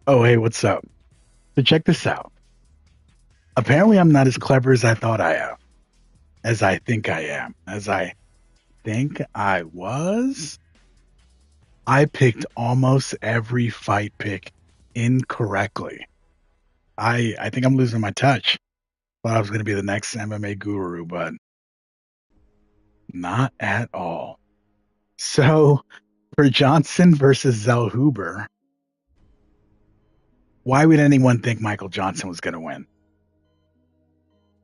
Oh, hey, what's up? So check this out. Apparently, I'm not as clever as I thought I am, as I think I am, as I think I was. I picked almost every fight pick incorrectly. I think I'm losing my touch. Thought I was going to be the next MMA guru, but not at all. So for Johnson versus Zellhuber, why would anyone think Michael Johnson was going to win?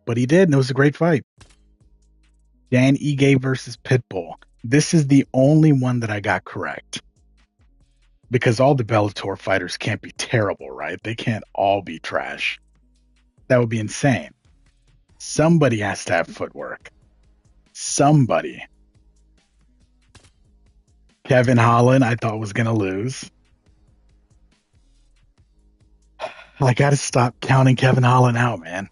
But he did, and it was a great fight. Dan Ige versus Pitbull. This is the only one that I got correct because all the Bellator fighters can't be terrible, right? They can't all be trash. That would be insane. Somebody has to have footwork. Somebody. Kevin Holland, I thought was going to lose. I got to stop counting Kevin Holland out, man.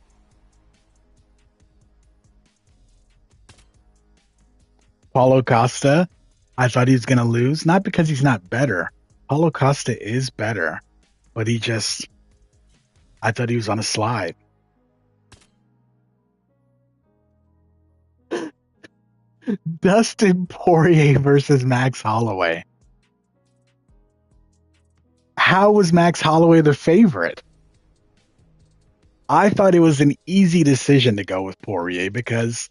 Paulo Costa, I thought he was going to lose, not because he's not better. Paulo Costa is better, but I thought he was on a slide. Dustin Poirier versus Max Holloway. How was Max Holloway the favorite? I thought it was an easy decision to go with Poirier because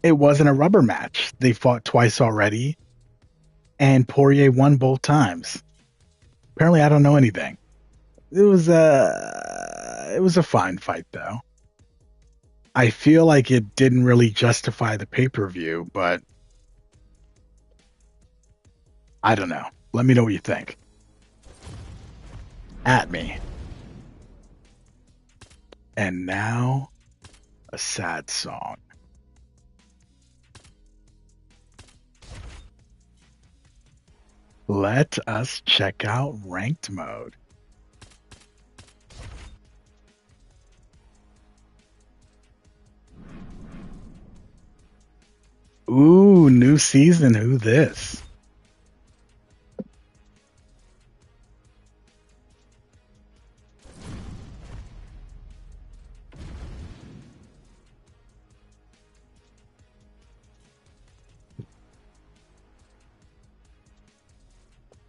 it wasn't a rubber match. They fought twice already, and Poirier won both times. Apparently, I don't know anything. It was a fine fight though. I feel like it didn't really justify the pay-per-view, but I don't know. Let me know what you think. At me. And now, a sad song. Let us check out ranked mode. Ooh, new season. Who this?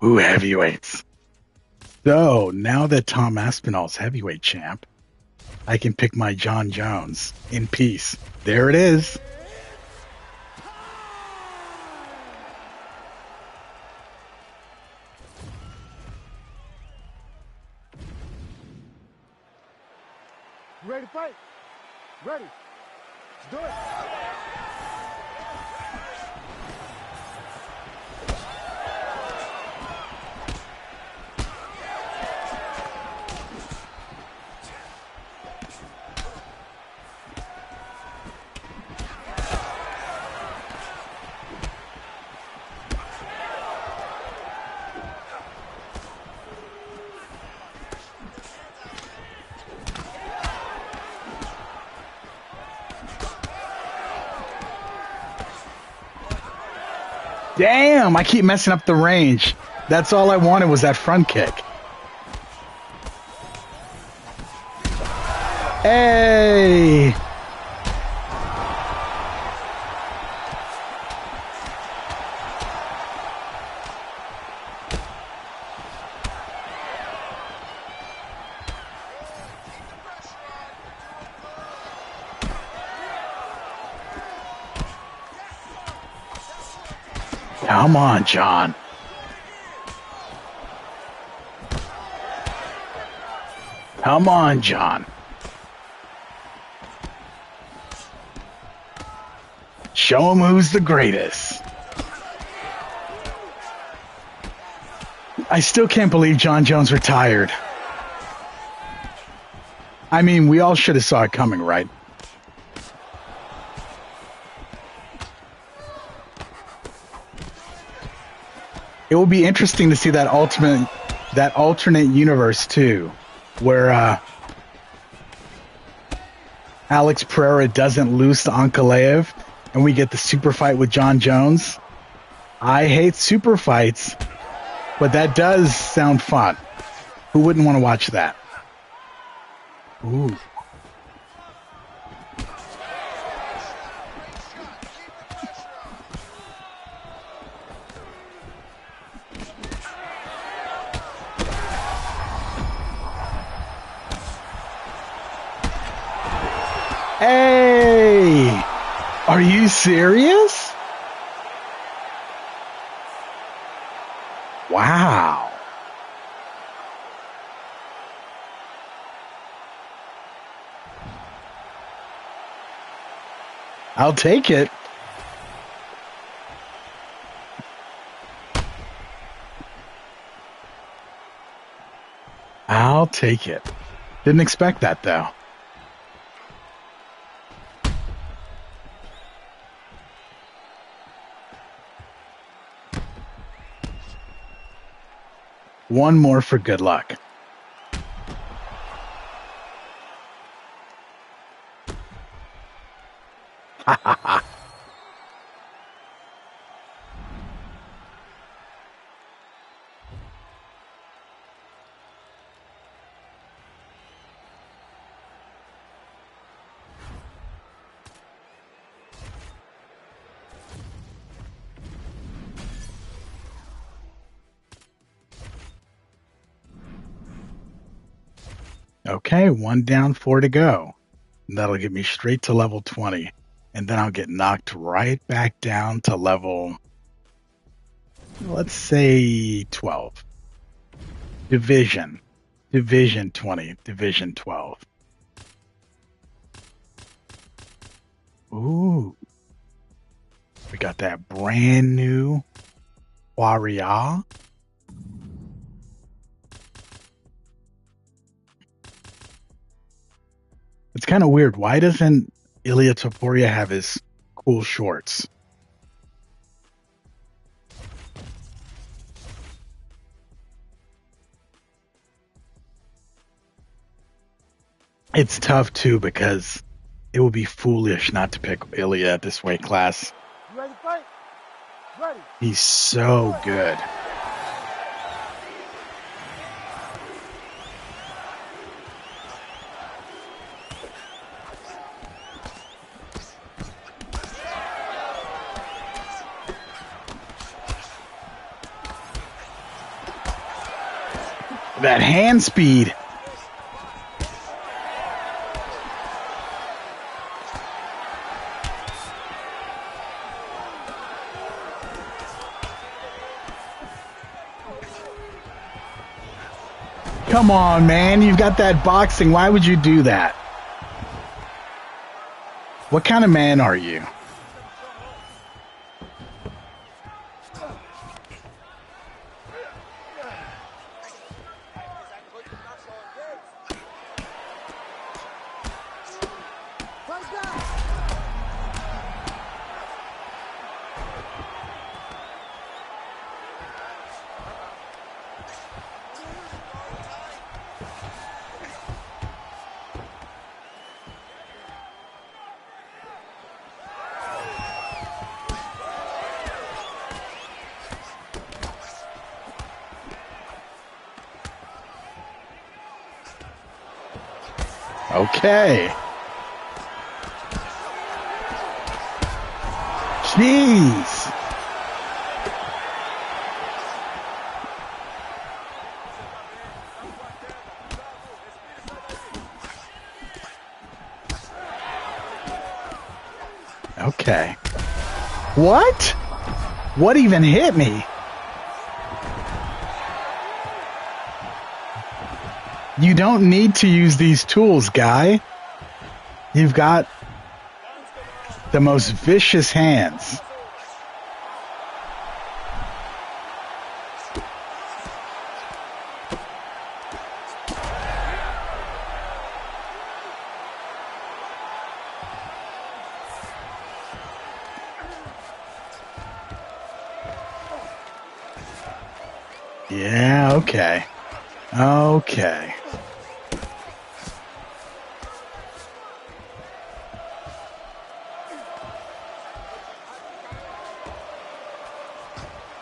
Ooh, heavyweights. So now that Tom Aspinall's heavyweight champ, I can pick my John Jones in peace. There it is. You ready to fight? Ready. Let's do it. Damn, I keep messing up the range. That's all I wanted was that front kick. Hey! Come on, John. Come on, John. Show him who's the greatest. I still can't believe John Jones retired. I mean, we all should have saw it coming, right? It will be interesting to see that alternate universe too, where Alex Pereira doesn't lose to Ankalaev, and we get the super fight with John Jones. I hate super fights, but that does sound fun. Who wouldn't want to watch that? Ooh. Hey! Are you serious? Wow. I'll take it. I'll take it. Didn't expect that, though. One more for good luck. Ha ha ha. Okay, 1 down, 4 to go. And that'll get me straight to level 20. And then I'll get knocked right back down to level, let's say 12. Division 20, Division 12. Ooh. We got that brand new Poirier. It's kind of weird. Why doesn't Ilia Topuria have his cool shorts? It's tough, too, because it would be foolish not to pick Ilia at this weight class. You ready to fight? Ready. He's so good. That hand speed. Come on, man. You've got that boxing. Why would you do that? What kind of man are you? Okay. Jeez. Okay. What? What even hit me? You don't need to use these tools, guy. You've got the most vicious hands. Yeah, okay. Okay.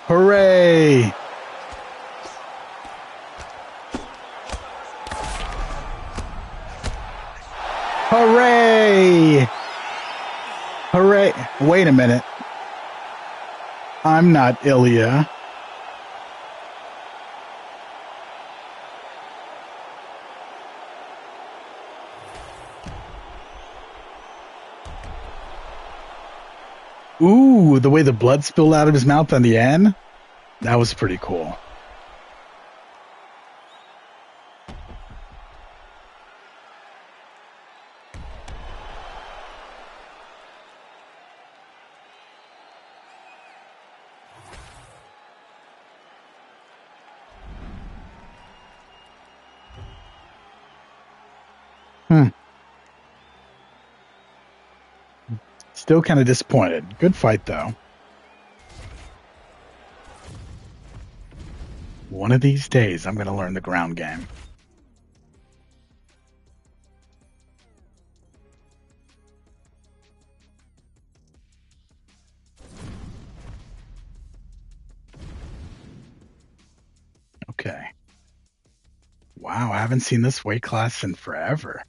Hooray! Wait a minute. I'm not Ilya. Ooh, the way the blood spilled out of his mouth on the end? That was pretty cool. Still kind of disappointed. Good fight, though. One of these days, I'm going to learn the ground game. Okay. Wow, I haven't seen this weight class in forever.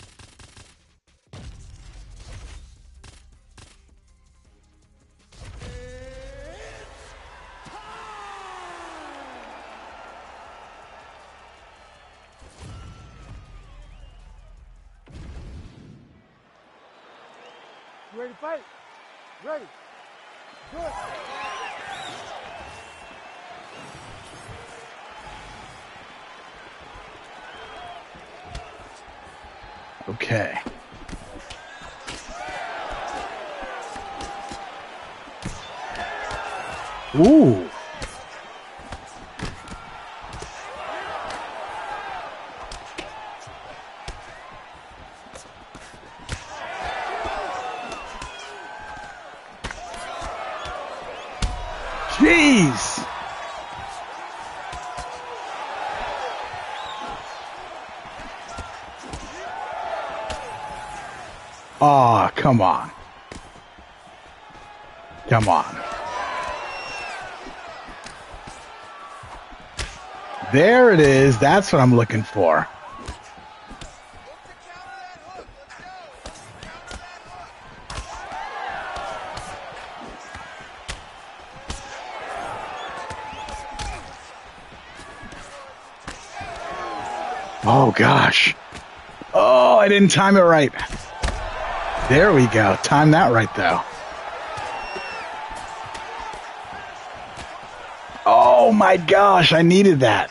You ready to fight? Ready. Good. Okay. Ooh. Jeez. Aw, come on. Come on. There it is. That's what I'm looking for. Oh, gosh. Oh, I didn't time it right. There we go. Time that right, though. Oh, my gosh. I needed that.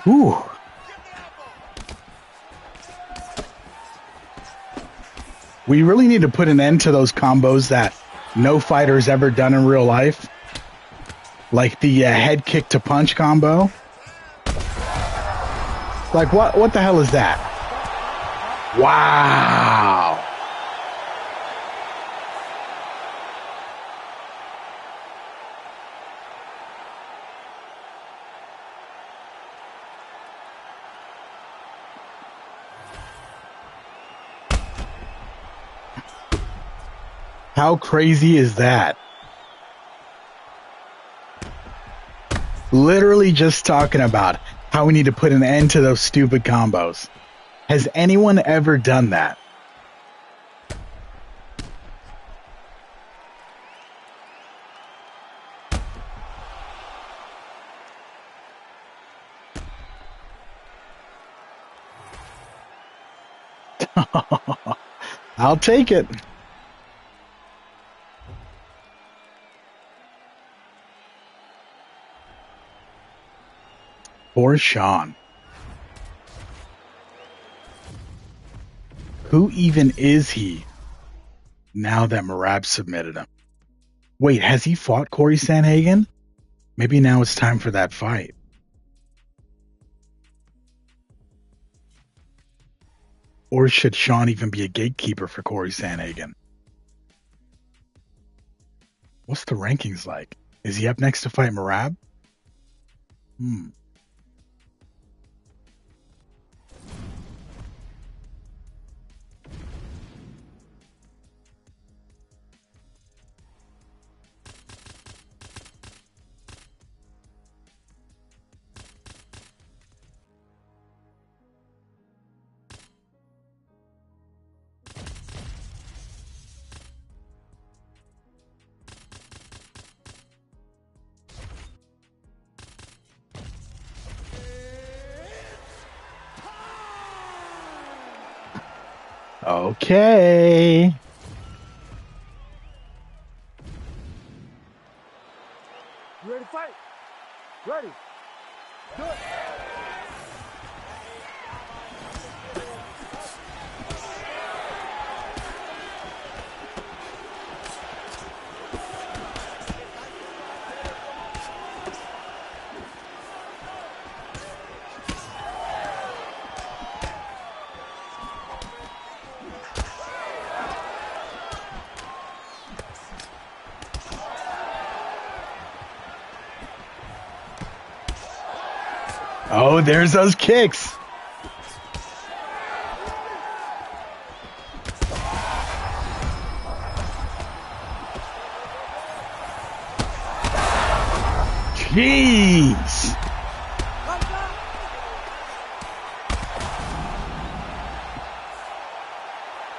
Ooh. We really need to put an end to those combos that no fighter's ever done in real life. Like the head kick to punch combo. Like, what the hell is that? Wow. How crazy is that? Literally just talking about how we need to put an end to those stupid combos. Has anyone ever done that? I'll take it. Poor Sean. Who even is he now that Merab submitted him? Wait, has he fought Corey Sanhagen? Maybe now it's time for that fight. Or should Sean even be a gatekeeper for Corey Sanhagen? What's the rankings like? Is he up next to fight Merab? Okay. You ready to fight? Ready. Do it. Oh, there's those kicks. Jeez.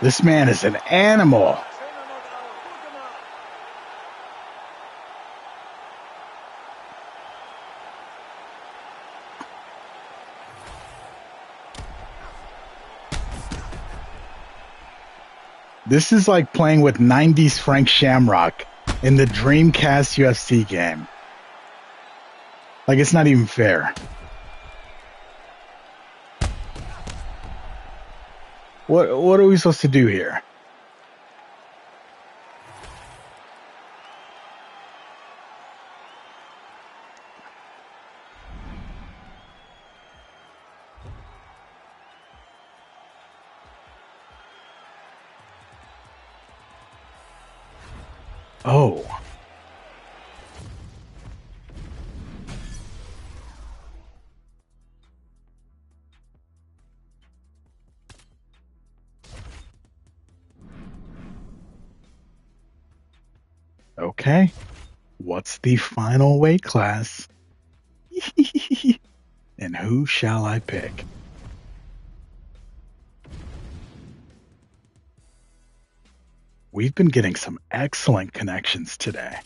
This man is an animal. This is like playing with 90s Frank Shamrock in the Dreamcast UFC game. Like, it's not even fair. What are we supposed to do here? Oh. Okay. What's the final weight class? And who shall I pick? We've been getting some excellent connections today.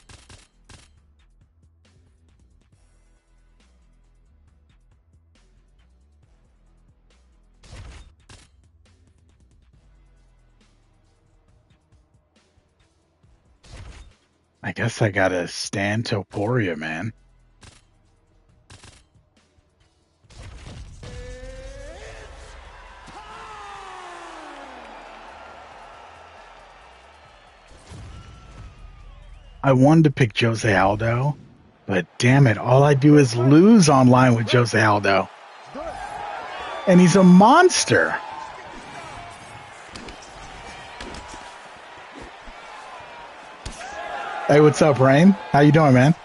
I guess I gotta stand till Poirier, man. I wanted to pick Jose Aldo, but damn it, all I do is lose online with Jose Aldo. And he's a monster. Hey, what's up, Rain? How you doing, man?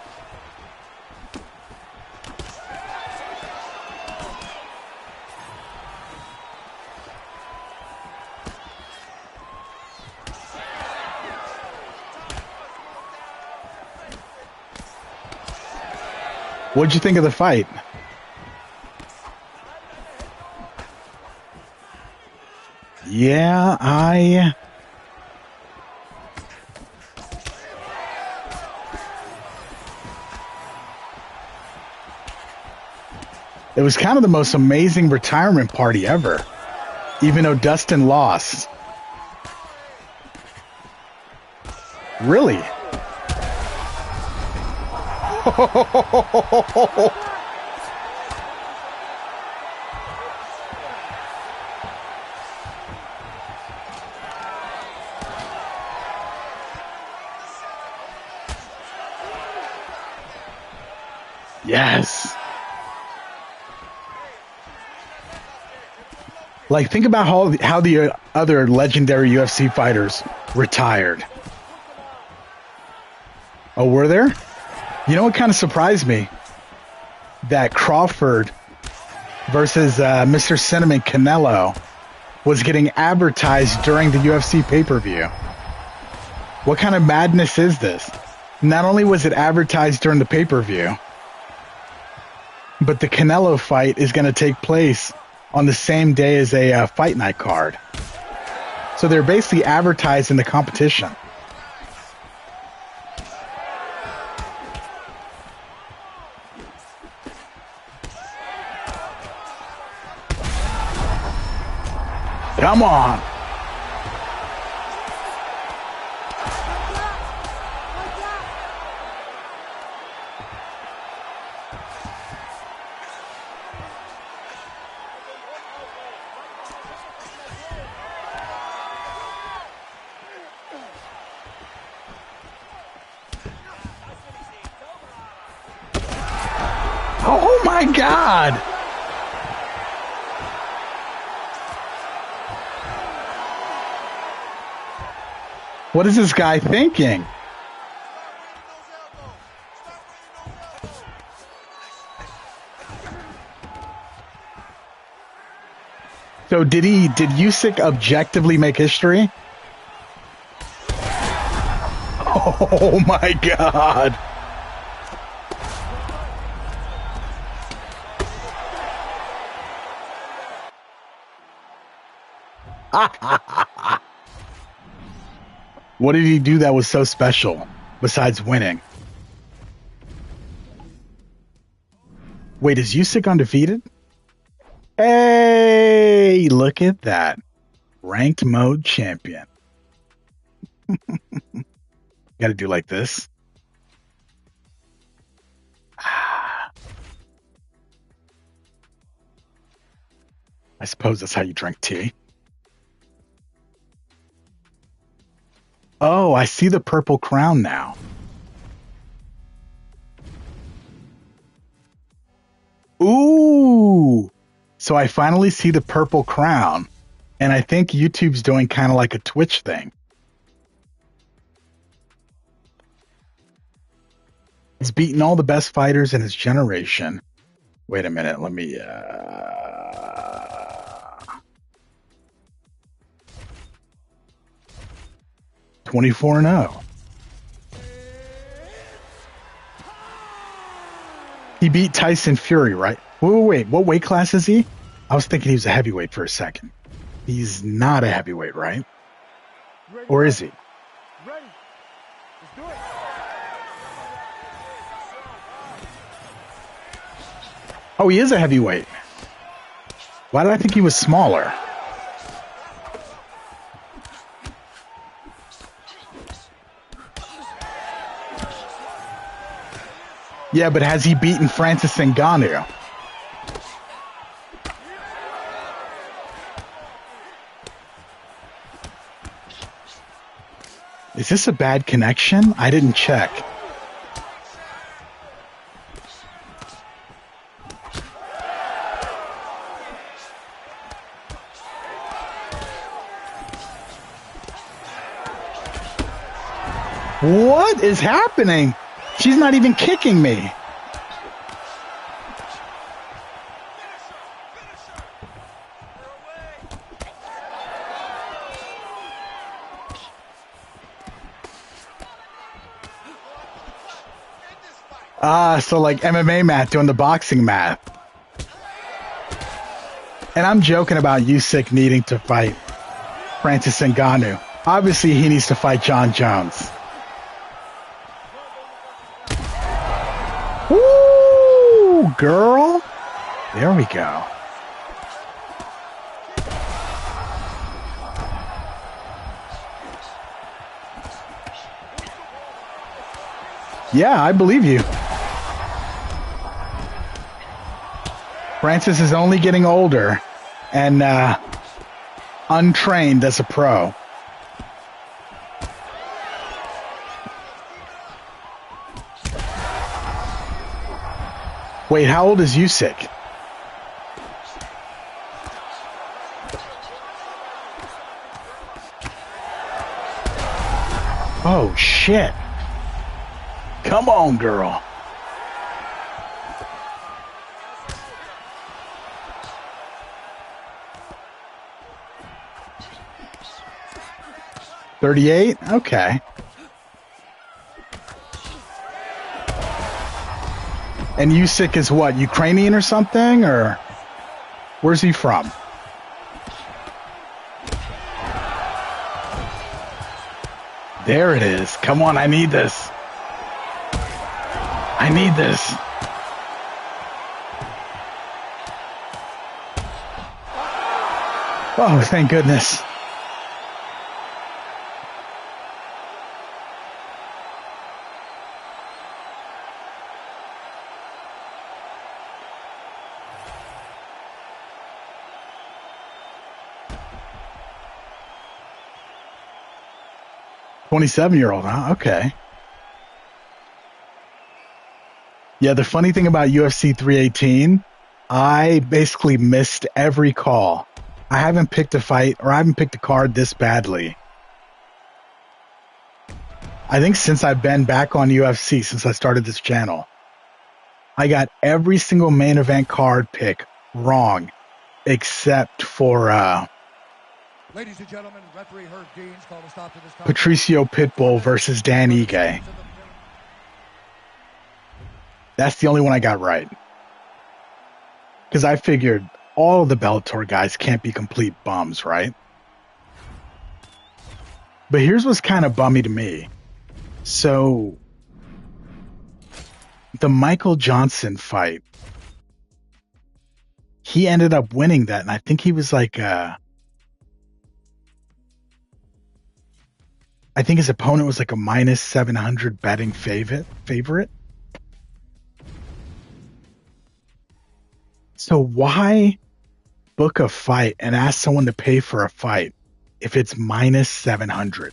What'd you think of the fight? Yeah, it was kind of the most amazing retirement party ever, even though Dustin lost. Really? Yes. Like, think about how the other legendary UFC fighters retired. Oh, were there? You know what kind of surprised me? That Crawford versus Mr. Cinnamon Canelo was getting advertised during the UFC pay-per-view. What kind of madness is this? Not only was it advertised during the pay-per-view, but the Canelo fight is going to take place on the same day as a fight night card. So they're basically advertising the competition. Come on. Oh my God! What is this guy thinking? So did Usyk objectively make history? Oh my God. What did he do that was so special besides winning? Wait, is Usyk undefeated? Hey, look at that. Ranked mode champion. Got to do like this. I suppose that's how you drink tea. Oh, I see the purple crown now. Ooh. So I finally see the purple crown. And I think YouTube's doing kind of like a Twitch thing. He's beaten all the best fighters in his generation. Wait a minute, let me 24-0. He beat Tyson Fury, right? Wait, what weight class is he? I was thinking he was a heavyweight for a second. He's not a heavyweight, right? Or is he? Ready. Let's do it. Oh, he is a heavyweight. Why did I think he was smaller? Yeah, but has he beaten Francis Ngannou? Is this a bad connection? I didn't check. What is happening? She's not even kicking me. So like MMA math doing the boxing math. And I'm joking about Usyk needing to fight Francis Ngannou. Obviously, he needs to fight John Jones. Woo, girl. There we go. Yeah, I believe you. Francis is only getting older and untrained as a pro. Wait, how old is Usyk? Oh, shit. Come on, girl. $38? Okay. And Usyk is what, Ukrainian or something? Or where's he from? There it is. Come on, I need this. I need this. Oh, thank goodness. $27-year-old, huh? Okay. Yeah, the funny thing about UFC 318, I basically missed every call. I haven't picked a fight or I haven't picked a card this badly. I think since I've been back on UFC, since I started this channel, I got every single main event card pick wrong, except for Ladies and gentlemen, referee Herb Deans called a stop to this contest. Patricio Pitbull versus Dan Ige. That's the only one I got right. Because I figured all the Bellator guys can't be complete bums, right? But here's what's kind of bummy to me. So, the Michael Johnson fight, he ended up winning that, and I think he was like, I think his opponent was like a minus 700 betting favorite. So why book a fight and ask someone to pay for a fight if it's minus 700?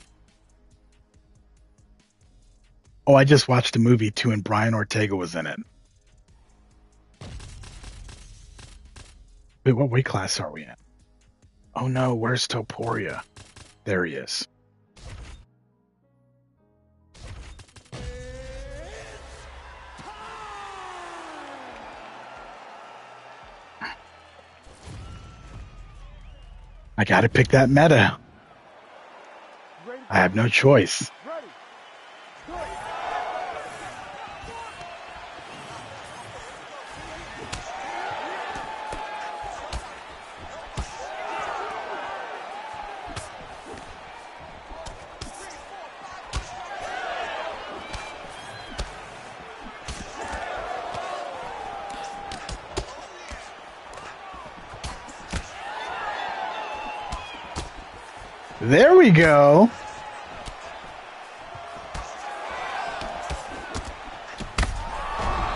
Oh, I just watched a movie too, and Brian Ortega was in it. Wait, what weight class are we in? Oh no, where's Poirier? There he is. I gotta pick that meta. I have no choice. There we go.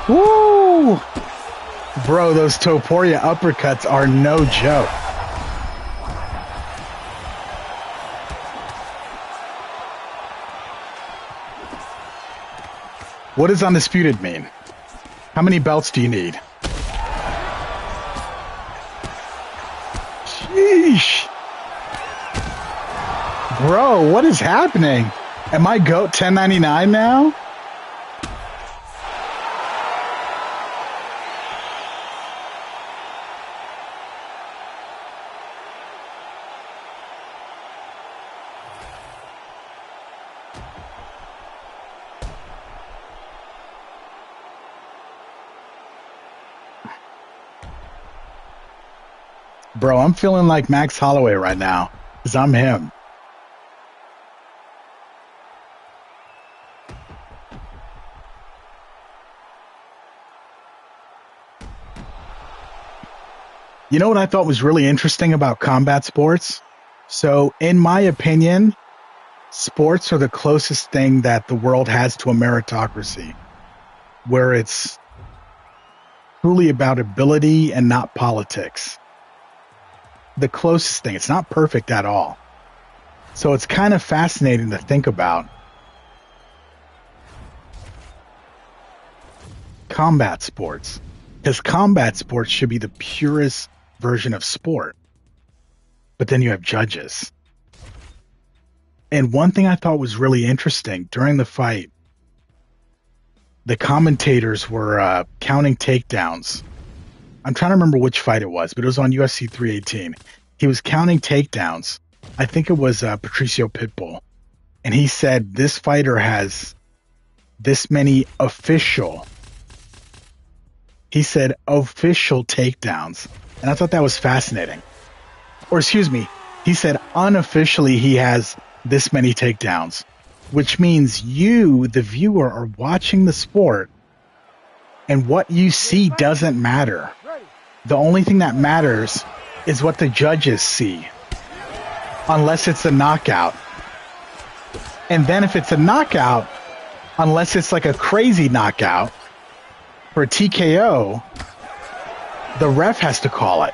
Woo! Bro, those Topuria uppercuts are no joke. What does undisputed mean? How many belts do you need? Sheesh. Bro, what is happening? Am I GOAT 1099 now? Bro, I'm feeling like Max Holloway right now, because I'm him. You know what I thought was really interesting about combat sports? So, in my opinion, sports are the closest thing that the world has to a meritocracy, where it's truly about ability and not politics. The closest thing. It's not perfect at all. So it's kind of fascinating to think about combat sports, because combat sports should be the purest version of sport. But then you have judges. And one thing I thought was really interesting during the fight, the commentators were counting takedowns. I'm trying to remember which fight it was, but it was on UFC 318. He was counting takedowns. I think it was Patricio Pitbull. And he said, this fighter has this many official takedowns. And I thought that was fascinating. Or excuse me, he said unofficially he has this many takedowns, which means you, the viewer, are watching the sport and what you see doesn't matter. The only thing that matters is what the judges see, unless it's a knockout. And then if it's a knockout, unless it's like a crazy knockout for a TKO, the ref has to call it.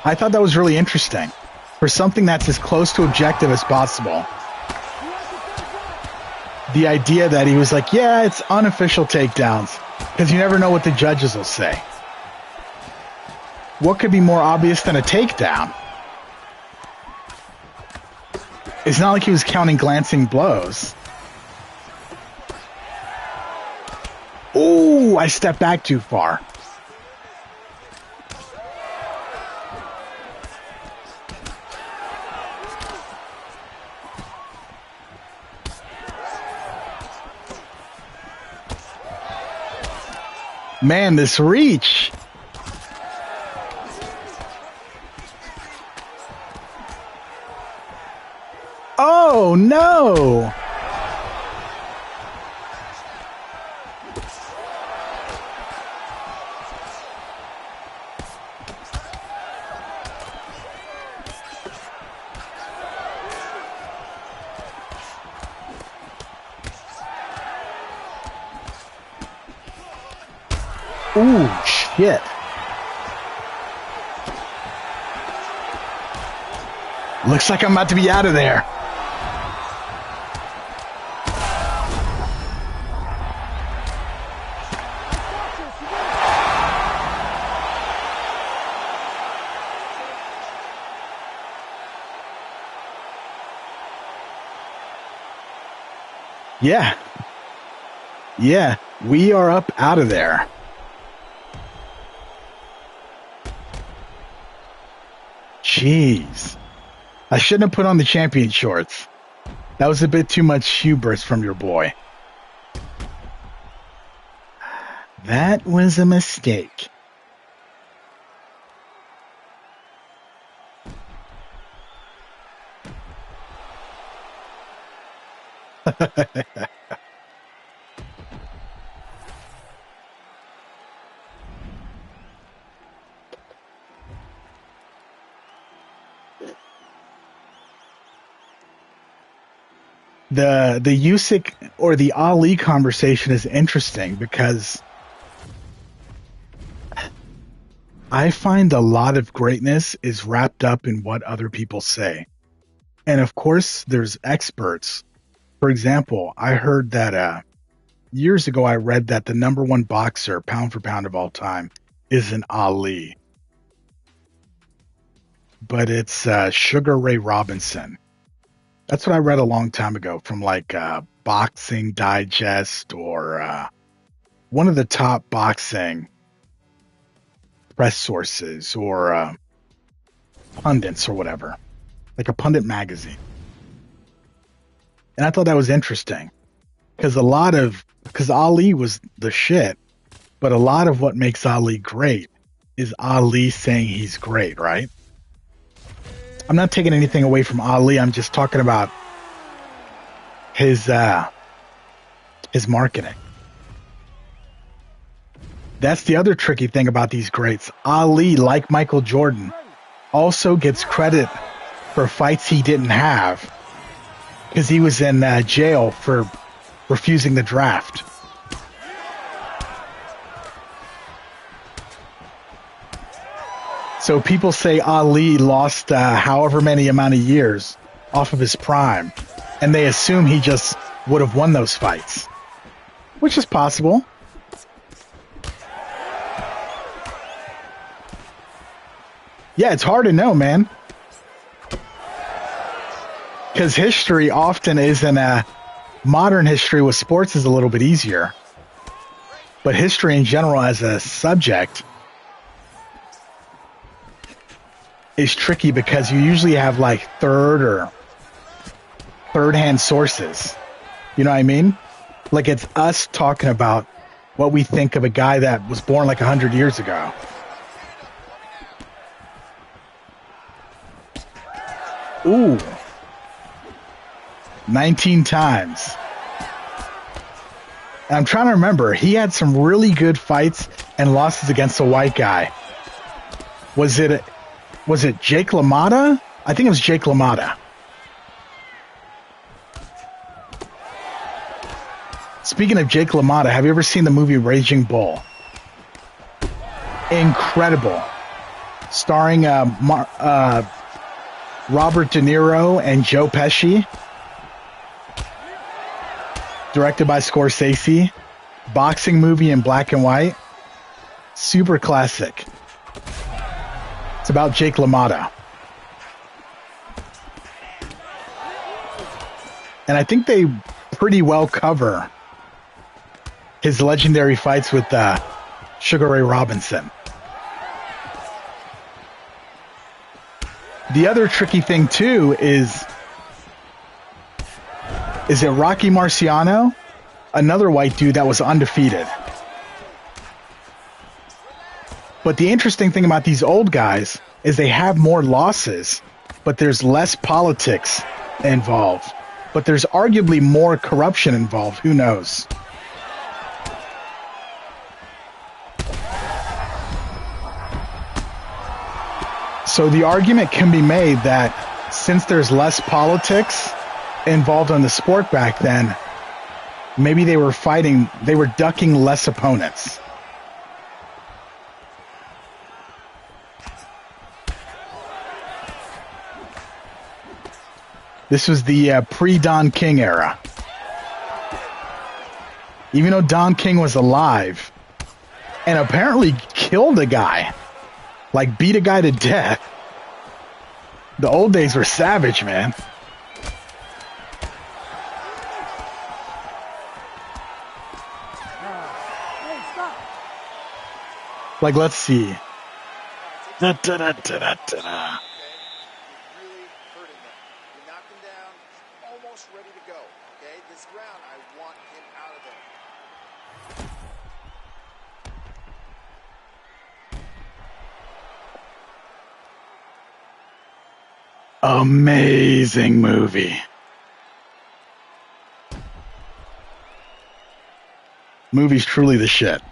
I thought that was really interesting for something that's as close to objective as possible. the idea that he was like, yeah, it's unofficial takedowns, because you never know what the judges will say. What could be more obvious than a takedown? It's not like he was counting glancing blows. Oh, I stepped back too far. Man, this reach. Oh, no. Ooh, shit. Looks like I'm about to be out of there. Yeah. Yeah, we are up out of there. Jeez. I shouldn't have put on the champion shorts. That was a bit too much hubris from your boy. That was a mistake. The Usyk or the Ali conversation is interesting because I find a lot of greatness is wrapped up in what other people say. And of course, there's experts. For example, I heard that years ago, I read that the number one boxer, pound for pound of all time, is an Ali. But it's Sugar Ray Robinson. That's what I read a long time ago from like Boxing Digest or one of the top boxing press sources or pundits or whatever, like a pundit magazine. And I thought that was interesting because because Ali was the shit, but a lot of what makes Ali great is Ali saying he's great, right? I'm not taking anything away from Ali. I'm just talking about his marketing. That's the other tricky thing about these greats. Ali, like Michael Jordan, also gets credit for fights he didn't have because he was in jail for refusing the draft. So people say Ali lost however many amount of years off of his prime, and they assume he just would have won those fights, which is possible. Yeah, it's hard to know, man. Because history often isn't modern history with sports is a little bit easier. But history in general as a subject is tricky because you usually have like third-hand sources. You know what I mean? Like it's us talking about what we think of a guy that was born like 100 years ago. Ooh. 19 times. And I'm trying to remember. He had some really good fights and losses against a white guy. Was it Jake LaMotta? I think it was Jake LaMotta. Speaking of Jake LaMotta, have you ever seen the movie Raging Bull? Incredible. Starring Robert De Niro and Joe Pesci. directed by Scorsese, boxing movie in black and white, super classic. It's about Jake LaMotta. And I think they pretty well cover his legendary fights with Sugar Ray Robinson. The other tricky thing, too, is it Rocky Marciano? Another white dude that was undefeated. But the interesting thing about these old guys is they have more losses, but there's less politics involved. But there's arguably more corruption involved. Who knows? So the argument can be made that since there's less politics involved in the sport back then, maybe they were ducking less opponents. This was the pre-Don King era. Even though Don King was alive and apparently killed a guy, like beat a guy to death, the old days were savage, man. Hey, stop. Like, let's see. Da-da-da-da-da-da. Really hurting them. You knocked him down, almost ready to go. Okay, this round, I want him out of there. Amazing movie. Movie's truly the shit.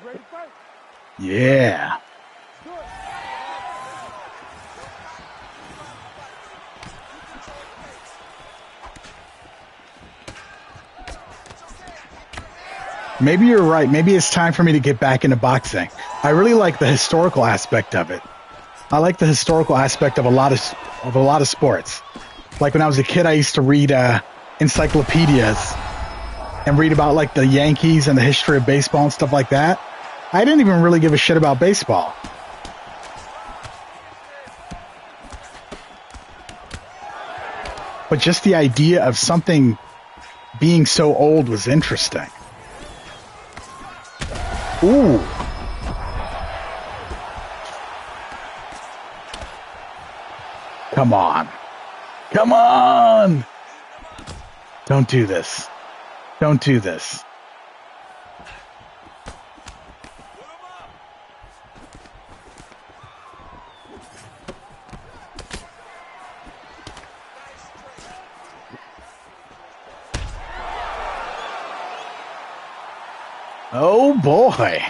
Ready to fight? Yeah. Good. Maybe you're right. Maybe it's time for me to get back into boxing. I really like the historical aspect of it. I like the historical aspect of a lot of sports. Like when I was a kid, I used to read encyclopedias and read about like the Yankees and the history of baseball and stuff like that. I didn't even really give a shit about baseball. But just the idea of something being so old was interesting. Ooh. Come on. Come on! Don't do this. Don't do this. Oh boy.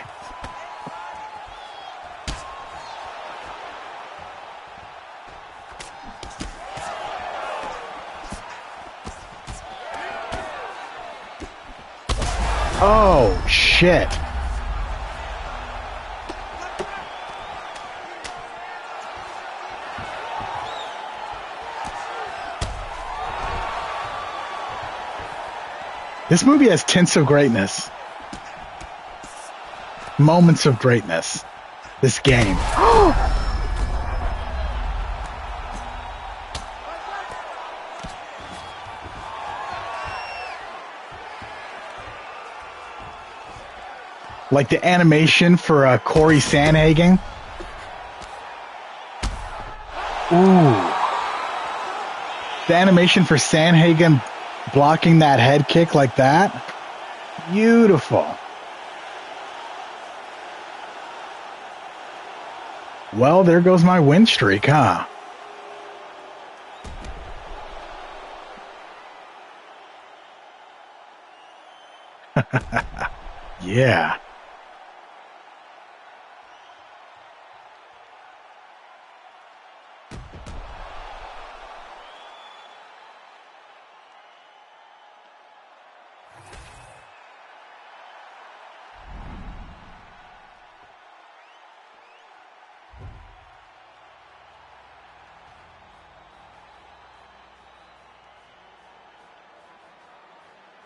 Oh shit. This movie has tints of greatness. Moments of greatness. This game. Like the animation for Corey Sanhagen. Ooh. The animation for Sanhagen blocking that head kick like that. Beautiful. Well, there goes my win streak, huh? Yeah.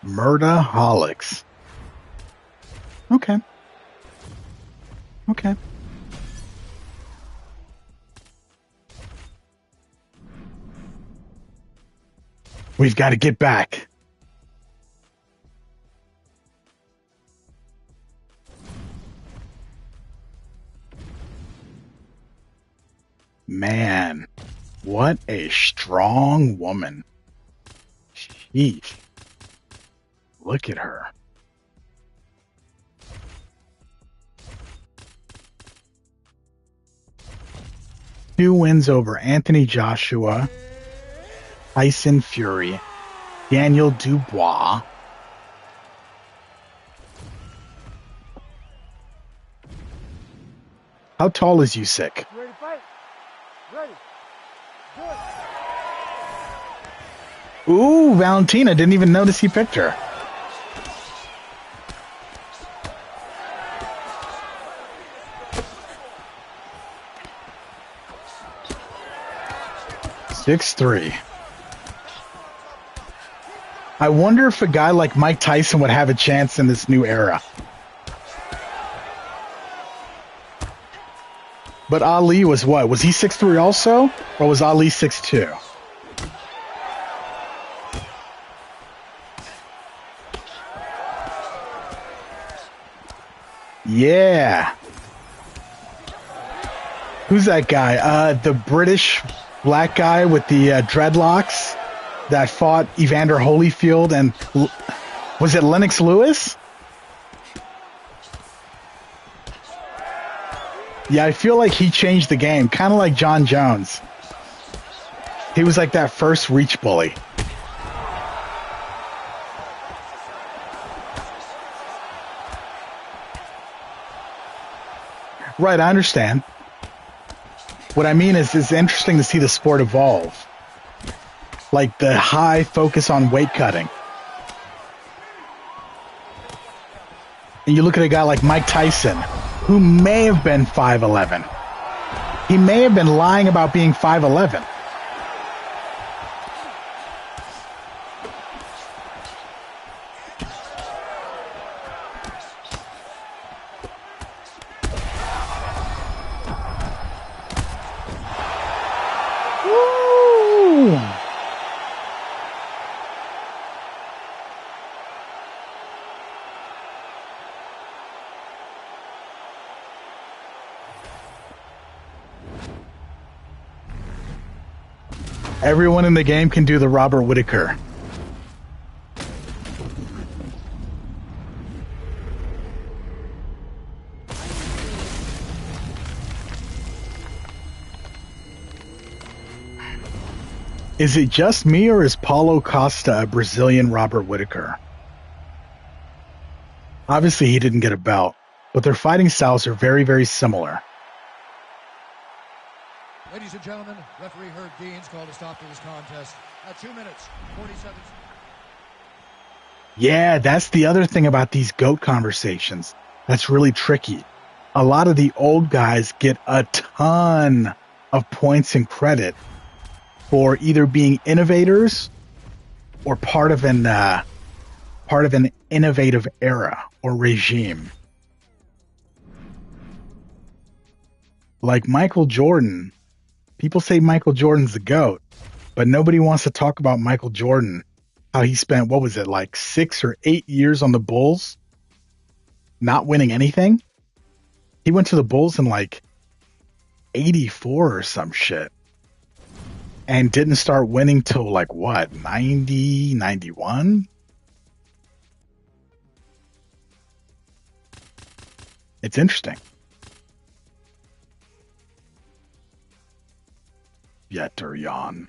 Murderholics. Okay. Okay. We've got to get back. Man, what a strong woman. Sheesh. Look at her. Two wins over Anthony Joshua, Tyson Fury, Daniel Dubois. How tall is Usyk? Ready to fight? Ready. Good. Ooh, Valentina. Didn't even notice he picked her. Six 3. I wonder if a guy like Mike Tyson would have a chance in this new era. But Ali was what? Was he 6'3" also? Or was Ali 6'2"? Yeah. Who's that guy? The British black guy with the dreadlocks that fought Evander Holyfield and was it Lennox Lewis? Yeah, I feel like he changed the game, kind of like John Jones. He was like that first reach bully. Right, I understand. What I mean is it's interesting to see the sport evolve. Like the high focus on weight cutting. And you look at a guy like Mike Tyson, who may have been 5'11". He may have been lying about being 5'11". Woo! Everyone in the game can do the Robert Whittaker. Is it just me, or is Paulo Costa a Brazilian Robert Whittaker? Obviously, he didn't get a belt, but their fighting styles are very, very similar. Ladies and gentlemen, referee Herb Dean's called a stop to this contest at 2 minutes, 47 seconds. Yeah, that's the other thing about these GOAT conversations. That's really tricky. A lot of the old guys get a ton of points and credit for either being innovators or part of an innovative era or regime. Like Michael Jordan. People say Michael Jordan's the GOAT, but nobody wants to talk about Michael Jordan. How he spent, what was it, like 6 or 8 years on the Bulls, not winning anything? He went to the Bulls in like 84 or some shit. And didn't start winning till like what, 90, 91? It's interesting. Yeturyan.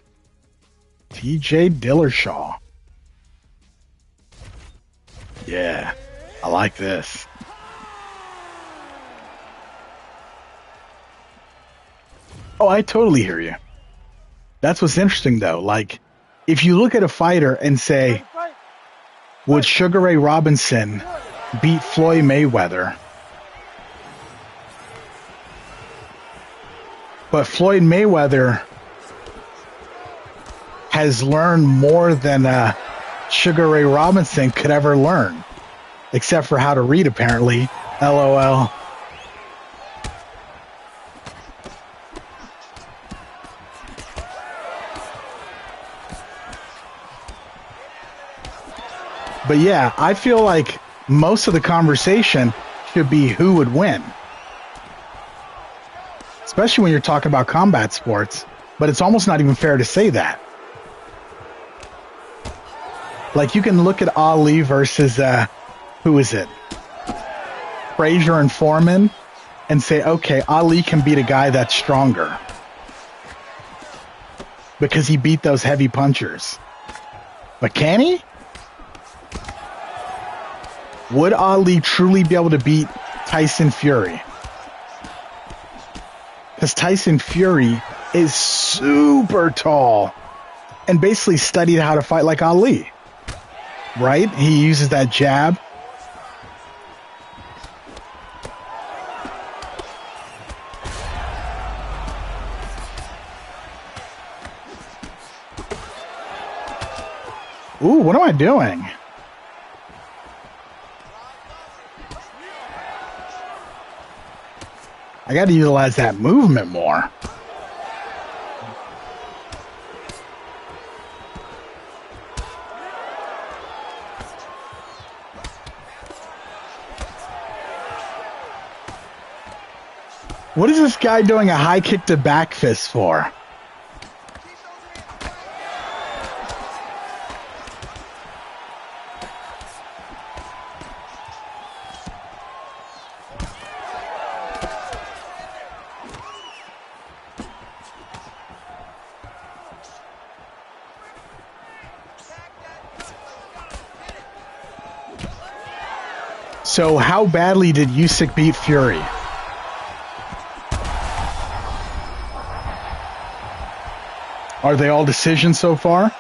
TJ Dillashaw. Yeah, I like this. Oh, I totally hear you. That's what's interesting, though. Like, if you look at a fighter and say, would Sugar Ray Robinson beat Floyd Mayweather? But Floyd Mayweather has learned more than Sugar Ray Robinson could ever learn, except for how to read, apparently. LOL. But yeah, I feel like most of the conversation should be who would win. Especially when you're talking about combat sports. But it's almost not even fair to say that. Like, you can look at Ali versus, who is it? Frazier and Foreman, and say, okay, Ali can beat a guy that's stronger. Because he beat those heavy punchers. But can he? Would Ali truly be able to beat Tyson Fury? Because Tyson Fury is super tall and basically studied how to fight like Ali. Right? He uses that jab. Ooh, what am I doing? I got to utilize that movement more. What is this guy doing a high kick to back fist for? So how badly did Usyk beat Fury? Are they all decisions so far?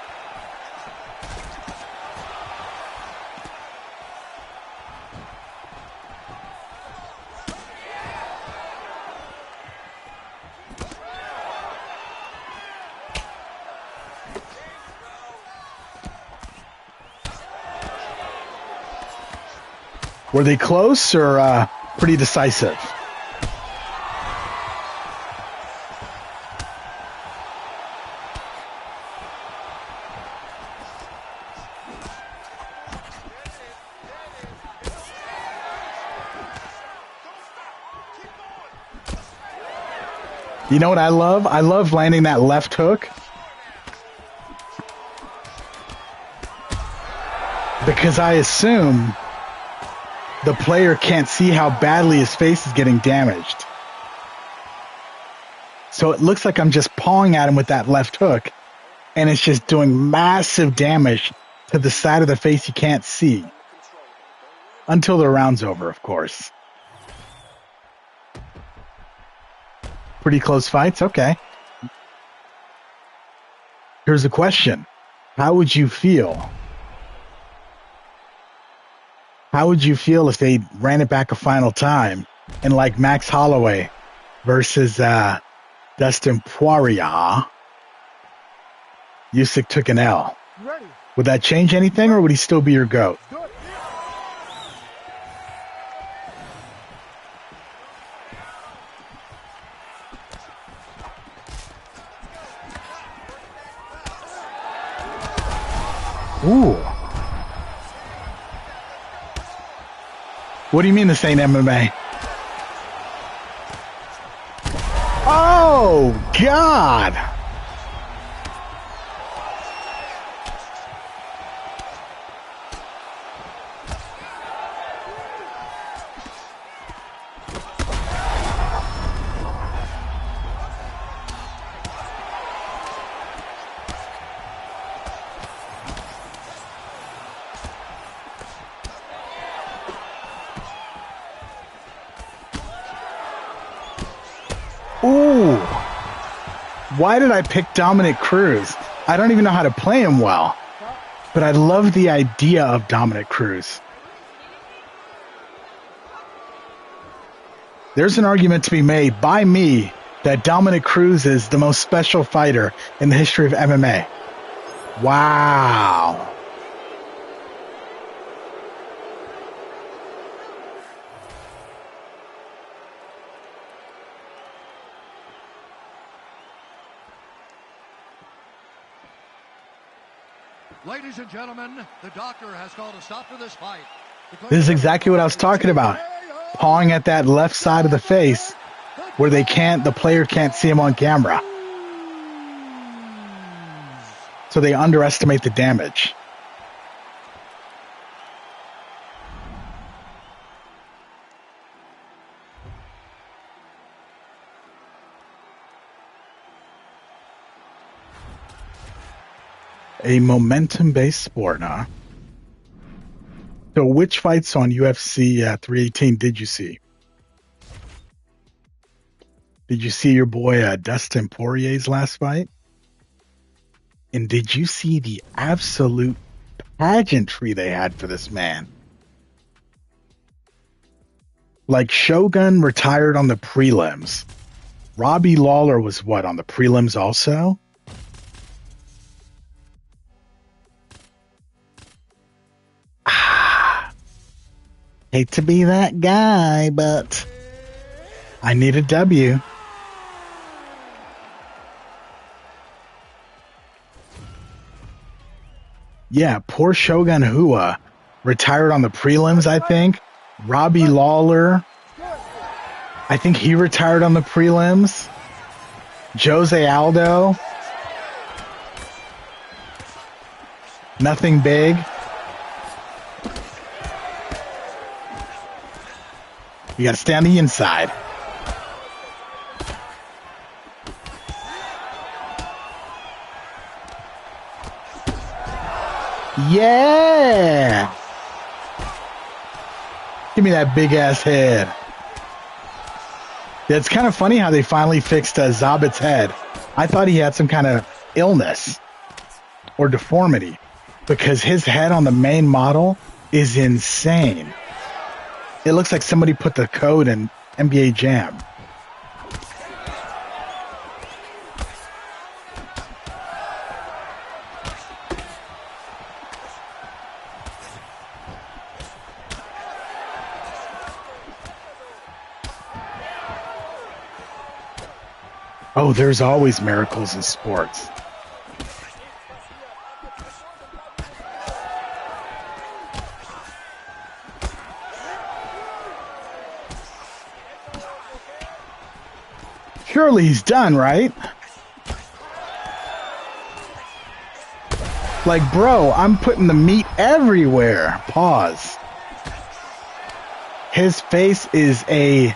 Were they close or pretty decisive? You know what I love? I love landing that left hook. Because I assume the player can't see how badly his face is getting damaged. So it looks like I'm just pawing at him with that left hook, and it's just doing massive damage to the side of the face you can't see. Until the round's over, of course. Pretty close fights? Okay. Here's the question. How would you feel? How would you feel if they ran it back a final time and like Max Holloway versus Dustin Poirier, Usyk took an L? Would that change anything, or would he still be your GOAT? Ooh. What do you mean this ain't MMA? Oh, God. Ooh. Why did I pick Dominic Cruz? I don't even know how to play him well. But I love the idea of Dominic Cruz. There's an argument to be made by me that Dominic Cruz is the most special fighter in the history of MMA. Wow. Ladies and gentlemen, the doctor has called a stop to this fight. This is exactly what I was talking about. Pawing at that left side of the face where the player can't see him on camera. So they underestimate the damage. A momentum-based sport, huh? So which fights on UFC 318 did you see? Did you see your boy Dustin Poirier's last fight? And did you see the absolute pageantry they had for this man? Like, Shogun retired on the prelims. Robbie Lawler was what, on the prelims also? Hate to be that guy, but I need a W. Yeah, poor Shogun Hua retired on the prelims, I think. Robbie Lawler, I think he retired on the prelims. Jose Aldo, nothing big. You got to stay on the inside. Yeah! Give me that big ass head. Yeah, it's kind of funny how they finally fixed Zabit's head. I thought he had some kind of illness or deformity because his head on the main model is insane. It looks like somebody put the code in NBA Jam. Oh, there's always miracles in sports. Surely he's done, right? Like, bro, I'm putting the meat everywhere. Pause. His face is a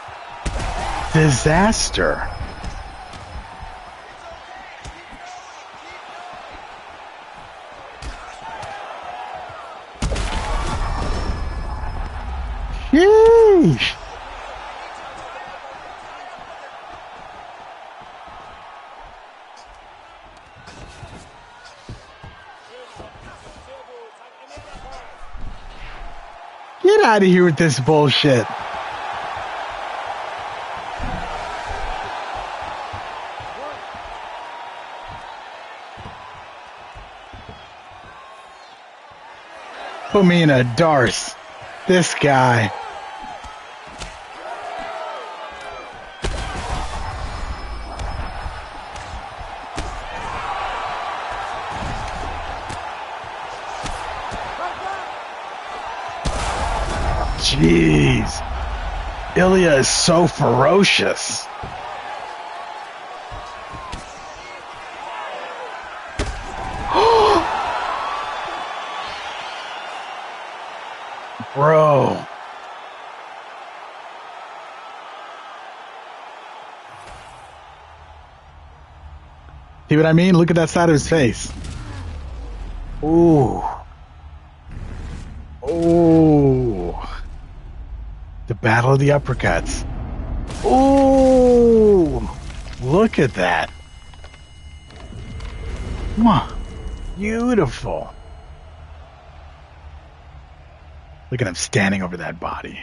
disaster. Sheesh. Get out of here with this bullshit. Put me in a darce. This guy. Jeez. Ilya is so ferocious. Bro. See what I mean? Look at that side of his face. Ooh. Ooh. The battle of the uppercuts. Ooh. Look at that. Beautiful. Look at him standing over that body.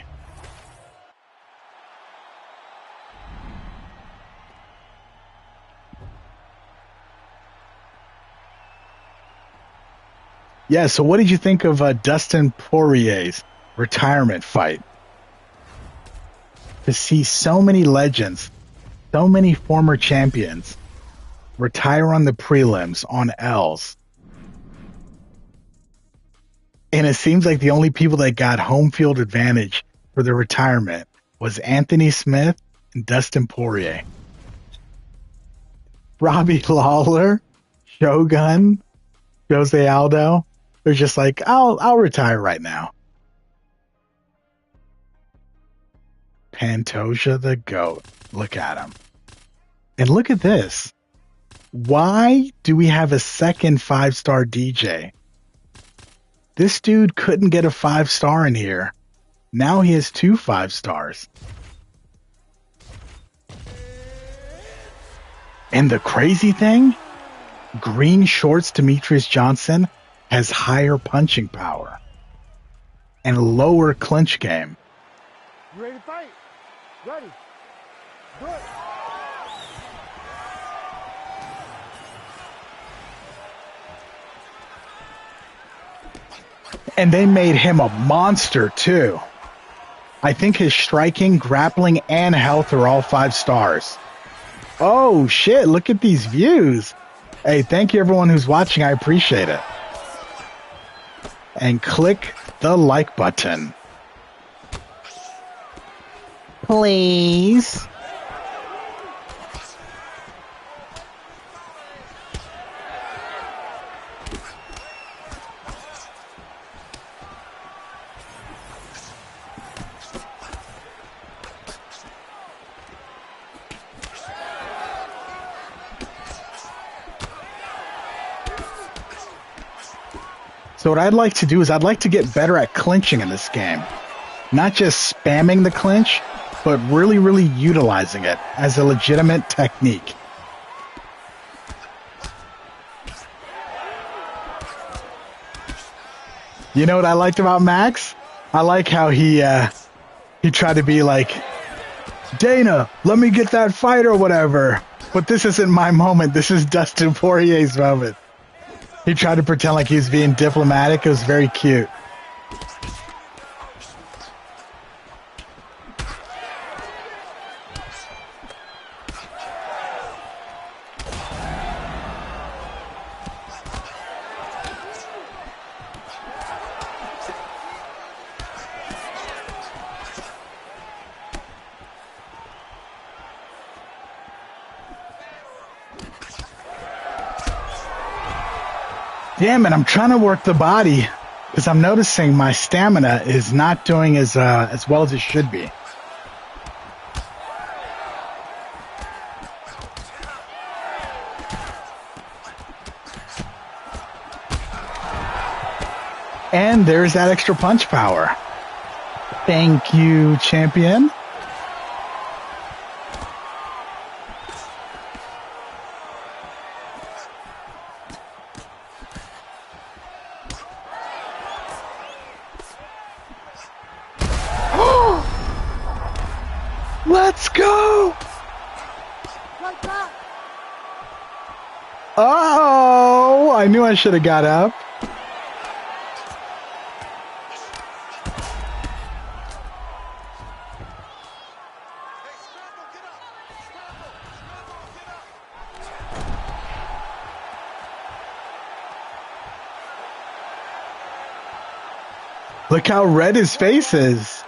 Yeah, so what did you think of Dustin Poirier's retirement fight? To see so many legends, so many former champions retire on the prelims on L's. And it seems like the only people that got home field advantage for their retirement was Anthony Smith and Dustin Poirier. Robbie Lawler, Shogun, Jose Aldo, they're just like, I'll retire right now. Pantoja the GOAT. Look at him. And look at this. Why do we have a second 5-star DJ? This dude couldn't get a 5-star in here. Now he has 2 5-stars. And the crazy thing, green shorts Demetrius Johnson has higher punching power and lower clinch game. You ready to fight? Ready. Good. And they made him a monster too. I think his striking, grappling, and health are all 5 stars. Oh shit, look at these views. Hey, thank you everyone who's watching. I appreciate it. And click the like button. Please. So what I'd like to do is I'd like to get better at clinching in this game. Not just spamming the clinch, but really, really utilizing it as a legitimate technique. You know what I liked about Max? I like how he tried to be like, Dana, let me get that fight or whatever. But this isn't my moment. This is Dustin Poirier's moment. He tried to pretend like he was being diplomatic. It was very cute. Damn it, I'm trying to work the body because I'm noticing my stamina is not doing as well as it should be. And there's that extra punch power. Thank you, champion. Let's go! Oh, I knew I should have got up. Look how red his face is.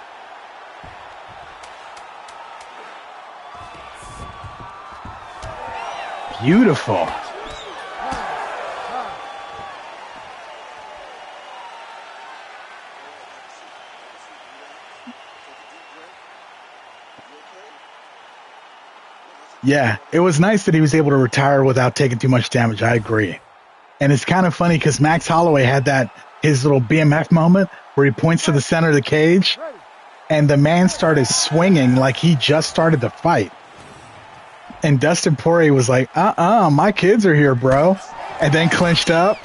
Beautiful. Yeah, it was nice that he was able to retire without taking too much damage. I agree. And it's kind of funny because Max Holloway had his little BMF moment where he points to the center of the cage and the man started swinging like he just started the fight. And Dustin Poirier was like, my kids are here, bro. And then clinched up.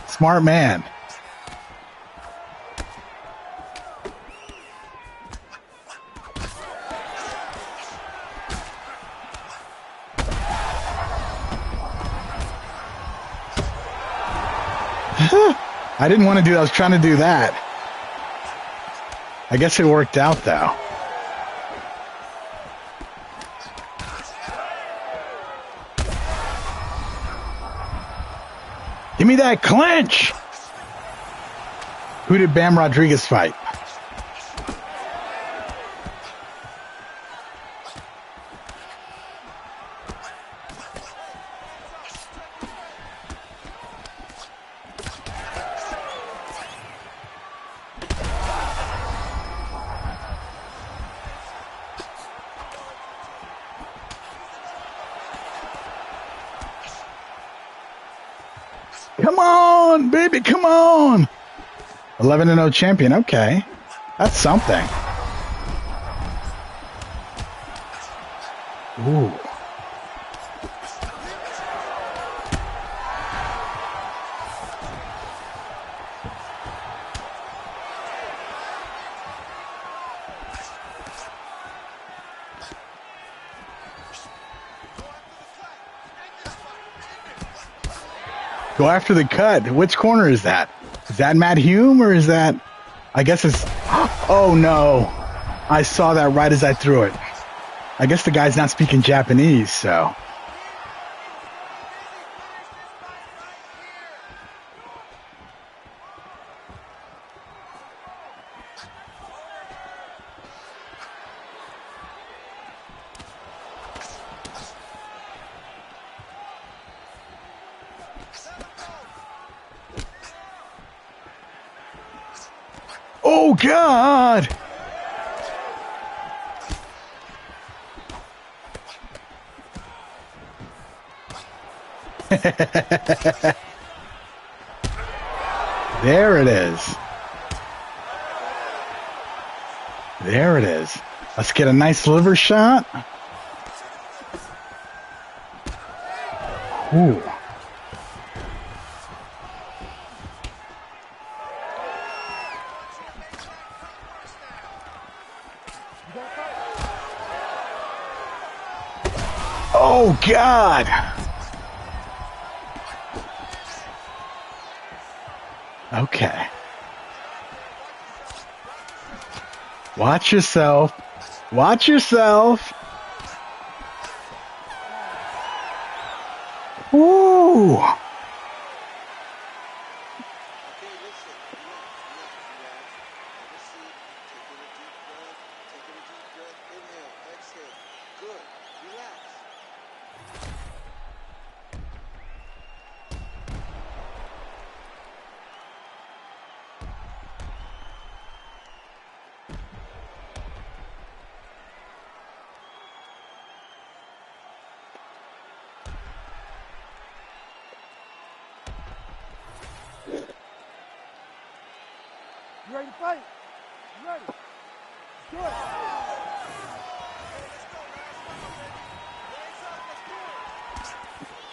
Smart man. I didn't want to do that. I was trying to do that. I guess it worked out, though. Give me that clinch. Who did Bam Rodriguez fight? Come on, baby, come on. 11-0 champion. Okay. That's something. Ooh. Go after the cut. Which corner is that? Is that Matt Hume or is that... I guess it's... Oh, no. I saw that right as I threw it. I guess the guy's not speaking Japanese, so... Oh, God! There it is. There it is. Let's get a nice liver shot. Ooh. Oh, God. Okay. Watch yourself. Watch yourself. Ooh. You ready to fight? You ready? Good.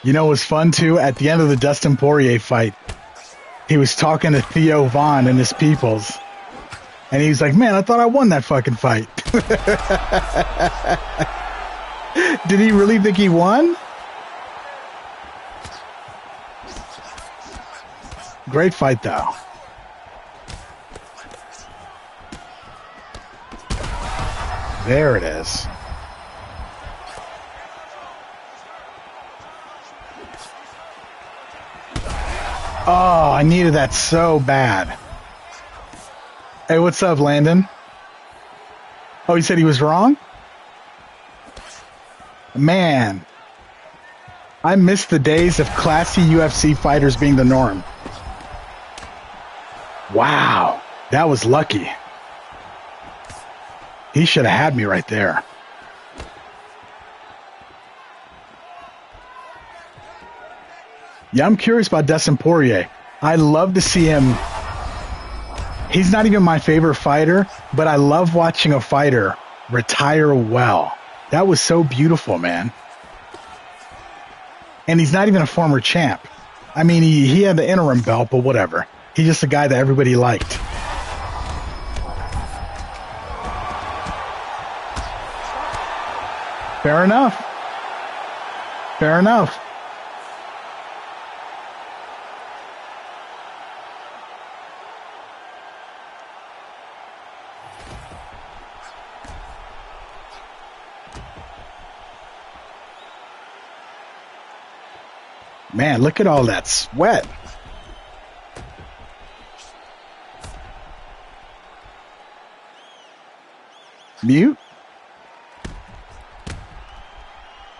You know what was fun, too? At the end of the Dustin Poirier fight, he was talking to Theo Von and his peoples. And he was like, man, I thought I won that fucking fight. Did he really think he won? Great fight, though. There it is. Oh, I needed that so bad. Hey, what's up, Landon? Oh, he said he was wrong? Man, I miss the days of classy UFC fighters being the norm. Wow, that was lucky. He should have had me right there. Yeah, I'm curious about Dustin Poirier. I love to see him. He's not even my favorite fighter, but I love watching a fighter retire well. That was so beautiful, man. And he's not even a former champ. I mean, he had the interim belt, but whatever. He's just a guy that everybody liked. Fair enough. Fair enough. Man, look at all that sweat. Mute?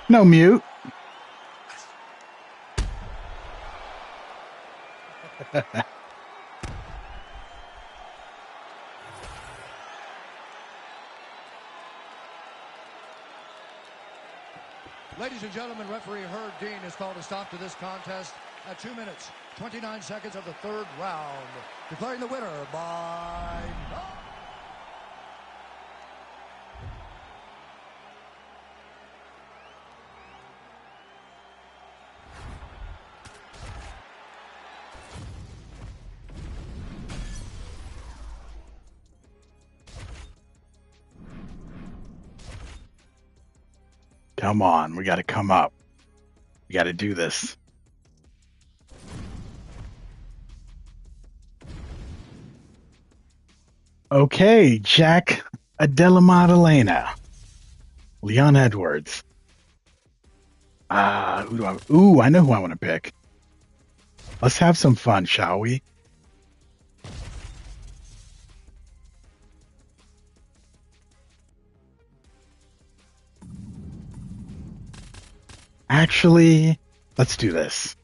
No mute. Ladies and gentlemen, referee Herb Dean has called a stop to this contest at 2 minutes, 29 seconds of the third round, declaring the winner by... Come on, we got to come up. We got to do this. Okay, Jack Della Maddalena. Leon Edwards. Who do I... Ooh, I know who I want to pick. Let's have some fun, shall we? Actually, let's do this.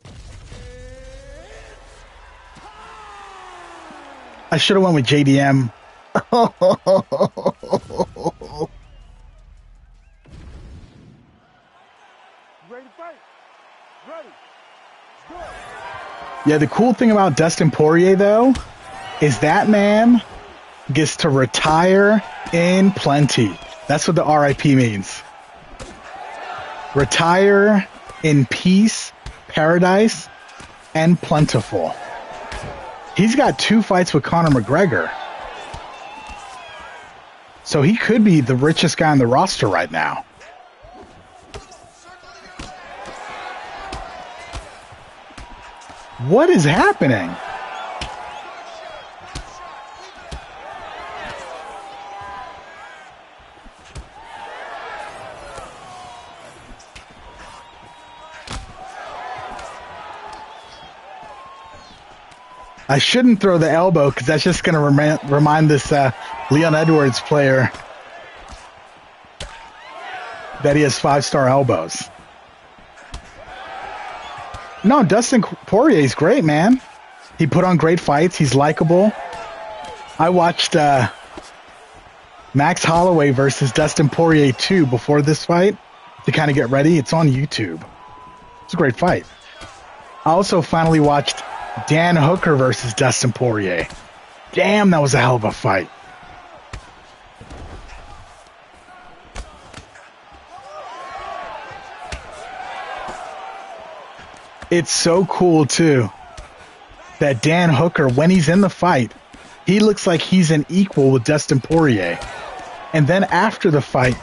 I should have went with JDM. Ready to fight? Ready. Go. Yeah, the cool thing about Dustin Poirier, though, is that man gets to retire in plenty. That's what the RIP means. Retire in peace, paradise, and plentiful. He's got 2 fights with Conor McGregor. So he could be the richest guy on the roster right now. What is happening? I shouldn't throw the elbow because that's just going to remind this Leon Edwards player that he has 5-star elbows. No, Dustin Poirier is great, man. He put on great fights. He's likable. I watched Max Holloway versus Dustin Poirier 2 before this fight to kind of get ready. It's on YouTube. It's a great fight. I also finally watched Dan Hooker versus Dustin Poirier. Damn, that was a hell of a fight. It's so cool, too, that Dan Hooker, when he's in the fight, he looks like he's an equal with Dustin Poirier. And then after the fight,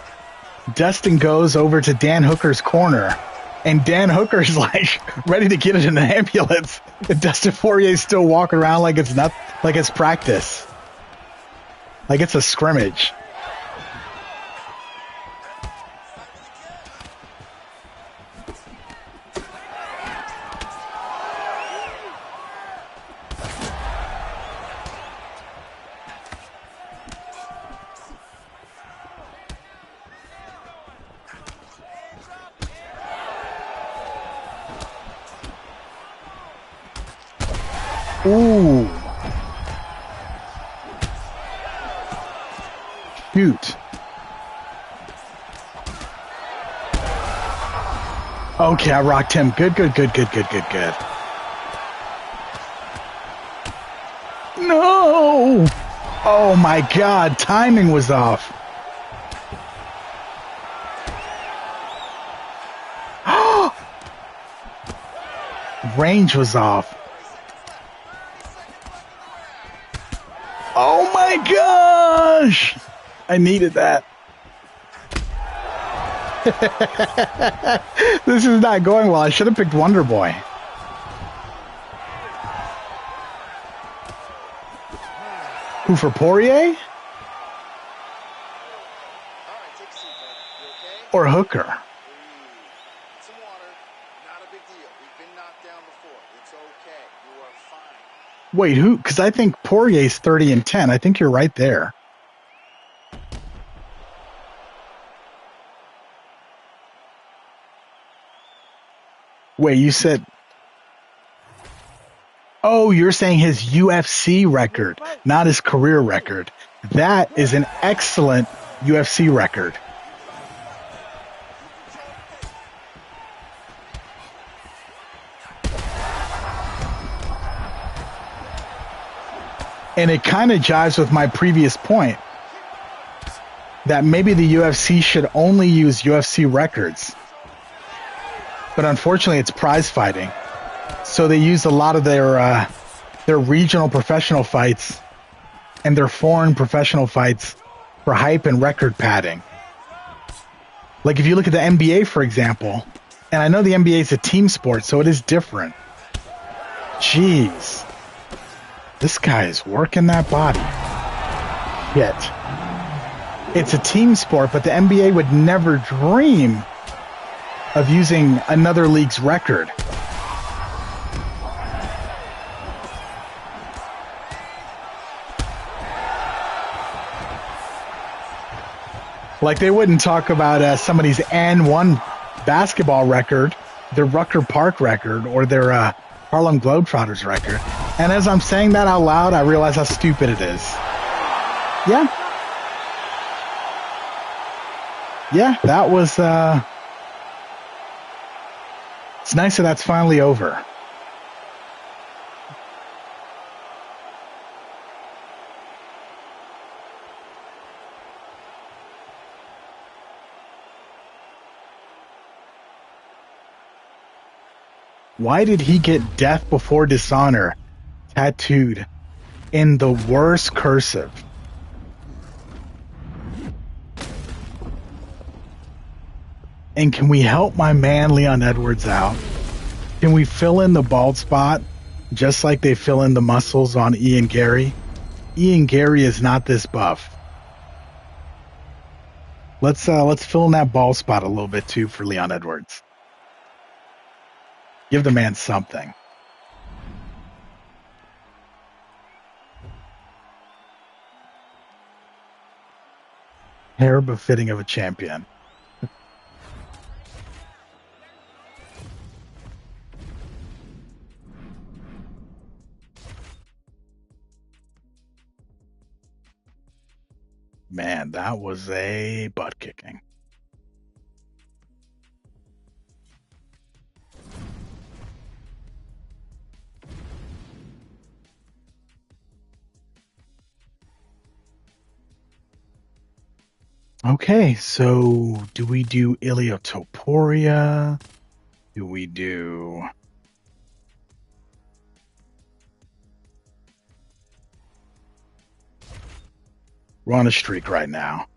Dustin goes over to Dan Hooker's corner, and Dan Hooker's like ready to get it in the ambulance. And Dustin Poirier's still walking around like it's not like it's practice, like it's a scrimmage. Ooh. Shoot. Okay, I rocked him. Good. No! Oh my God, timing was off. Range was off. Oh my gosh! I needed that. This is not going well. I should have picked Wonder Boy. Who, for Poirier? Or Hooker? Some water, not a big deal. We've been knocked down before. It's okay. You are fine. Wait, who? Because I think Poirier's 30-10. I think you're right there. Wait, you said... Oh, you're saying his UFC record, not his career record. That is an excellent UFC record. And it kind of jives with my previous point that maybe the UFC should only use UFC records. But unfortunately, it's prize fighting. So they use a lot of their regional professional fights and their foreign professional fights for hype and record padding. Like if you look at the NBA, for example, and I know the NBA is a team sport, so it is different. Jeez. This guy is working that body. Shit. It's a team sport, but the NBA would never dream of using another league's record. Like they wouldn't talk about somebody's N1 basketball record, their Rucker Park record, or their Harlem Globetrotters record. And as I'm saying that out loud, I realize how stupid it is. Yeah. Yeah, that was... It's nice that that's finally over. Why did he get death before dishonor tattooed in the worst cursive? And can we help my man Leon Edwards out? Can we fill in the bald spot just like they fill in the muscles on Ian Gary? Ian Gary is not this buff. Let's fill in that bald spot a little bit too for Leon Edwards. Give the man something. Hair befitting of a champion. Man, that was a butt kicking. Okay, so do we do Iliotoporia? Do we do... We're on a streak right now.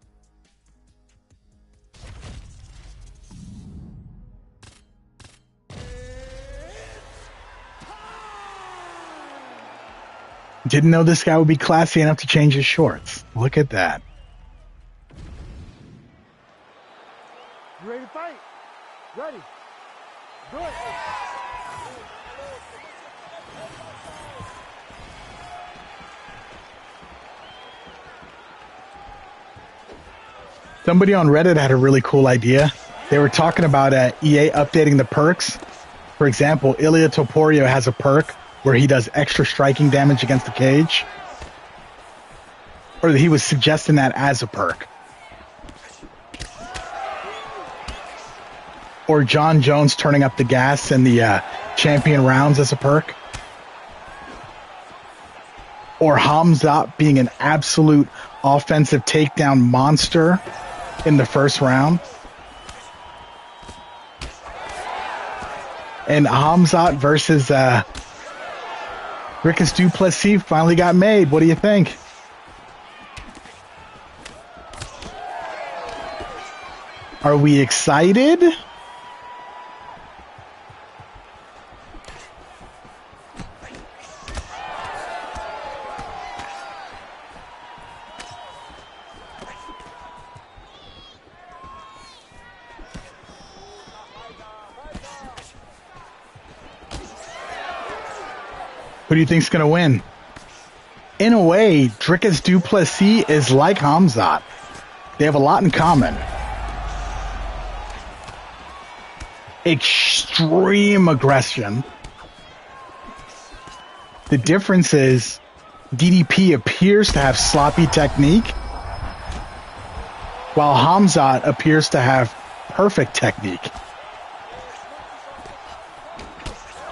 Didn't know this guy would be classy enough to change his shorts. Look at that. You ready to fight? Ready. Do it. Somebody on Reddit had a really cool idea. They were talking about EA updating the perks. For example, Ilia Topuria has a perk where he does extra striking damage against the cage. Or he was suggesting that as a perk. Or John Jones turning up the gas in the champion rounds as a perk. Or Hamzat being an absolute offensive takedown monster in the first round. And Hamzat versus Rickus du Plessis finally got made. What do you think? Are we excited? Who do you think's going to win? In a way, Drickus du Plessis is like Hamzat. They have a lot in common. extreme aggression. The difference is DDP appears to have sloppy technique, while Hamzat appears to have perfect technique.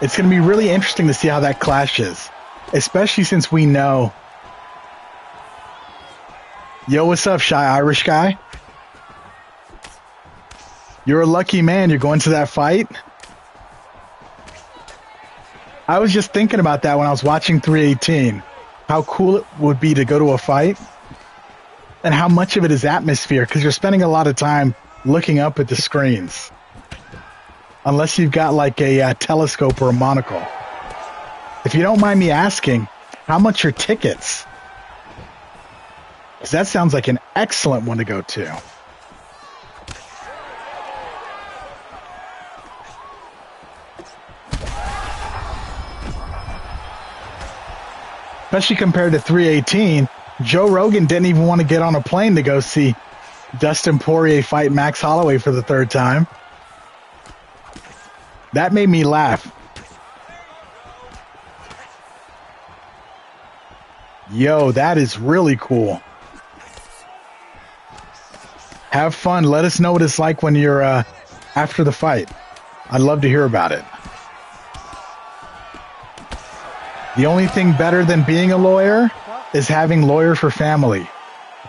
It's going to be really interesting to see how that clashes, especially since we know. Yo, what's up, Shy Irish guy? You're a lucky man. You're going to that fight. I was just thinking about that when I was watching 318. How cool it would be to go to a fight, and how much of it is atmosphere, because you're spending a lot of time looking up at the screens. Unless you've got like a telescope or a monocle. If you don't mind me asking, how much are tickets? Because that sounds like an excellent one to go to. Especially compared to 318, Joe Rogan didn't even want to get on a plane to go see Dustin Poirier fight Max Holloway for the third time. That made me laugh. Yo, that is really cool. Have fun. Let us know what it's like when you're after the fight. I'd love to hear about it. The only thing better than being a lawyer is having lawyer for family.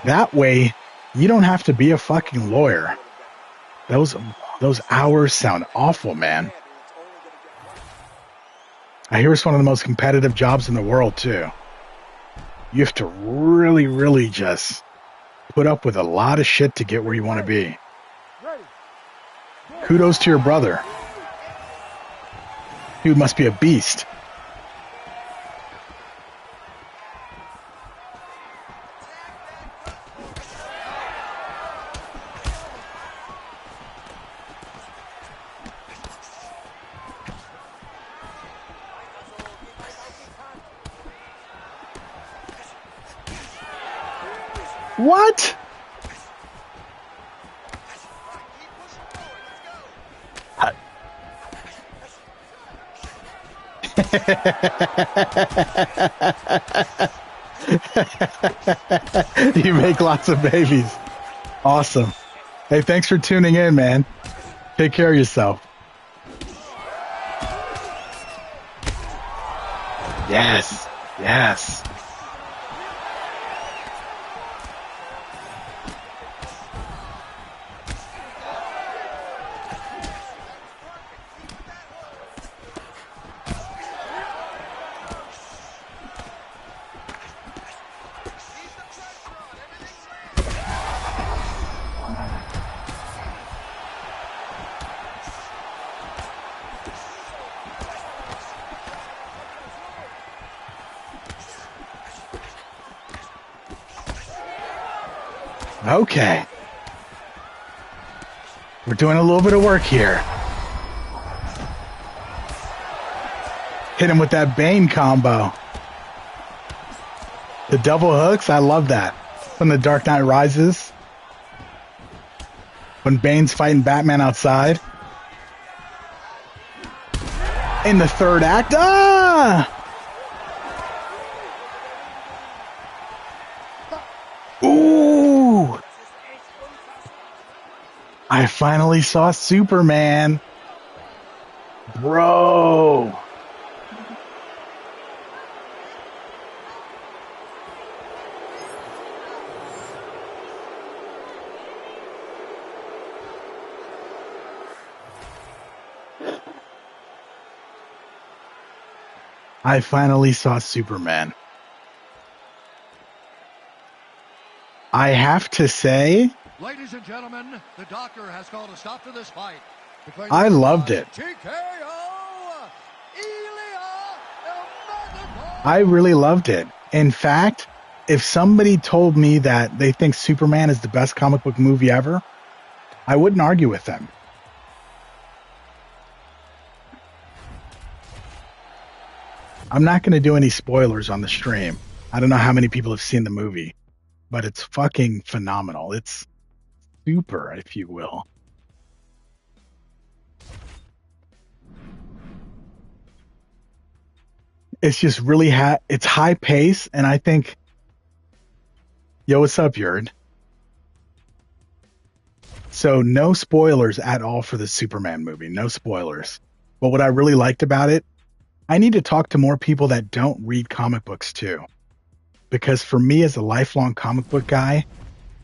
That way, you don't have to be a fucking lawyer. Those hours sound awful, man. I hear it's one of the most competitive jobs in the world, too. You have to really, really just put up with a lot of shit to get where you want to be. Kudos to your brother. Dude must be a beast. What? You make lots of babies. Awesome. Hey, thanks for tuning in, man. Take care of yourself. Yes. Yes. Okay. We're doing a little bit of work here. Hit him with that Bane combo. The double hooks, I love that. From The Dark Knight Rises. When Bane's fighting Batman outside. In the third act. Ah! Ooh! I finally saw Superman. Bro. I finally saw Superman. I have to say, Ladies and gentlemen, the doctor has called a stop to this fight. I loved it. I really loved it. In fact, if somebody told me that they think Superman is the best comic book movie ever, I wouldn't argue with them. I'm not going to do any spoilers on the stream. I don't know how many people have seen the movie, but it's fucking phenomenal. It's super, if you will. it's just really it's high pace, and I think, yo, what's up, Yerd? So no spoilers at all for the Superman movie, no spoilers. But what I really liked about it, I need to talk to more people that don't read comic books too, because for me as a lifelong comic book guy,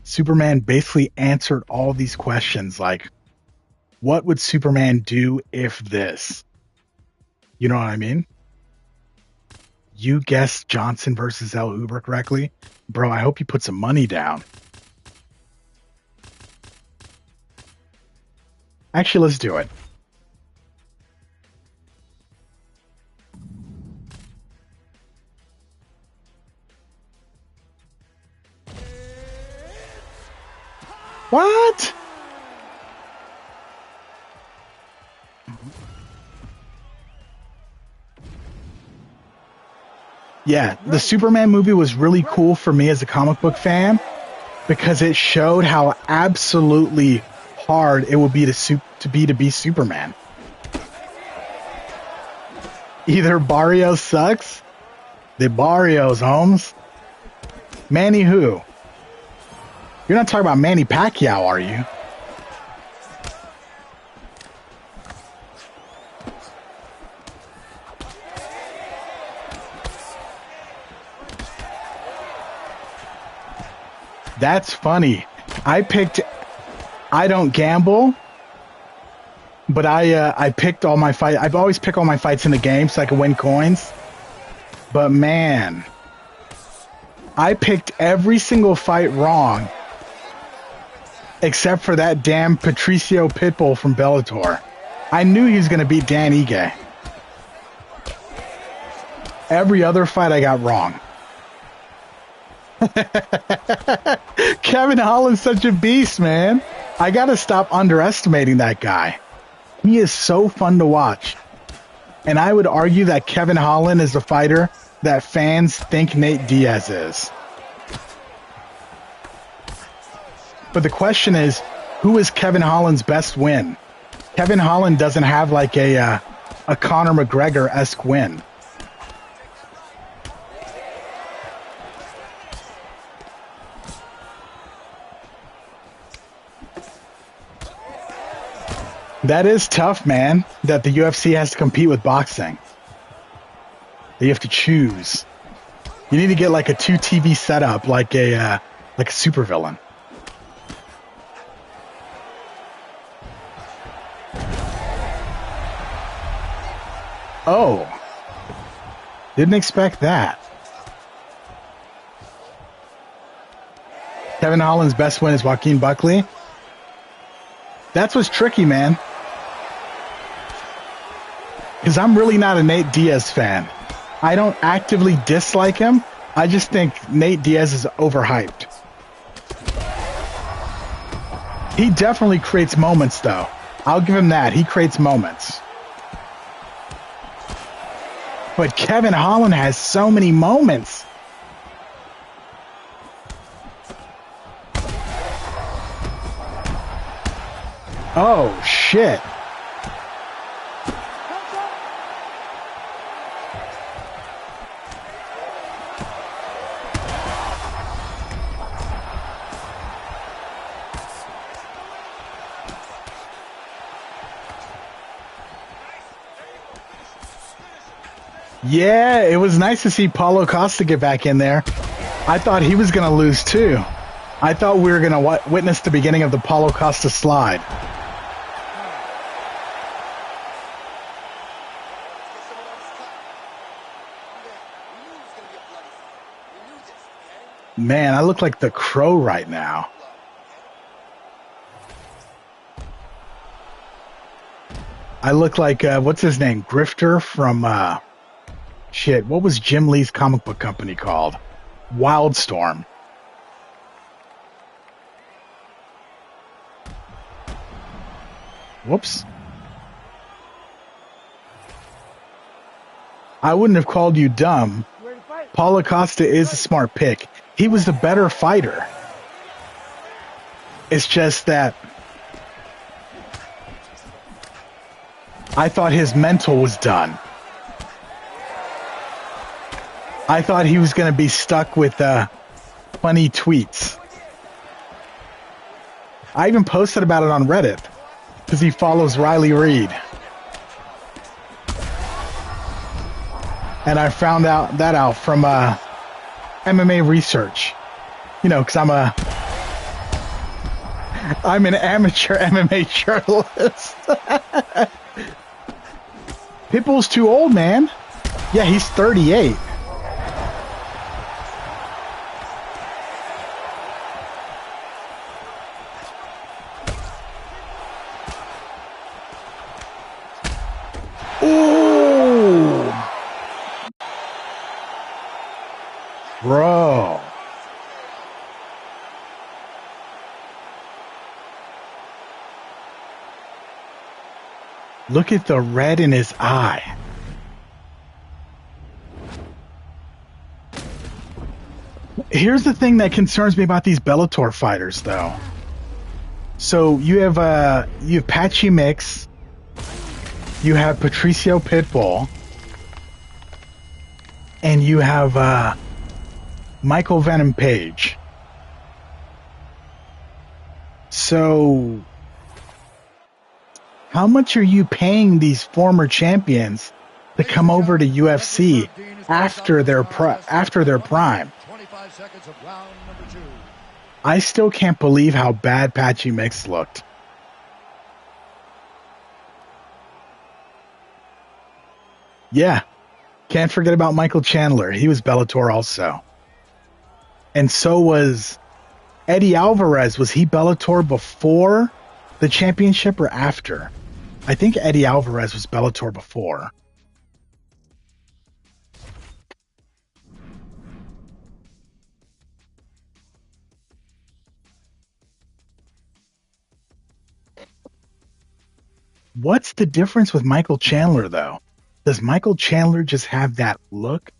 Superman basically answered all these questions, like, what would Superman do if this? You know what I mean? You guessed Johnson versus El Uber correctly. Bro, I hope you put some money down. Actually, let's do it. What? Yeah, the Superman movie was really cool for me as a comic book fan because it showed how absolutely hard it would be to be Superman. Either Barrios sucks, the Barrios, Holmes. Manny who? You're not talking about Manny Pacquiao, are you? That's funny. I don't gamble, but I picked all my fights. I've always picked all my fights in the game so I can win coins. But man, I picked every single fight wrong, except for that damn Patricio Pitbull from Bellator. I knew he was going to beat Dan Ige. Every other fight I got wrong. Kevin Holland's such a beast, man. I gotta stop underestimating that guy. He is so fun to watch. And I would argue that Kevin Holland is the fighter that fans think Nate Diaz is. But the question is, who is Kevin Holland's best win? Kevin Holland doesn't have like a Conor McGregor-esque win. That is tough, man, that the UFC has to compete with boxing. You have to choose. You need to get like a 2 TV setup, like a supervillain. Oh. Didn't expect that. Kevin Holland's best win is Joaquin Buckley. That's what's tricky, man. Because I'm really not a Nate Diaz fan. I don't actively dislike him. I just think Nate Diaz is overhyped. He definitely creates moments, though. I'll give him that. He creates moments. But Kevin Holland has so many moments. Oh, shit. Yeah, it was nice to see Paulo Costa get back in there. I thought he was going to lose too. I thought we were going to witness the beginning of the Paulo Costa slide. Man, I look like the Crow right now. I look like, what's his name? Grifter from, shit, what was Jim Lee's comic book company called? Wildstorm. Whoops. I wouldn't have called you dumb. Paulo Costa is a smart pick. He was the better fighter. It's just that I thought his mental was done. I thought he was going to be stuck with funny tweets. I even posted about it on Reddit because he follows Riley Reid. And I found that out from MMA research. You know, because I'm an amateur MMA journalist. Pitbull's too old, man. Yeah, he's 38. Ooh. Bro. Look at the red in his eye. Here's the thing that concerns me about these Bellator fighters, though. So you have Patchy Mix, you have Patricio Pitbull, and you have Michael Venom Page. So how much are you paying these former champions to come over to UFC after their prime? 25 seconds of round number 2. I still can't believe how bad Patchy Mix looked. Yeah. Can't forget about Michael Chandler. He was Bellator also. And so was Eddie Alvarez. Was he Bellator before the championship or after? I think Eddie Alvarez was Bellator before. What's the difference with Michael Chandler, though? Does Michael Chandler just have that look?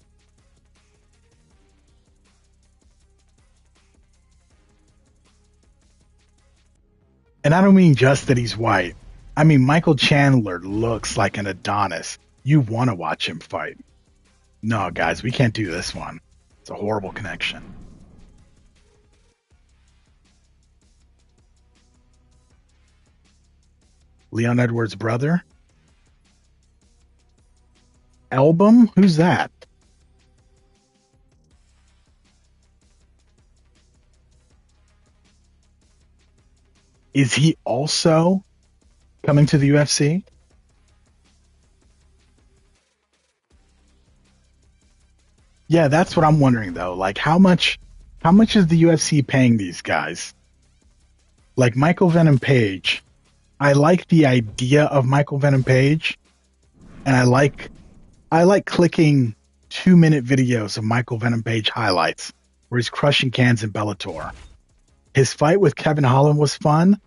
And I don't mean just that he's white. I mean, Michael Chandler looks like an Adonis. You want to watch him fight. No, guys, we can't do this one. It's a horrible connection. Leon Edwards' brother? Album? Who's that? Is he also coming to the UFC? Yeah, that's what I'm wondering though. Like how much is the UFC paying these guys? Like Michael Venom Page. I like the idea of Michael Venom Page, and I like clicking 2-minute videos of Michael Venom Page highlights where he's crushing cans in Bellator. His fight with Kevin Holland was fun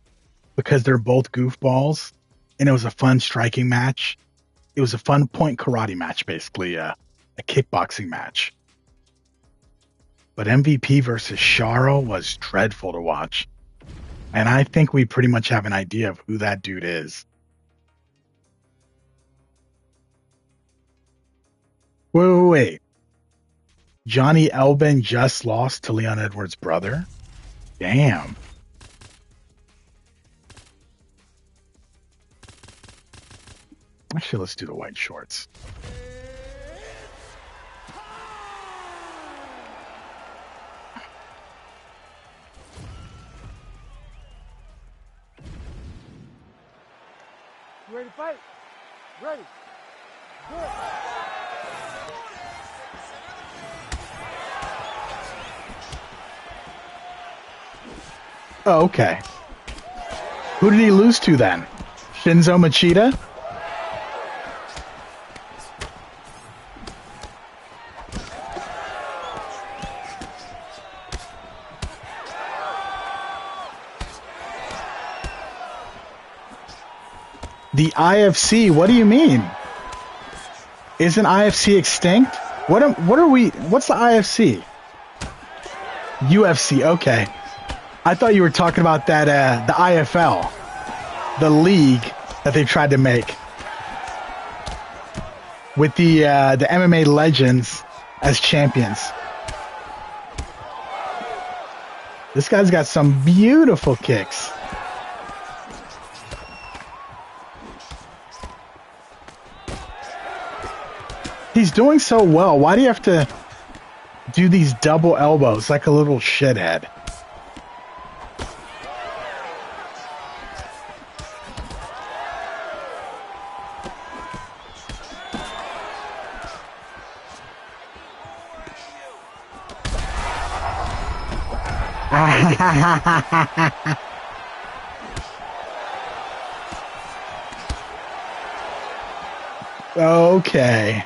because they're both goofballs, and it was a fun striking match. It was a fun point karate match, basically, a kickboxing match. But MVP versus Sharo was dreadful to watch. And I think we pretty much have an idea of who that dude is. Wait. Johnny Elbin just lost to Leon Edwards' brother? Damn. Actually, let's do the white shorts. You ready to fight? Ready. Good. Oh, okay. Who did he lose to then? Shinzo Machida? The IFC? What do you mean? Isn't IFC extinct? What's the IFC? UFC, okay. I thought you were talking about that, the IFL, the league that they tried to make with the MMA legends as champions. This guy's got some beautiful kicks. He's doing so well. Why do you have to do these double elbows like a little shithead? Okay.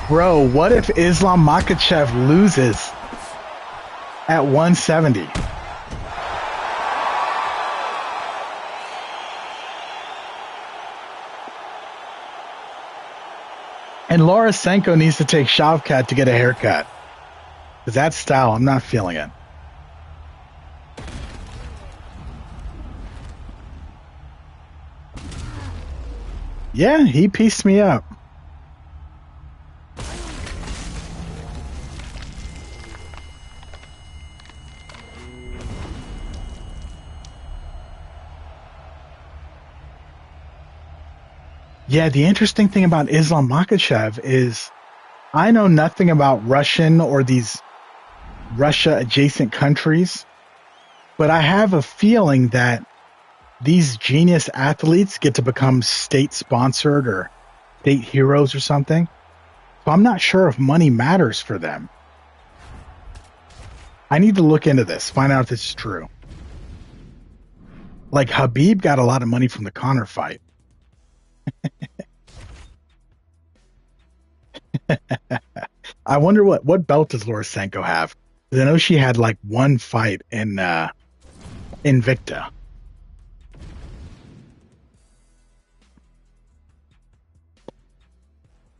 Bro, what if Islam Makhachev loses at 170? And Lorosenko needs to take Shavkat to get a haircut. Because that style, I'm not feeling it. Yeah, he pieced me up. Yeah, the interesting thing about Islam Makhachev is I know nothing about Russian or these Russia-adjacent countries, but I have a feeling that these genius athletes get to become state-sponsored or state heroes or something. So I'm not sure if money matters for them. I need to look into this, find out if this is true. Like Habib got a lot of money from the Conor fight. I wonder what belt does Lorosenko have? Because I know she had like one fight in Invicta.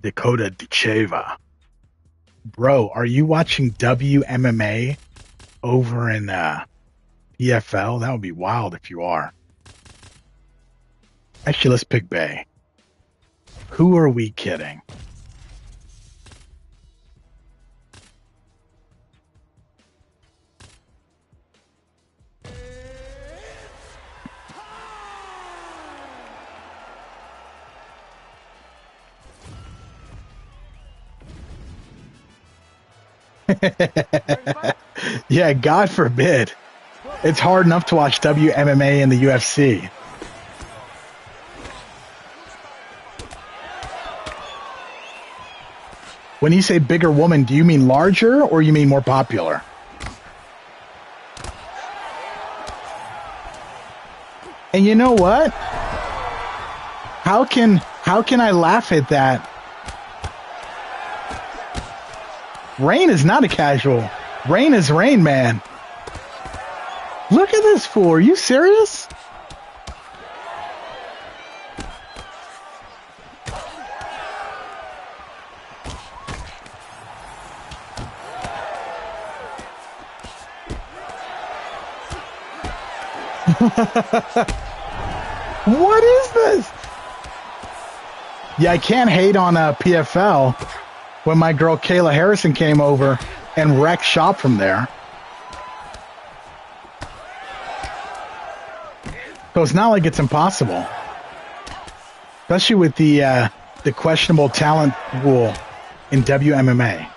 Dakota Dicheva. Bro, are you watching WMMA over in PFL? That would be wild if you are. Actually, let's pick Bay. Who are we kidding? Yeah, God forbid. It's hard enough to watch WMMA and the UFC. When you say bigger woman, do you mean larger or you mean more popular? And you know what? How can I laugh at that? Rain is not a casual. Rain is Rain Man. Look at this fool. Are you serious? What is this? Yeah, I can't hate on PFL when my girl Kayla Harrison came over and wrecked shop from there. So it's not like it's impossible. Especially with the questionable talent pool in WMMA.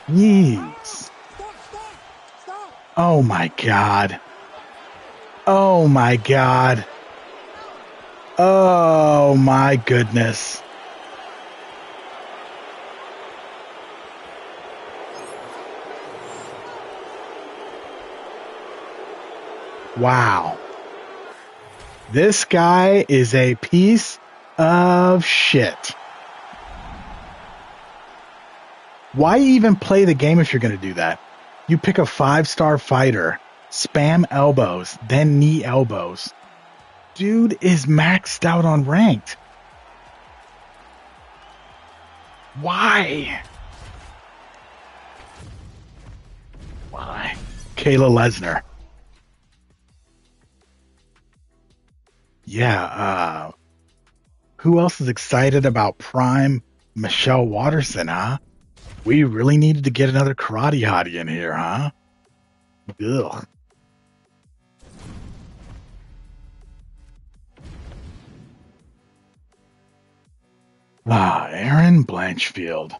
Jeez. Oh my God. Oh my God. Oh my goodness. Wow. This guy is a piece of shit. Why even play the game if you're going to do that? You pick a 5-star fighter, spam elbows, then knee elbows. Dude is maxed out on ranked. Why? Why? Kayla Lesnar. yeah. Who else is excited about Prime Michelle Watterson, huh? We really needed to get another karate hottie in here, huh? Ugh. Aaron Blanchfield.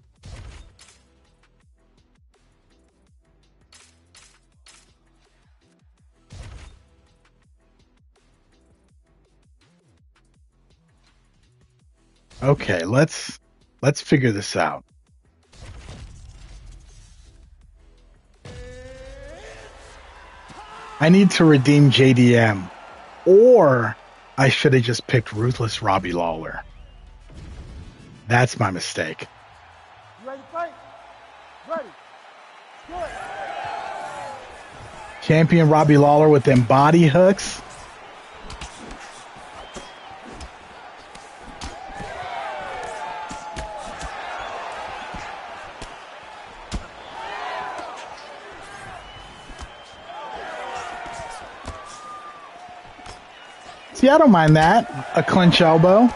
Okay, let's figure this out. I need to redeem JDM, or I should have just picked Ruthless Robbie Lawler. That's my mistake. You ready to fight? Ready. Good. Champion Robbie Lawler with them body hooks. See, I don't mind that. A clinch elbow.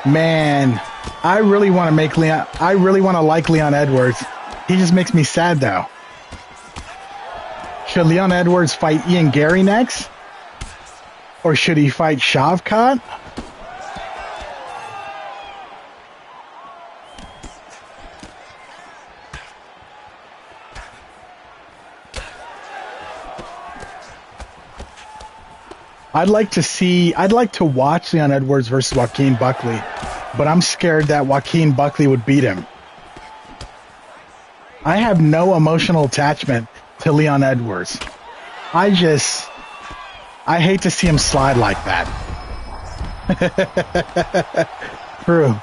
Man, I really want to make Leon. I really want to like Leon Edwards. He just makes me sad, though. Should Leon Edwards fight Ian Gary next? Or should he fight Shavkat? I'd like to watch Leon Edwards versus Joaquin Buckley, but I'm scared that Joaquin Buckley would beat him. I have no emotional attachment to Leon Edwards. I hate to see him slide like that. True.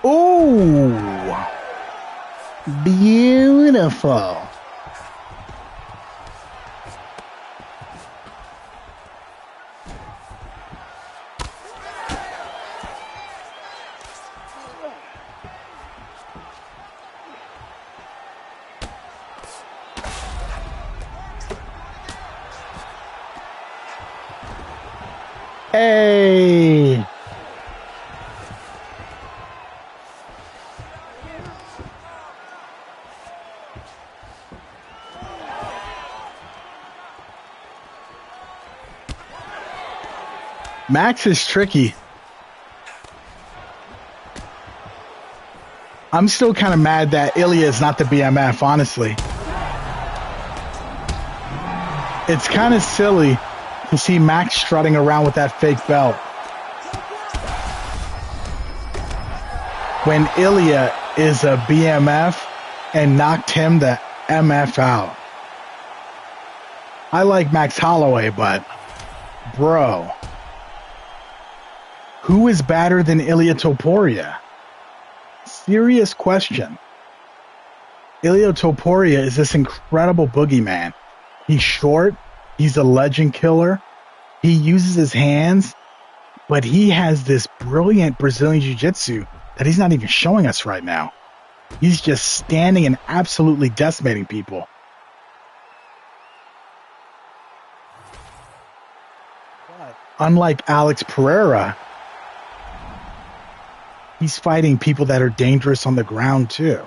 Ooh, beautiful. Hey. Max is tricky. I'm still kind of mad that Ilya is not the BMF, honestly. It's kind of silly to see Max strutting around with that fake belt when Ilya is a BMF and knocked him the MF out. I like Max Holloway, but bro, who is better than Ilya Topuria? Serious question. Ilya Topuria is this incredible boogeyman. He's short. He's a legend killer. He uses his hands, but he has this brilliant Brazilian jiu-jitsu that he's not even showing us right now. He's just standing and absolutely decimating people. But unlike Alex Pereira, he's fighting people that are dangerous on the ground too.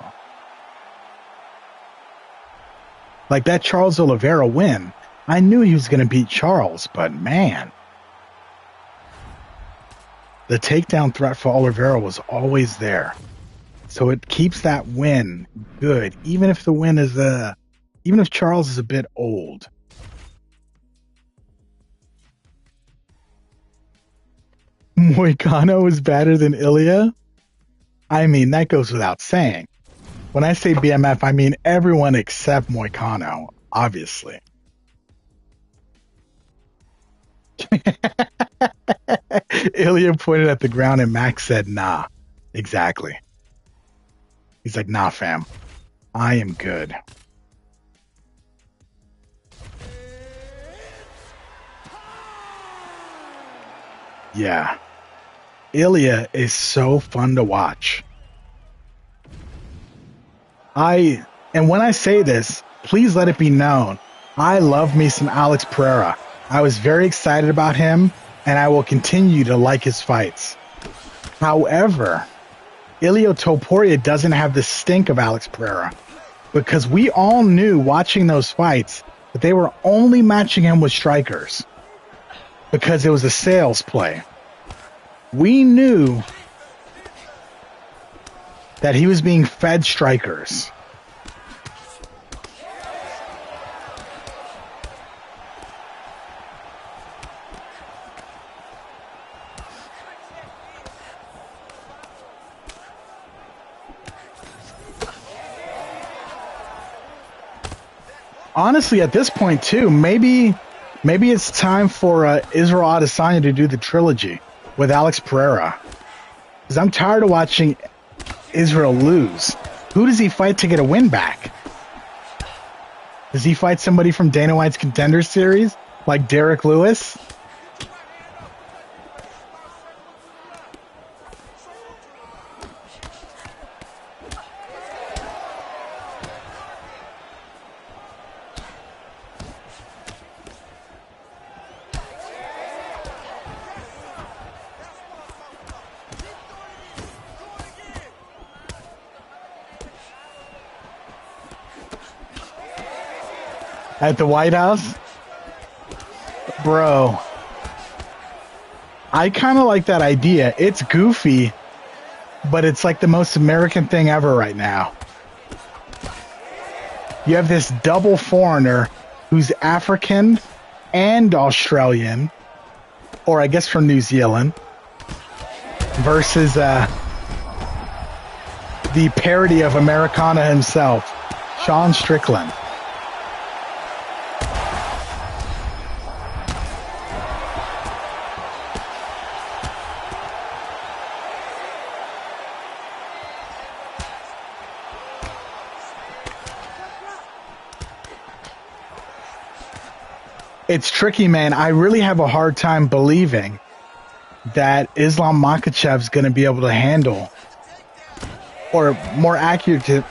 Like that Charles Oliveira win. I knew he was going to beat Charles, but man, the takedown threat for Oliveira was always there. So it keeps that win good, even if the win is even if Charles is a bit old. Moicano is better than Ilya? I mean, that goes without saying. When I say BMF, I mean everyone except Moicano, obviously. Ilya pointed at the ground and Max said, nah. Exactly. He's like, nah, fam. I am good. Yeah. Ilya is so fun to watch. And when I say this, please let it be known, I love me some Alex Pereira. I was very excited about him, and I will continue to like his fights. However, Ilya Topuria doesn't have the stink of Alex Pereira, because we all knew watching those fights that they were only matching him with strikers because it was a sales play. We knew that he was being fed strikers. Honestly, at this point too, maybe it's time for Israel Adesanya to do the trilogy with Alex Pereira, because I'm tired of watching Israel lose. Who does he fight to get a win back? Does he fight somebody from Dana White's Contender Series, like Derek Lewis? At the White House? Bro, I kind of like that idea. It's goofy, but it's like the most American thing ever right now. You have this double foreigner who's African and Australian, or I guess from New Zealand, versus the parody of Americana himself, Sean Strickland. It's tricky, man. I really have a hard time believing that Islam Makhachev's going to be able to handle, or more accurately,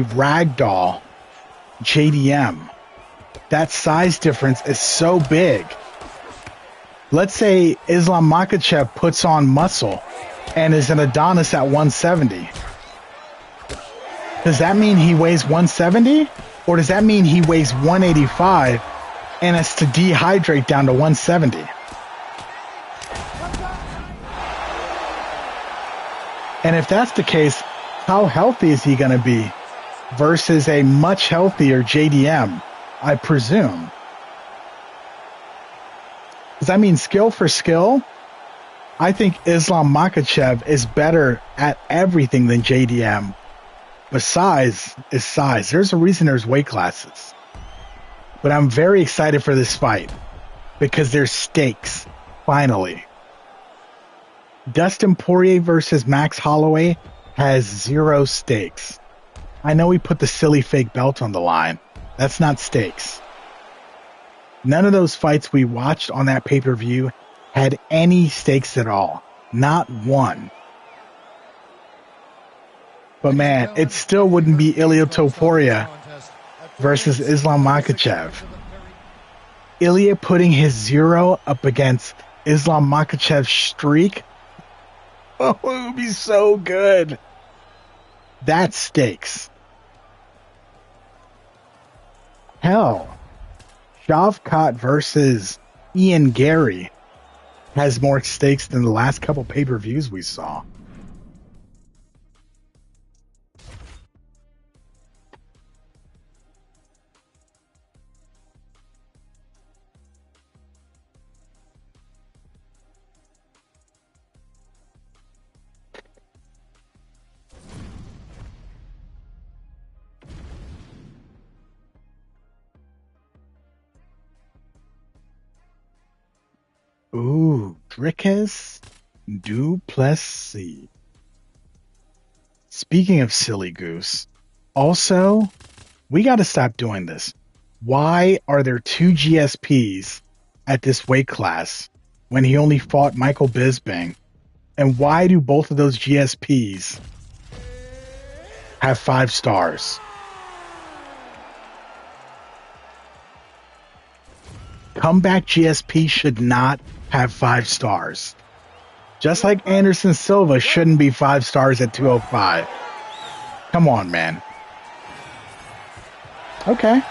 ragdoll JDM. That size difference is so big. Let's say Islam Makhachev puts on muscle and is an Adonis at 170. Does that mean he weighs 170? Or does that mean he weighs 185 and has to dehydrate down to 170? And if that's the case, how healthy is he going to be versus a much healthier JDM, I presume? Does that mean skill for skill? I think Islam Makhachev is better at everything than JDM. But size is size. There's a reason there's weight classes. But I'm very excited for this fight because there's stakes, finally. Dustin Poirier versus Max Holloway has zero stakes. I know he put the silly fake belt on the line. That's not stakes. None of those fights we watched on that pay-per-view had any stakes at all. Not one. But man, it still wouldn't be Ilya Topuria versus Islam Makhachev. Ilya putting his 0 up against Islam Makhachev's streak. Oh, it would be so good. That's stakes. Hell, Shavkat versus Ian Gary has more stakes than the last couple pay-per-views we saw. Ooh, Dricus Duplessis. Speaking of silly goose, also, we got to stop doing this. Why are there two GSPs at this weight class when he only fought Michael Bisping? And why do both of those GSPs have 5 stars? Comeback GSP should not have 5 stars. Just like Anderson Silva shouldn't be 5 stars at 205. Come on, man. Okay.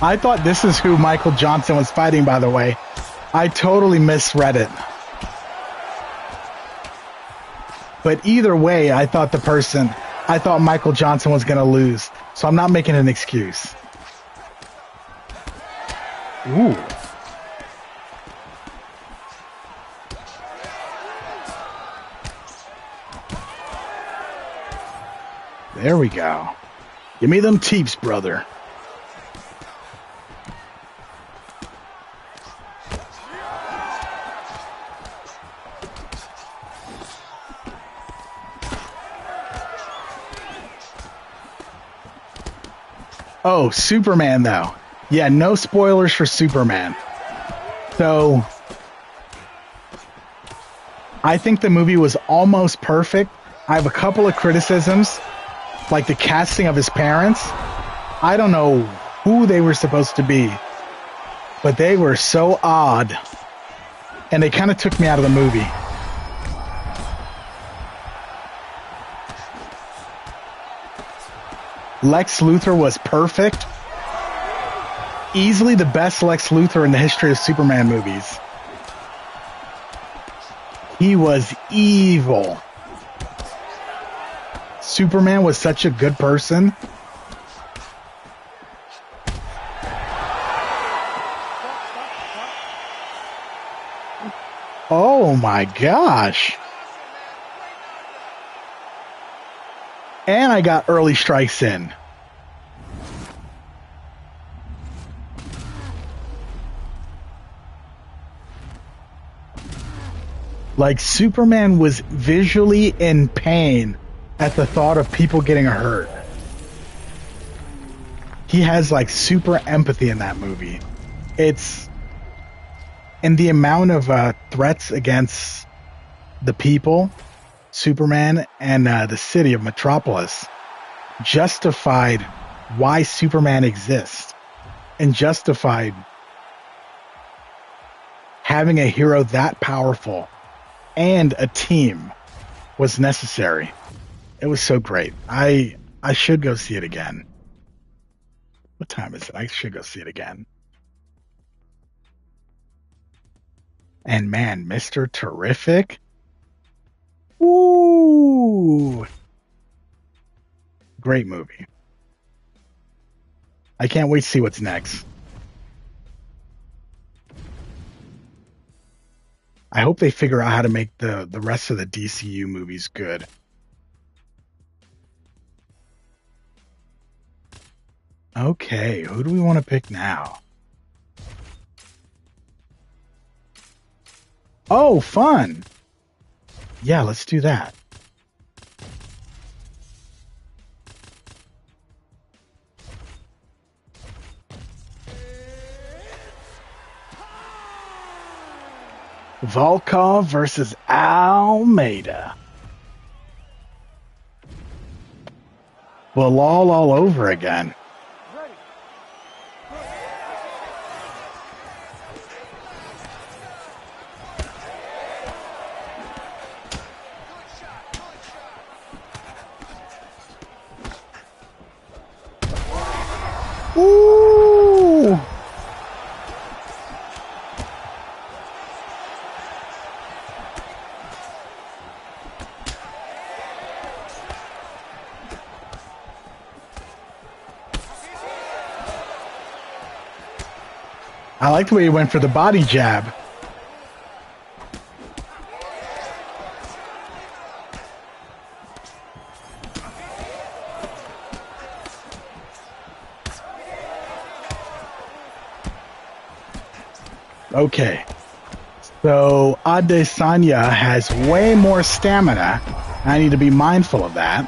I thought this is who Michael Johnson was fighting, by the way. I totally misread it. But either way, I thought Michael Johnson was going to lose. So I'm not making an excuse. Ooh. There we go. Give me them teeps, brother. Oh, Superman, though. Yeah, no spoilers for Superman. So, I think the movie was almost perfect. I have a couple of criticisms, like the casting of his parents. I don't know who they were supposed to be, but they were so odd, and they kind of took me out of the movie. Lex Luthor was perfect. Easily the best Lex Luthor in the history of Superman movies. He was evil. Superman was such a good person. Oh my gosh. And I got early strikes in. Like, Superman was visually in pain at the thought of people getting hurt. He has, like, super empathy in that movie. It's... And the amount of threats against the people... Superman and the city of Metropolis justified why Superman exists and justified having a hero that powerful and a team was necessary. It was so great. I should go see it again. What time is it? I should go see it again. And man, Mr. Terrific. Ooh. Great movie. I can't wait to see what's next. I hope they figure out how to make the rest of the DCU movies good. Okay, who do we want to pick now? Oh, fun! Yeah, let's do that. Volkov versus Almeida. Bilal all over again. Ooh! I like the way he went for the body jab. Okay. So Adesanya has way more stamina. I need to be mindful of that.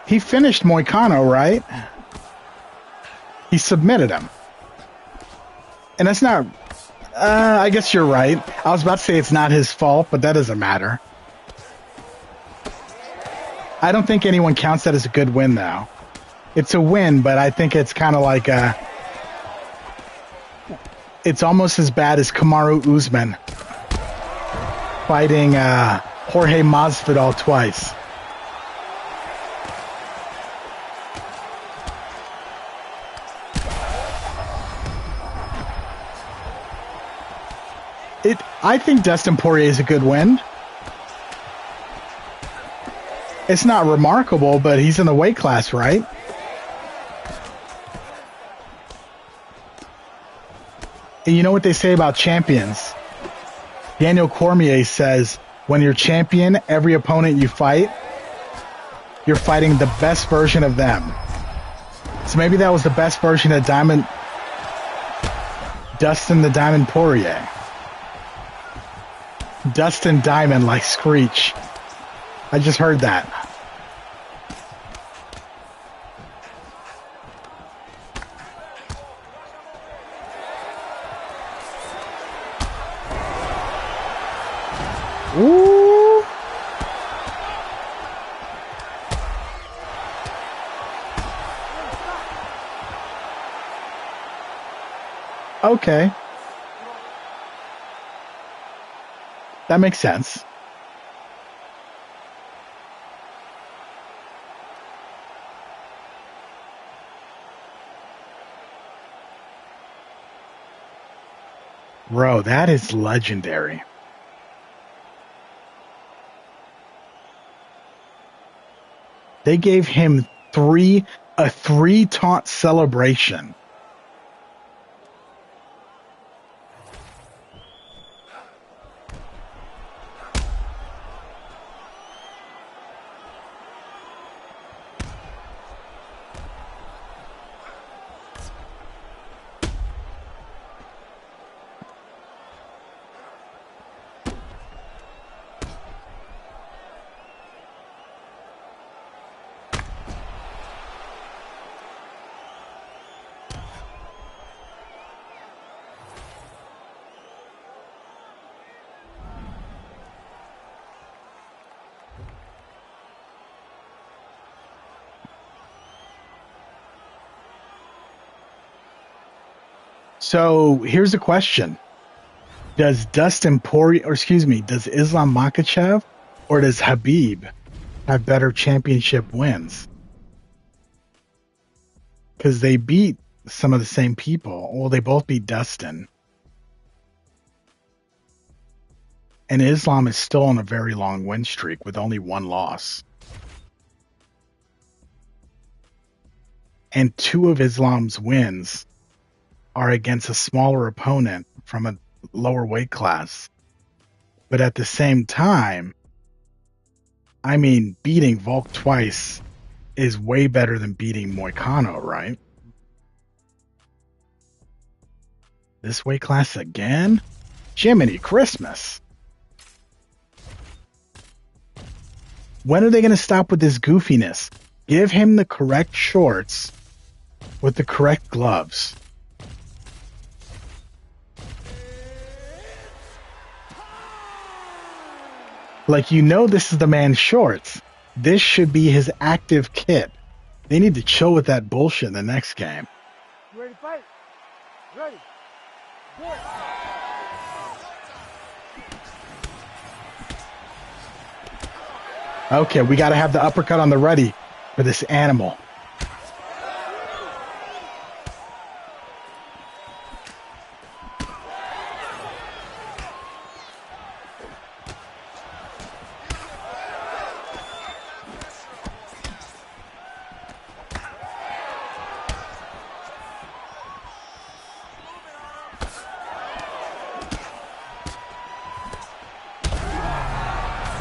He finished Moicano, right? He submitted him. And that's not... I guess you're right. I was about to say it's not his fault, but that doesn't matter. I don't think anyone counts that as a good win, though. It's a win, but I think it's kind of like a... It's almost as bad as Kamaru Usman fighting Jorge Masvidal twice. I think Dustin Poirier is a good win. It's not remarkable, but he's in the weight class, right? And you know what they say about champions? Daniel Cormier says, when you're champion, every opponent you fight, you're fighting the best version of them. So maybe that was the best version of Dustin the Diamond Poirier. Dustin Diamond like Screech. I just heard that. Ooh. Okay. That makes sense. Bro, that is legendary. They gave him a three taunt celebration. So here's a question. Does Islam Makhachev or does Habib have better championship wins? Because they beat some of the same people. Well, they both beat Dustin. And Islam is still on a very long win streak with only one loss. And two of Islam's wins are against a smaller opponent from a lower weight class. But at the same time, I mean, beating Volk twice is way better than beating Moicano, right? This weight class again? Jiminy Christmas. When are they going to stop with this goofiness? Give him the correct shorts with the correct gloves. Like, you know, this is the man's shorts. This should be his active kit. They need to chill with that bullshit in the next game. You ready to fight? Ready. Good. Okay, we got to have the uppercut on the ready for this animal.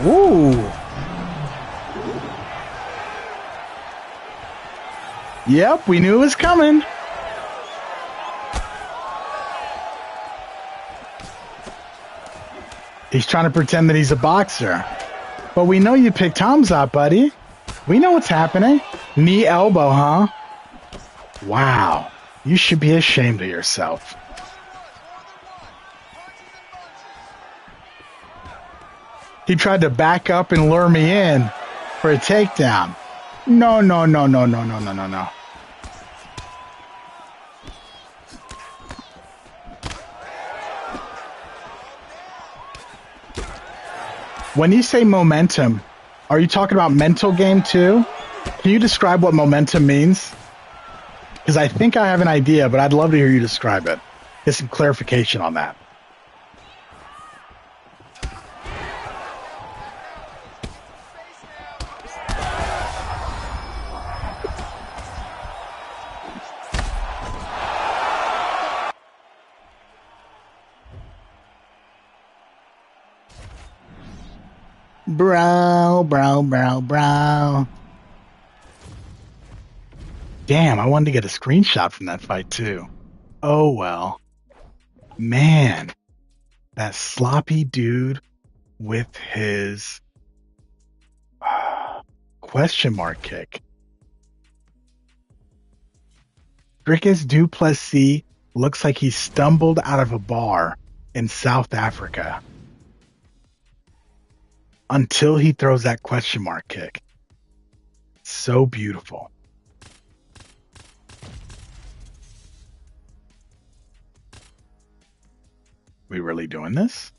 Ooh. Yep, we knew it was coming. He's trying to pretend that he's a boxer. But we know you picked Hamzat, buddy. We know what's happening. Knee elbow, huh? Wow. You should be ashamed of yourself. He tried to back up and lure me in for a takedown. No. When you say momentum, are you talking about mental game too? Can you describe what momentum means? Because I think I have an idea, but I'd love to hear you describe it. Get some clarification on that. Bro. Damn, I wanted to get a screenshot from that fight too. Oh well. Man, that sloppy dude with his question mark kick. Dricus du Plessis looks like he stumbled out of a bar in South Africa until he throws that question mark kick. So beautiful. We really doing this?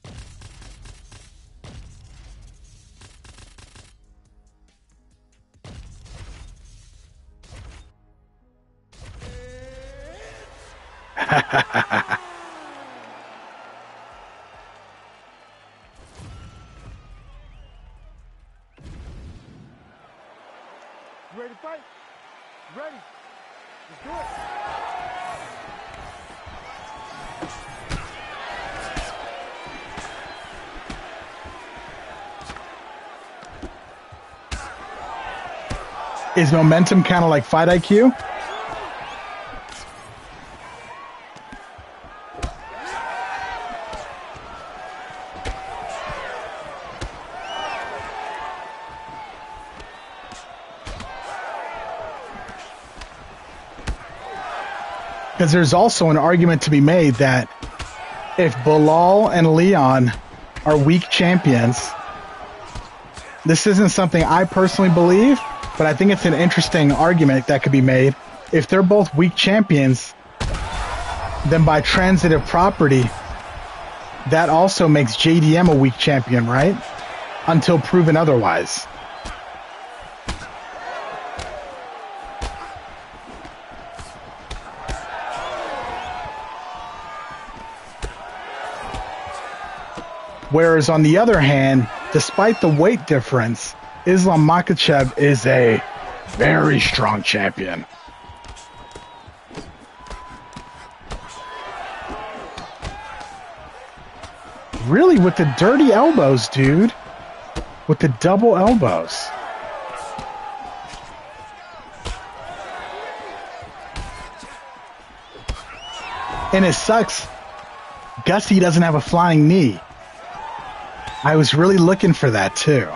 Ready to fight? Ready. Let's do it. Is momentum kind of like fight IQ? Because there's also an argument to be made that if Bilal and Leon are weak champions, this isn't something I personally believe, but I think it's an interesting argument that could be made. If they're both weak champions, then by transitive property, that also makes JDM a weak champion, right? Until proven otherwise. Whereas on the other hand, despite the weight difference, Islam Makhachev is a very strong champion. Really, with the dirty elbows, dude. With the double elbows. And it sucks. Gussie doesn't have a flying knee. I was really looking for that too.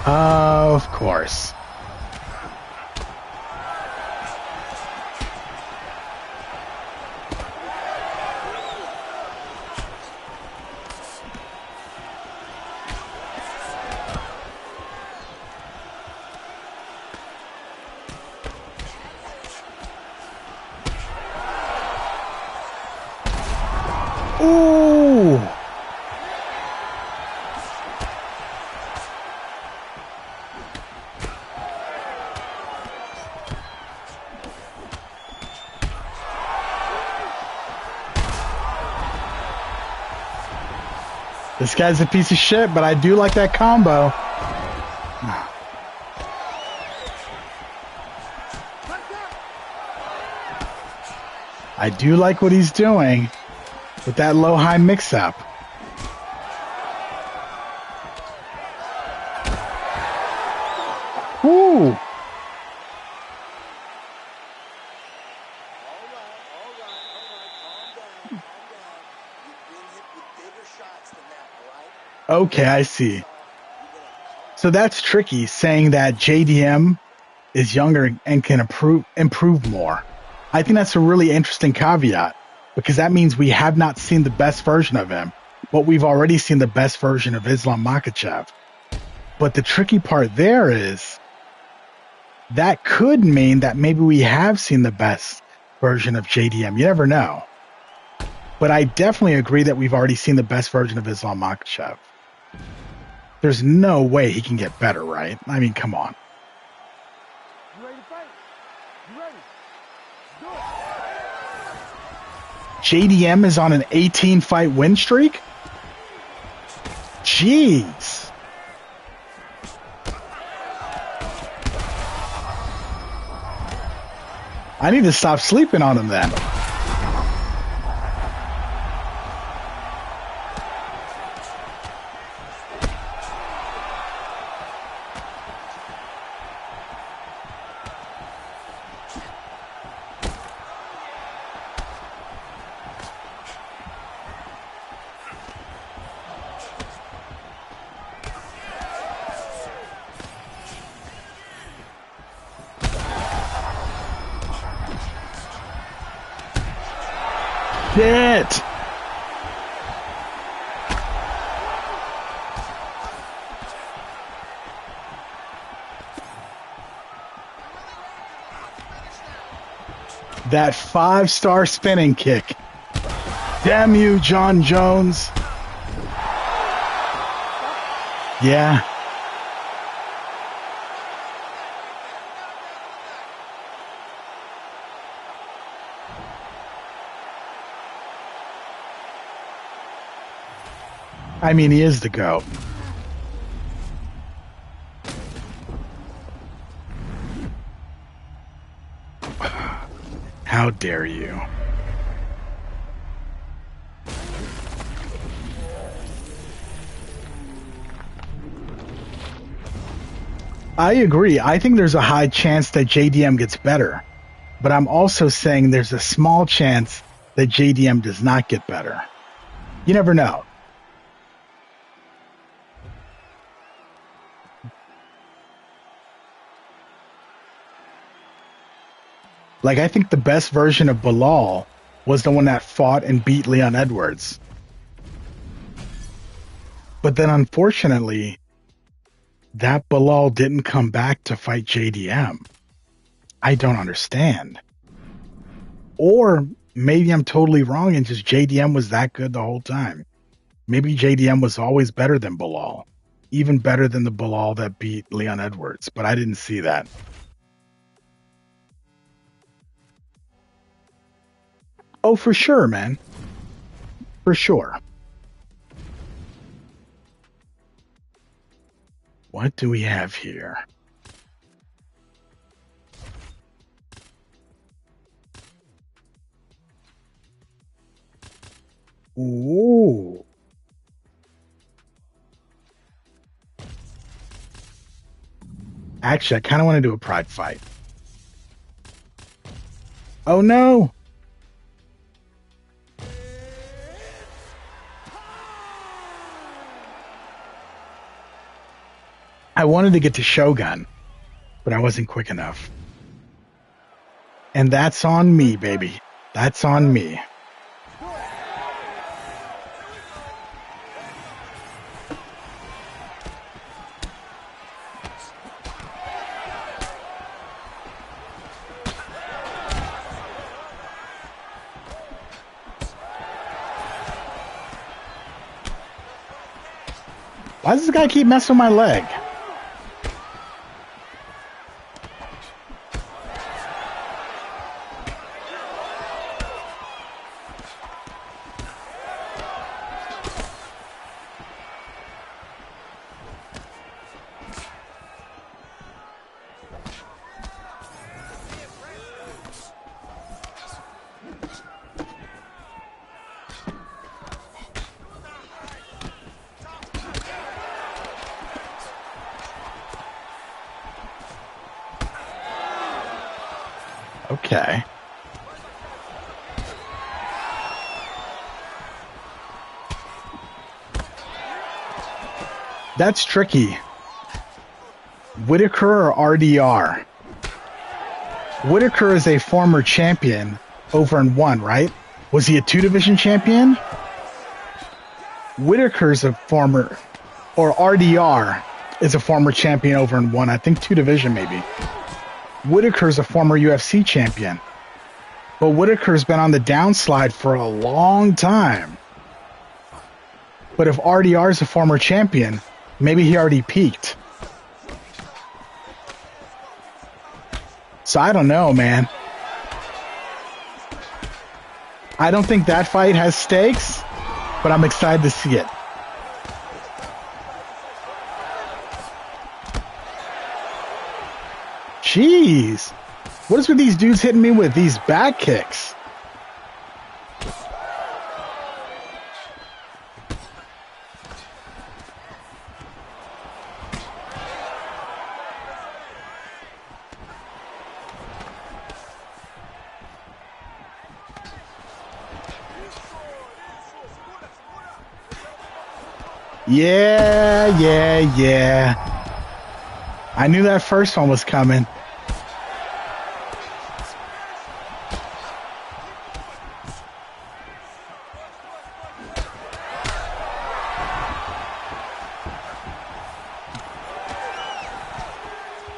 Of course. Ooh. This guy's a piece of shit, but I do like that combo. I do like what he's doing with that low-high mix-up. Woo! Okay, I see. So that's tricky, saying that JDM is younger and can improve more. I think that's a really interesting caveat, because that means we have not seen the best version of him, but we've already seen the best version of Islam Makhachev. But the tricky part there is that could mean that maybe we have seen the best version of JDM. You never know. But I definitely agree that we've already seen the best version of Islam Makhachev. There's no way he can get better, right? I mean, come on. You ready to fight? You ready? Do it. JDM is on an 18-fight win streak? Jeez. I need to stop sleeping on him then. Shit! That 5-star spinning kick. Damn you, John Jones. Yeah. I mean, he is the GOAT. How dare you? I agree. I think there's a high chance that JDM gets better. But I'm also saying there's a small chance that JDM does not get better. You never know. Like, I think the best version of Bilal was the one that fought and beat Leon Edwards. But then, unfortunately, that Bilal didn't come back to fight JDM. I don't understand. Or maybe I'm totally wrong and just JDM was that good the whole time. Maybe JDM was always better than Bilal. Even better than the Bilal that beat Leon Edwards. But I didn't see that. Oh, for sure, man. For sure. What do we have here? Ooh. Actually, I kind of want to do a pride fight. Oh, no. I wanted to get to Shogun, but I wasn't quick enough. And that's on me, baby. That's on me. Why does this guy keep messing with my leg? Okay. That's tricky. Whitaker or RDR? Whitaker is a former champion over in one, right? Was he a 2-division champion? Whitaker's a former, or RDR is a former champion over in one, I think 2-division maybe. Whitaker's a former UFC champion. But Whitaker's been on the downslide for a long time. But if RDR is a former champion, maybe he already peaked. So I don't know, man. I don't think that fight has stakes, but I'm excited to see it. Jeez. What is with these dudes hitting me with these back kicks? Yeah. I knew that first one was coming.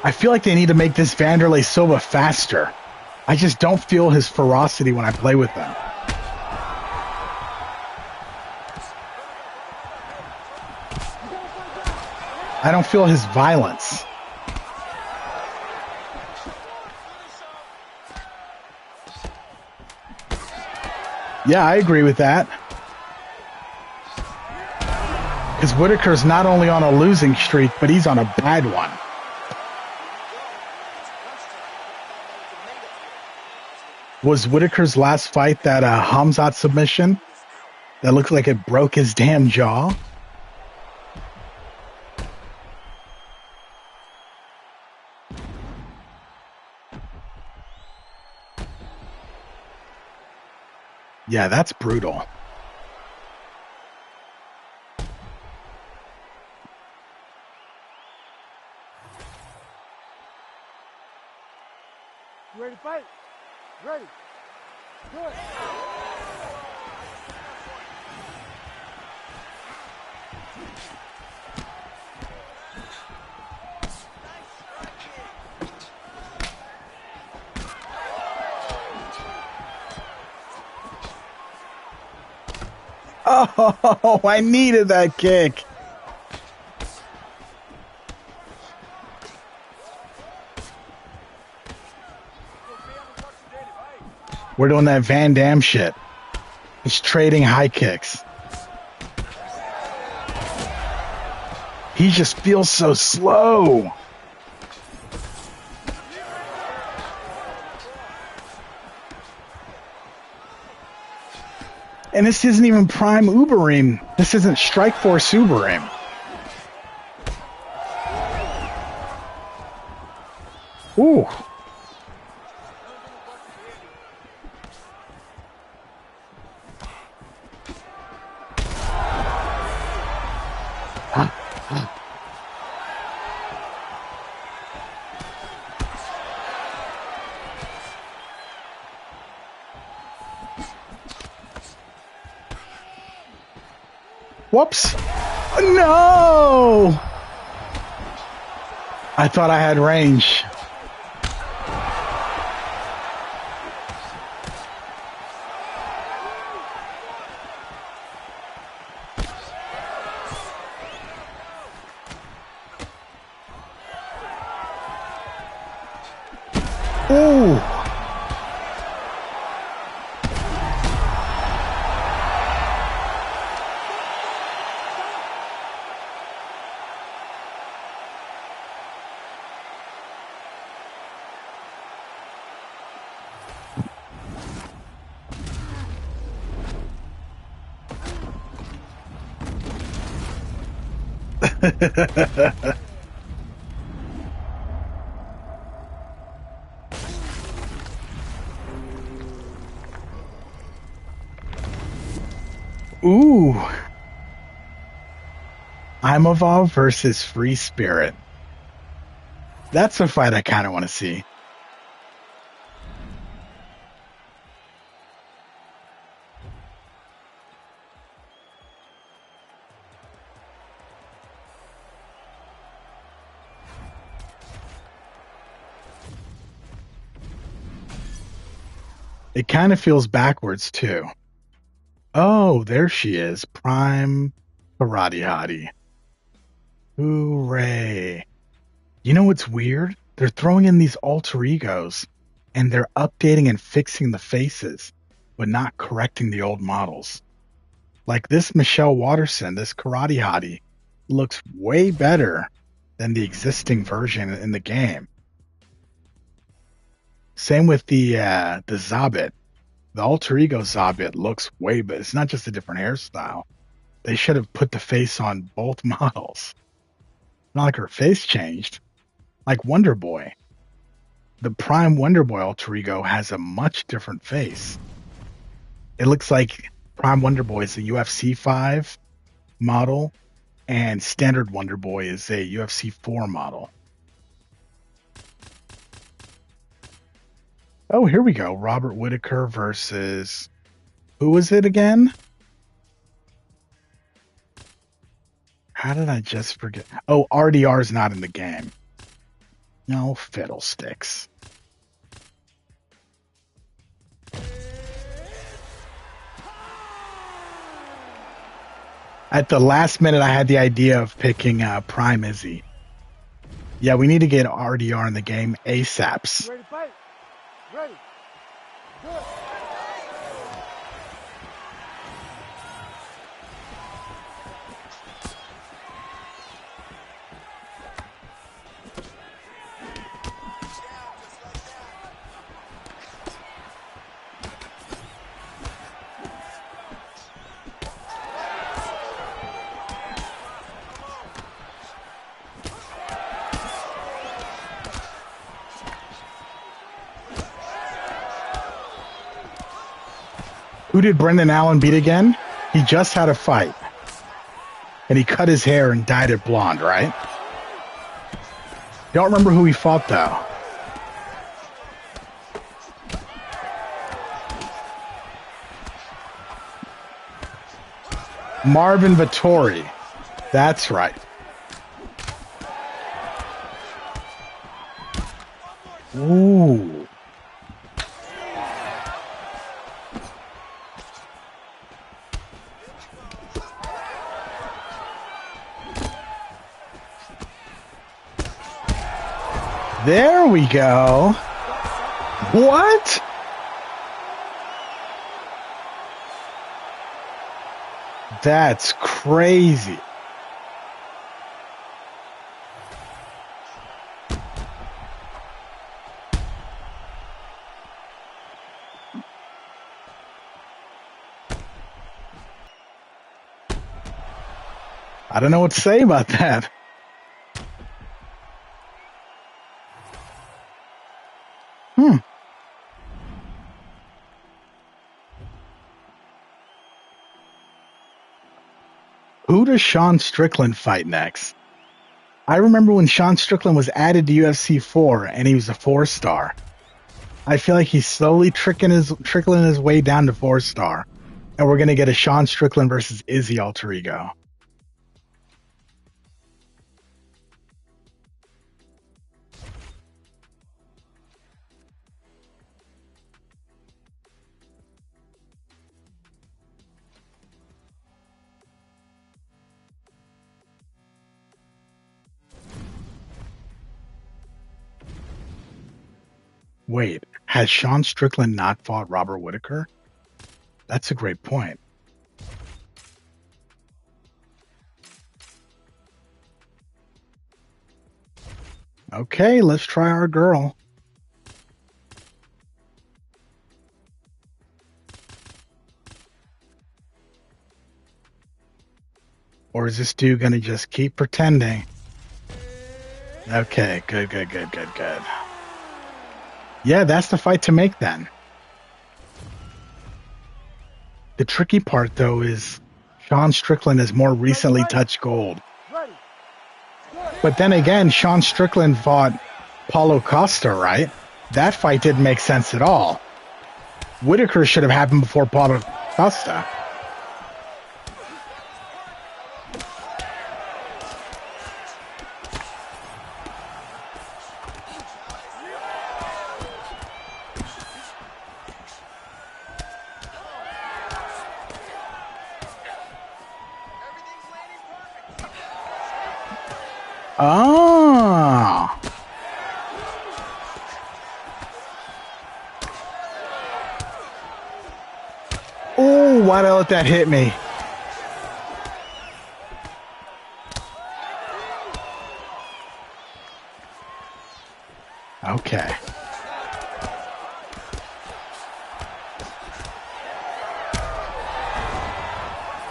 I feel like they need to make this Vanderlei Silva faster. I just don't feel his ferocity when I play with them. I don't feel his violence. Yeah, I agree with that. Because Whitaker's not only on a losing streak, but he's on a bad one. Was Whitaker's last fight that Hamzat submission that looked like it broke his damn jaw? Yeah, that's brutal. You ready to fight? Ready. Good. Oh, I needed that kick. We're doing that Van Damme shit. It's trading high kicks. He just feels so slow. And this isn't even prime Uberim. This isn't Strikeforce Uberim. Ooh. Whoops. No! I thought I had range. Ooh. Imavov versus Free Spirit. That's a fight I kind of want to see. It kind of feels backwards, too. Oh, there she is. Prime Karate Hottie. Hooray. You know what's weird? They're throwing in these alter egos, and they're updating and fixing the faces, but not correcting the old models. Like this Michelle Watterson, this Karate Hottie, looks way better than the existing version in the game. Same with the Zabit. The alter ego Zabit looks way better. It's not just a different hairstyle. They should have put the face on both models. Not like her face changed. Like Wonder Boy. The Prime Wonder Boy alter ego has a much different face. It looks like Prime Wonder Boy is a UFC 5 model, and Standard Wonder Boy is a UFC 4 model. Oh, here we go. Robert Whittaker versus... Who was it again? How did I just forget? Oh, RDR is not in the game. No fiddlesticks. At the last minute, I had the idea of picking Prime Izzy. Yeah, we need to get RDR in the game ASAPs. Ready to fight? Ready. Good. Who did Brendan Allen beat again? He just had a fight. And he cut his hair and dyed it blonde, right? Don't remember who he fought, though. Marvin Vettori. That's right. Ooh. There we go. What? That's crazy. I don't know what to say about that. Who does Sean Strickland fight next? I remember when Sean Strickland was added to UFC 4 and he was a 4-star. I feel like he's slowly trickling his way down to 4-star. And we're going to get a Sean Strickland versus Izzy alter ego. Wait, has Sean Strickland not fought Robert Whittaker? That's a great point. Okay, let's try our girl. Or is this dude going to just keep pretending? Okay, good. Yeah, that's the fight to make then. The tricky part, though, is Sean Strickland has more recently touched gold. But then again, Sean Strickland fought Paulo Costa, right? That fight didn't make sense at all. Whitaker should have happened before Paulo Costa. Oh. Oh, why'd I let that hit me? Okay.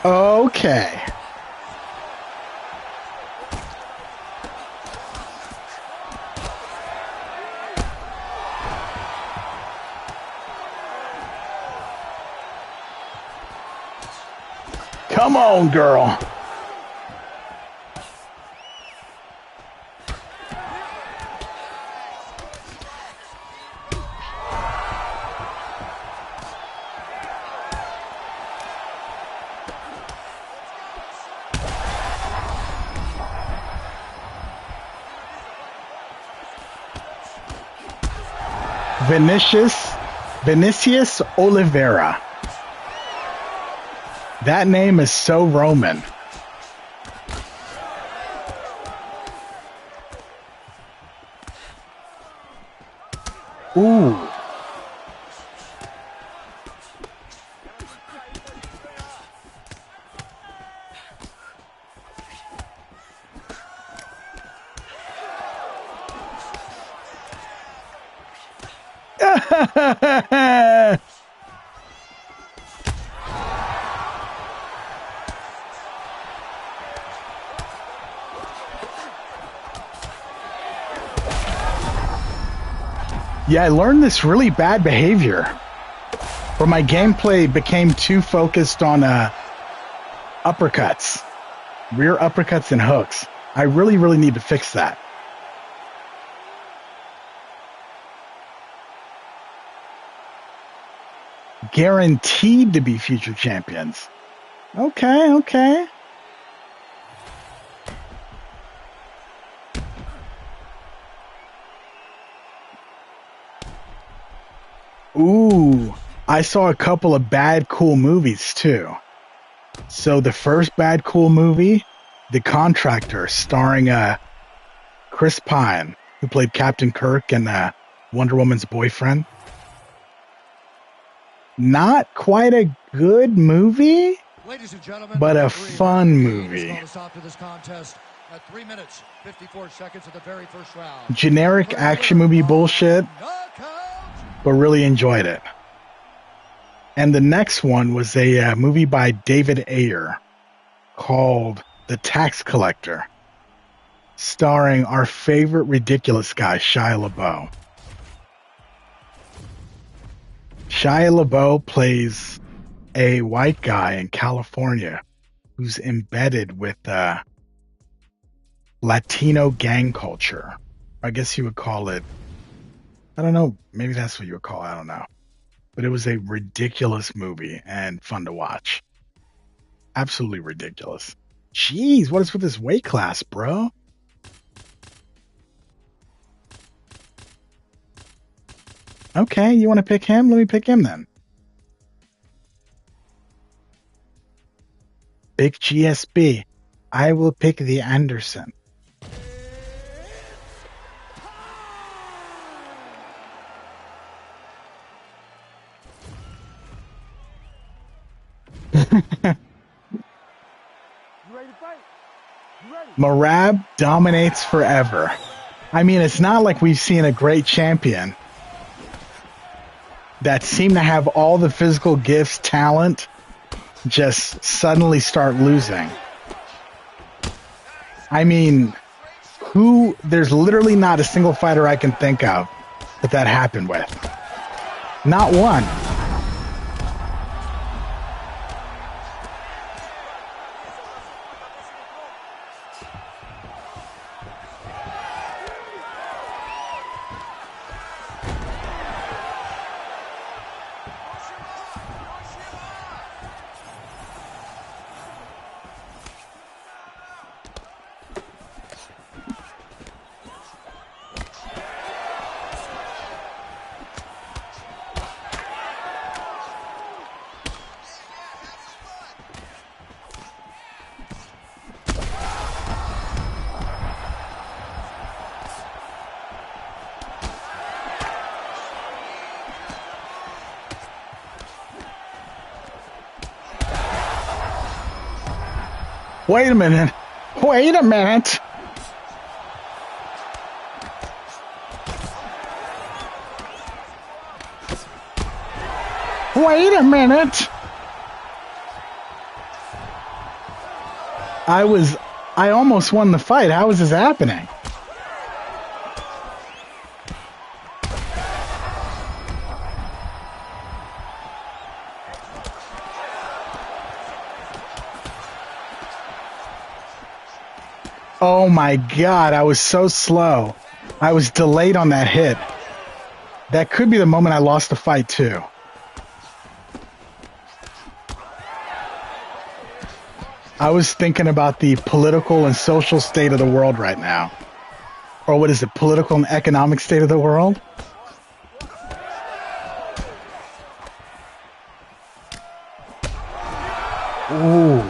Okay. Come on, girl. Vinicius Oliveira. That name is so Roman. Ooh. Yeah, I learned this really bad behavior. Where my gameplay became too focused on uppercuts. Rear uppercuts and hooks. I really, really need to fix that. Guaranteed to be future champions. Okay, okay. Ooh, I saw a couple of Bad Cool movies too. So the first Bad Cool movie, The Contractor, starring Chris Pine, who played Captain Kirk and Wonder Woman's boyfriend. Not quite a good movie, Ladies and gentlemen, but a fun movie. At 3 minutes, 54 seconds of the very first round. Generic action movie bullshit, but really enjoyed it. And the next one was a movie by David Ayer called The Tax Collector, starring our favorite ridiculous guy, Shia LaBeouf. Shia LaBeouf plays a white guy in California who's embedded with Latino gang culture. I guess you would call it, I don't know, maybe that's what you would call it, I don't know. But it was a ridiculous movie and fun to watch. Absolutely ridiculous. Jeez, what is with this weight class, bro? Okay, you want to pick him? Let me pick him then. Big GSB. I will pick the Anderson. Marab dominates forever. I mean, it's not like we've seen a great champion that seemed to have all the physical gifts, talent, just suddenly start losing. I mean, there's literally not a single fighter I can think of that happened with. Not one. Wait a minute. Wait a minute. Wait a minute. I almost won the fight. How is this happening? Oh my God, I was so slow. I was delayed on that hit. That could be the moment I lost the fight too. I was thinking about the political and social state of the world right now. Or what is it, political and economic state of the world? Ooh.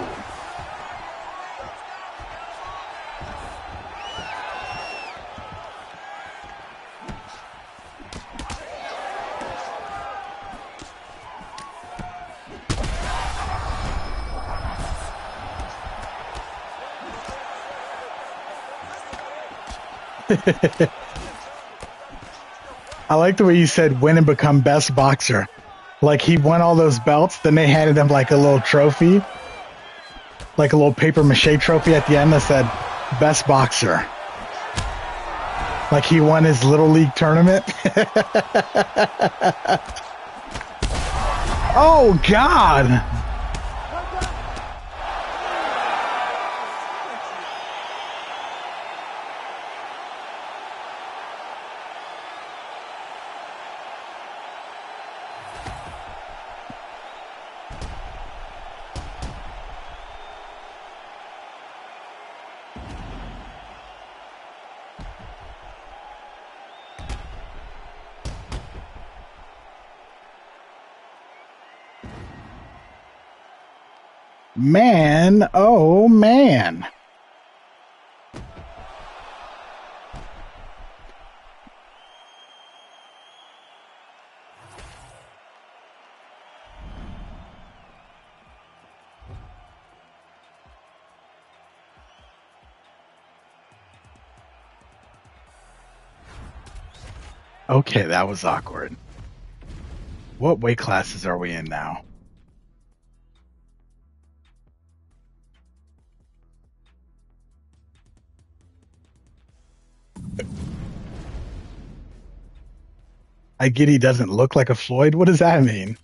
I like the way you said win and become best boxer. Like he won all those belts, then they handed him like a little trophy, like a little paper mache trophy at the end that said best boxer. Like he won his little league tournament. Oh God. Man, oh man. Okay, that was awkward. What weight classes are we in now? I get he doesn't look like a Floyd. What does that mean?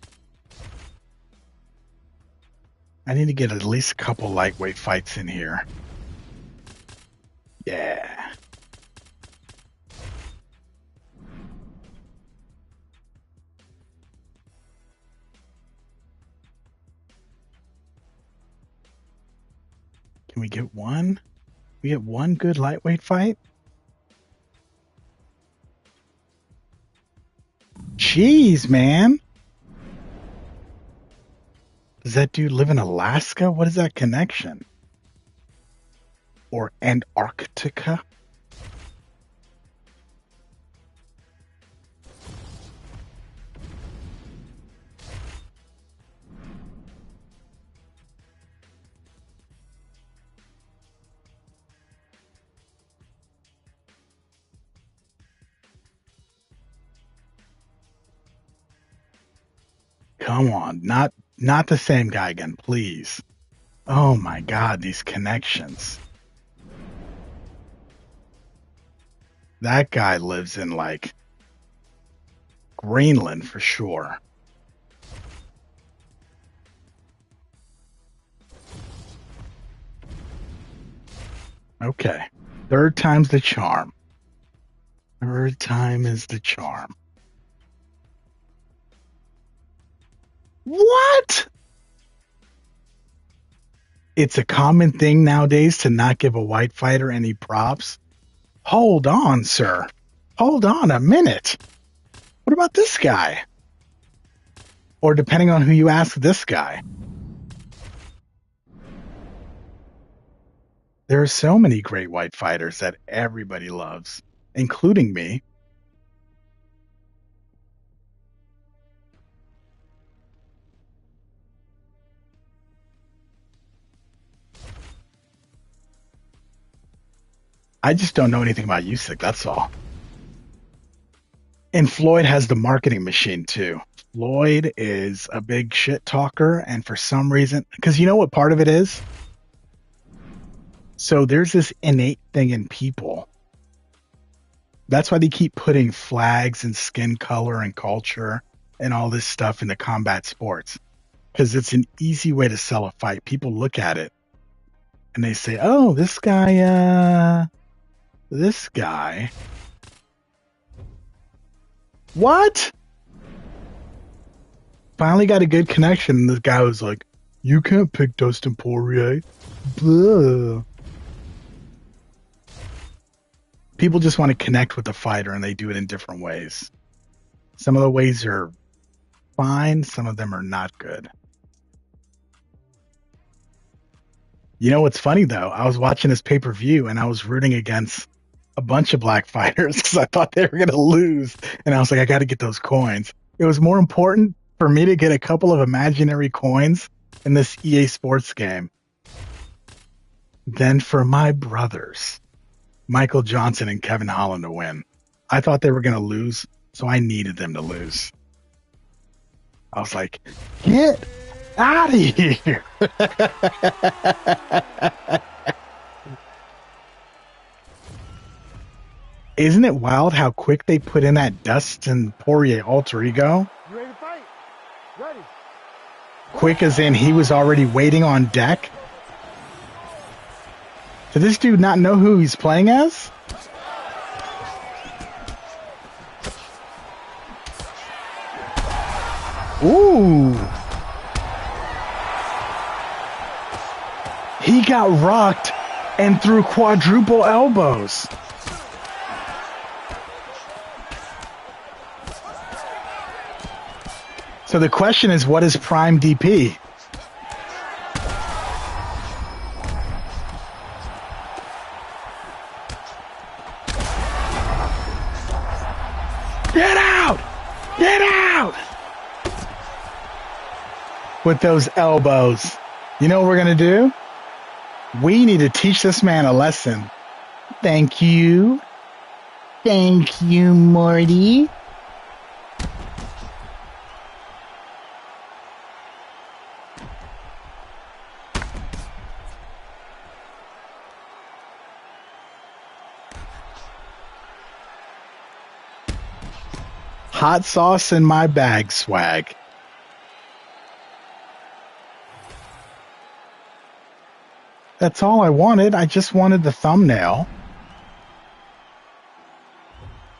I need to get at least a couple lightweight fights in here. Yeah. Can we get one? We get one good lightweight fight? Jeez, man. Does that dude live in Alaska? What is that connection? Or Antarctica? Come on, not the same guy again, please. Oh my God, these connections. That guy lives in like Greenland for sure. Okay. Third time's the charm. Third time is the charm. What? It's a common thing nowadays to not give a white fighter any props. Hold on, sir. Hold on a minute. What about this guy? Or depending on who you ask, this guy. There are so many great white fighters that everybody loves, including me. I just don't know anything about Usyk, that's all. And Floyd has the marketing machine too. Floyd is a big shit talker, and for some reason, because you know what part of it is? So there's this innate thing in people. That's why they keep putting flags and skin color and culture and all this stuff into combat sports. Because it's an easy way to sell a fight. People look at it and they say, oh, this guy. What? Finally got a good connection. And this guy was like, you can't pick Dustin Poirier. Blah. People just want to connect with the fighter, and they do it in different ways. Some of the ways are fine. Some of them are not good. You know what's funny, though? I was watching this pay-per-view, and I was rooting against a bunch of black fighters because I thought they were going to lose. And I was like, I got to get those coins. It was more important for me to get a couple of imaginary coins in this EA Sports game than for my brothers, Michael Johnson and Kevin Holland, to win. I thought they were going to lose, so I needed them to lose. I was like, get out of here. Isn't it wild how quick they put in that Dustin Poirier alter ego? You ready to fight? Ready. Quick as in he was already waiting on deck? Did this dude not know who he's playing as? Ooh. He got rocked and threw quadruple elbows. So the question is, what is prime DP? Get out! Get out! With those elbows. You know what we're going to do? We need to teach this man a lesson. Thank you. Thank you, Morty. Hot sauce in my bag swag. That's all I wanted. I just wanted the thumbnail.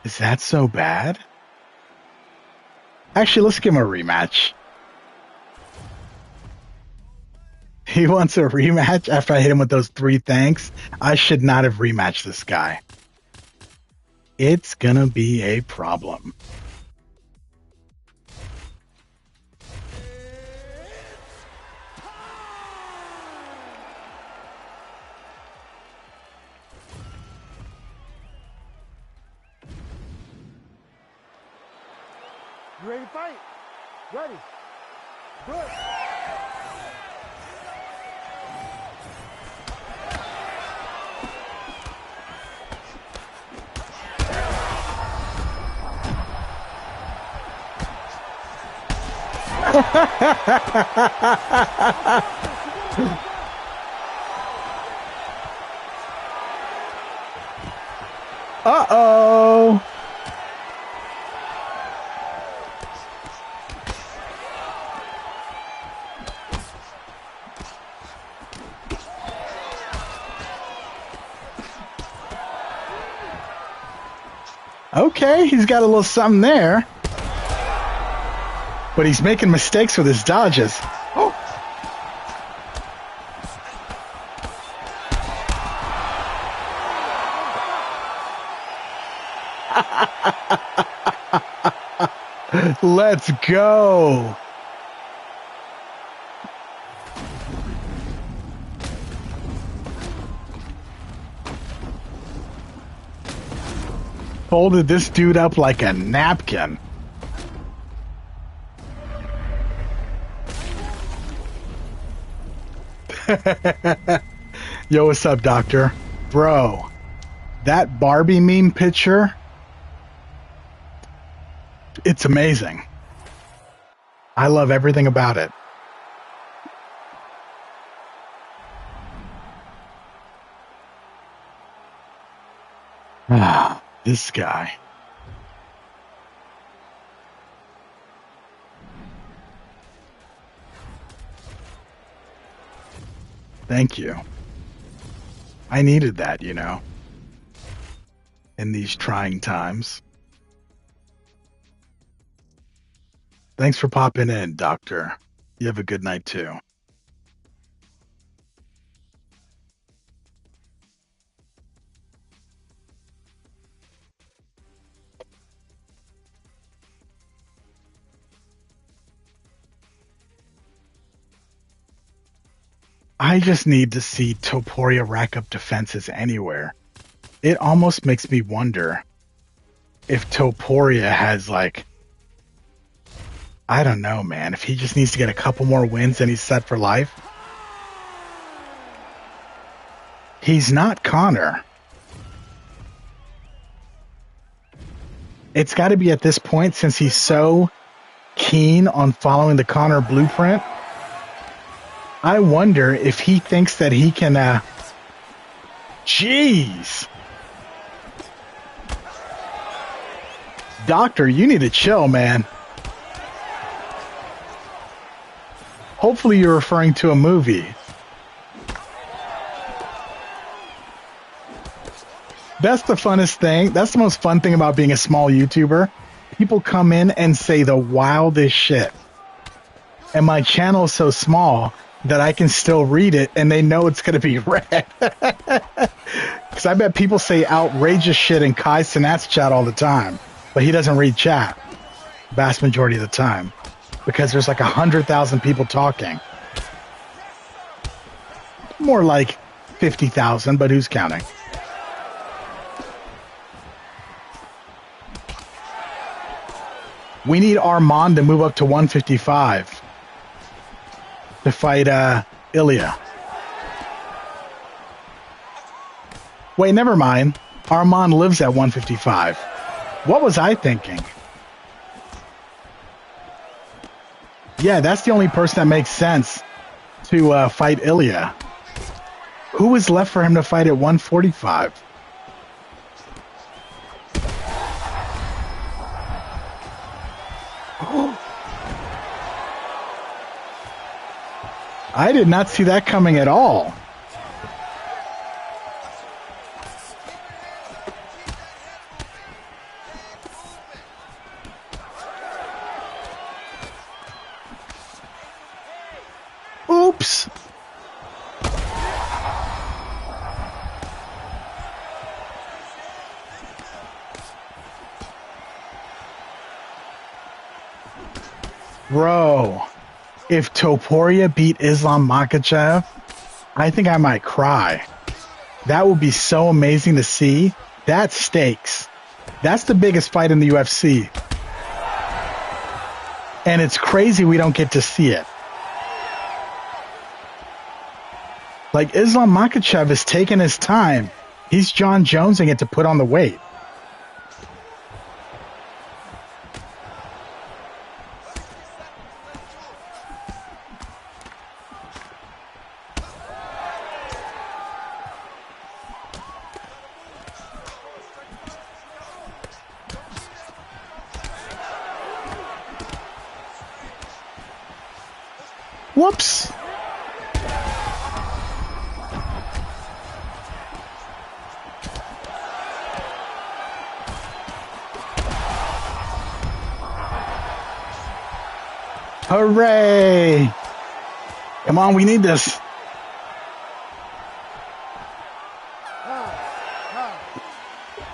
Is that so bad? Actually, let's give him a rematch. He wants a rematch after I hit him with those 3 thanks. I should not have rematched this guy. It's gonna be a problem. You ready to fight? Ready. Good. Uh-oh. Okay, he's got a little something there. But he's making mistakes with his dodges. Oh. Let's go. Folded this dude up like a napkin. Yo, what's up, doctor? Bro, That Barbie meme picture, it's amazing. I love everything about it. Ah, this guy. Thank you. I needed that, you know, in these trying times. Thanks for popping in, Doctor. You have a good night, too. I just need to see Topuria rack up defenses anywhere. It almost makes me wonder if Topuria has, like, I don't know, man, if he just needs to get a couple more wins and he's set for life. He's not Connor. It's got to be at this point, since he's so keen on following the Connor blueprint. I wonder if he thinks that he can, Jeez. Doctor, you need to chill, man. Hopefully you're referring to a movie. That's the funnest thing. That's the most fun thing about being a small YouTuber. People come in and say the wildest shit. And my channel is so small that I can still read it and they know it's going to be read. Because I bet people say outrageous shit in Kai Sinat's chat all the time. But he doesn't read chat. Vast majority of the time. Because there's like 100,000 people talking. More like 50,000, but who's counting? We need Armand to move up to 155 to fight Ilya. Wait, never mind. Armand lives at 155. What was I thinking? Yeah, that's the only person that makes sense to fight Ilya. Who is left for him to fight at 145? I did not see that coming at all. Oops. Bro, if Topuria beat Islam Makhachev, I think I might cry. That would be so amazing to see. That's stakes. That's the biggest fight in the UFC. And it's crazy we don't get to see it. Like, Islam Makhachev has taken his time. He's John Jonesing it to put on the weight. Whoops. Hooray! Come on, we need this.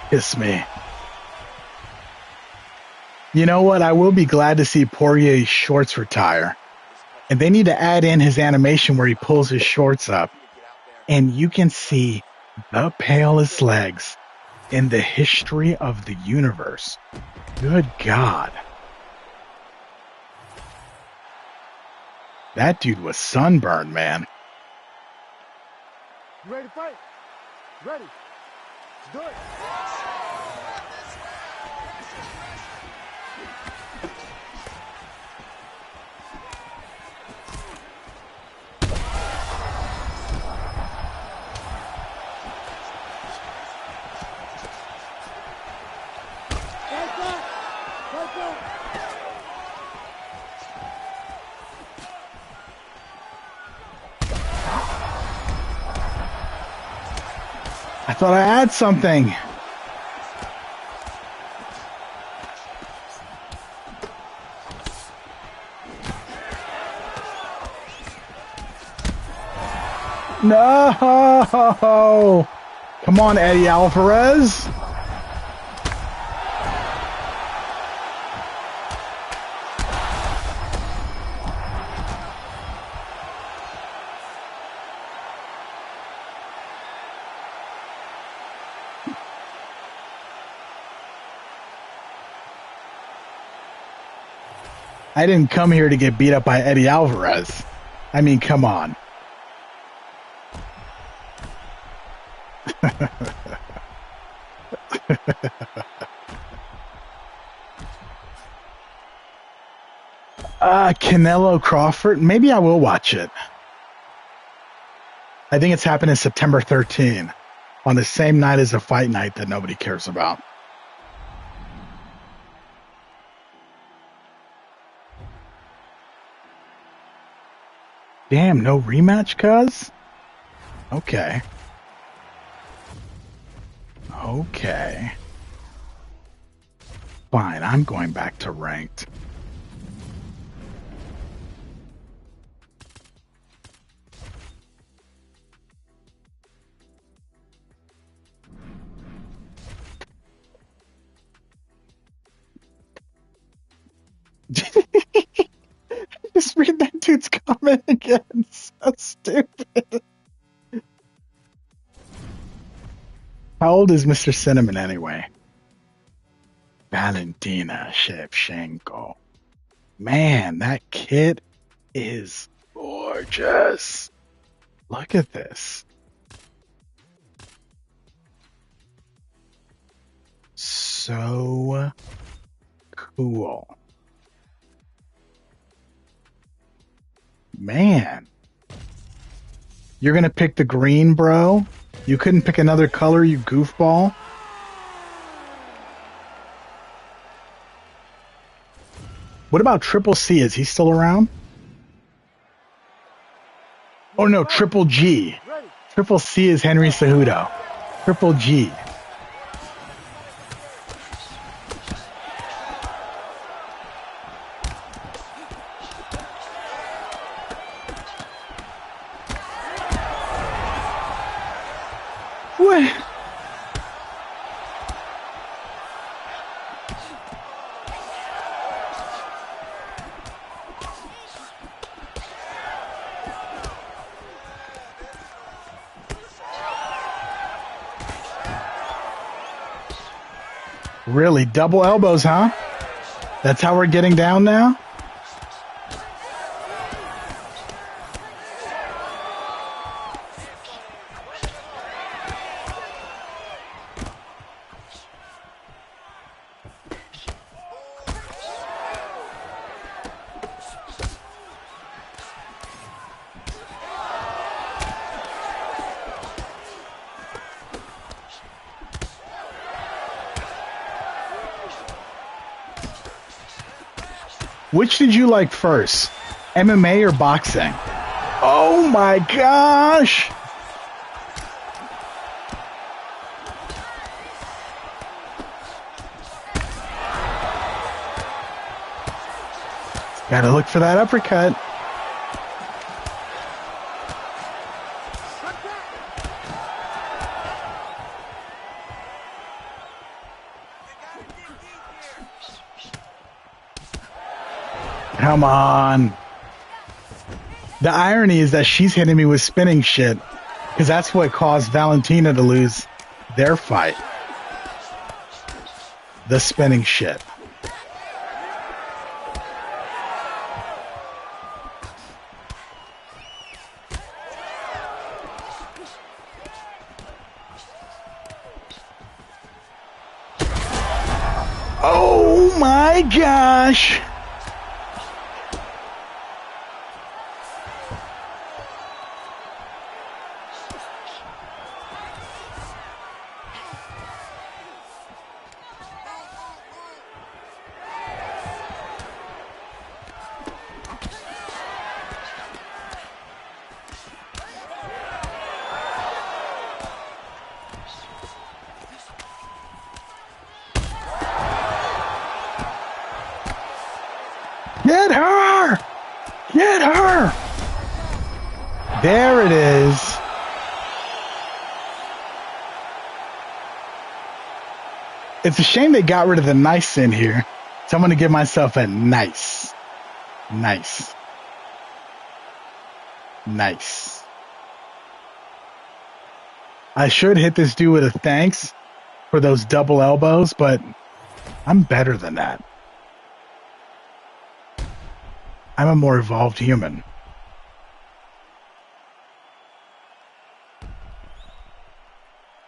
Kiss me. You know what? I will be glad to see Poirier's shorts retire. And they need to add in his animation where he pulls his shorts up. And you can see the palest legs in the history of the universe. Good God. That dude was sunburned, man. You ready to fight? Ready. Do it. Like that. Like that. I thought I had something. No! Come on, Eddie Alvarez. I didn't come here to get beat up by Eddie Alvarez. I mean, come on. Canelo Crawford. Maybe I will watch it. I think it's happening September 13, on the same night as a fight night that nobody cares about. Damn, no rematch, cuz? Okay. Okay. Fine, I'm going back to ranked. Just read that dude's comment again. So stupid. How old is Mr. Cinnamon anyway? Valentina Shevchenko. Man, that kid is gorgeous. Look at this. So cool. Man. You're going to pick the green, bro? You couldn't pick another color, you goofball? What about Triple C? Is he still around? Oh no, Triple G. Triple C is Henry Cejudo. Triple G. What? Really? Double elbows, huh? That's how we're getting down now? Which did you like first? MMA or boxing? Oh my gosh! Gotta look for that uppercut. Come on. The irony is that she's hitting me with spinning shit, because that's what caused Valentina to lose their fight. The spinning shit. Oh my gosh. Get her! Get her! There it is. It's a shame they got rid of the nice in here. So I'm going to give myself a nice. Nice. Nice. I should hit this dude with a thanks for those double elbows, but I'm better than that. I'm a more evolved human.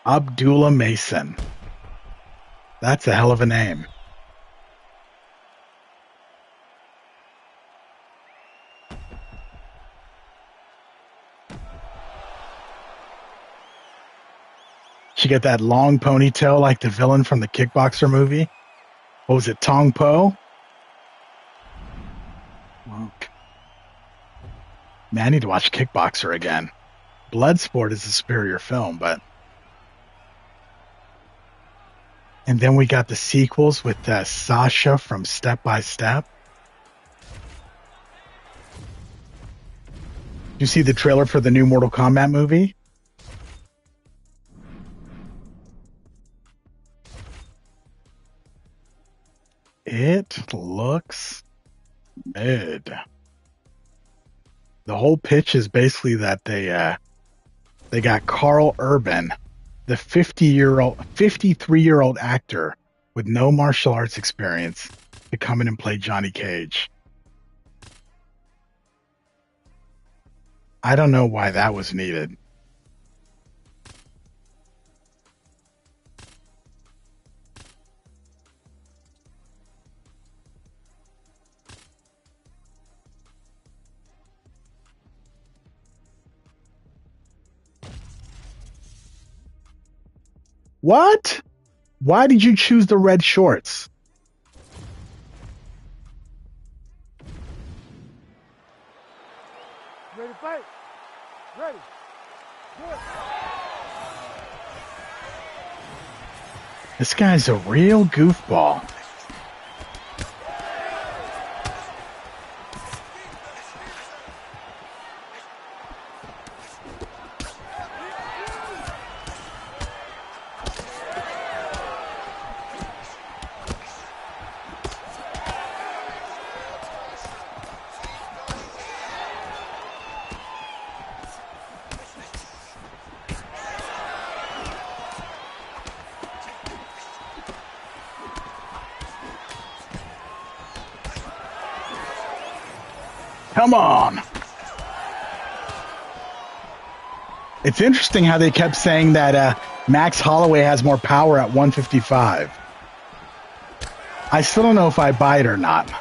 Abdullah Mason. That's a hell of a name. She got that long ponytail like the villain from the Kickboxer movie. What was it, Tong Po? Man, I need to watch Kickboxer again. Bloodsport is a superior film, but... And then we got the sequels with Sasha from Step by Step. You see the trailer for the new Mortal Kombat movie? It looks mid. The whole pitch is basically that they got Carl Urban, the 53-year-old actor with no martial arts experience, to come in and play Johnny Cage. I don't know why that was needed. What? Why did you choose the red shorts? Ready to fight? Ready. Good. This guy's a real goofball. Come on. It's interesting how they kept saying that Max Holloway has more power at 155. I still don't know if I buy it or not.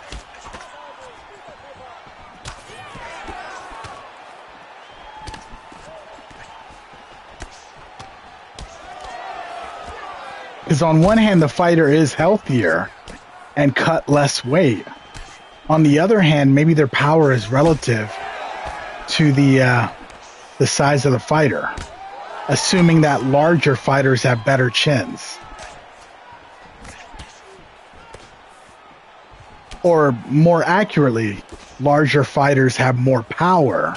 Because on one hand, the fighter is healthier and cut less weight. On the other hand, maybe their power is relative to the size of the fighter, assuming that larger fighters have better chins. Or more accurately, larger fighters have more power.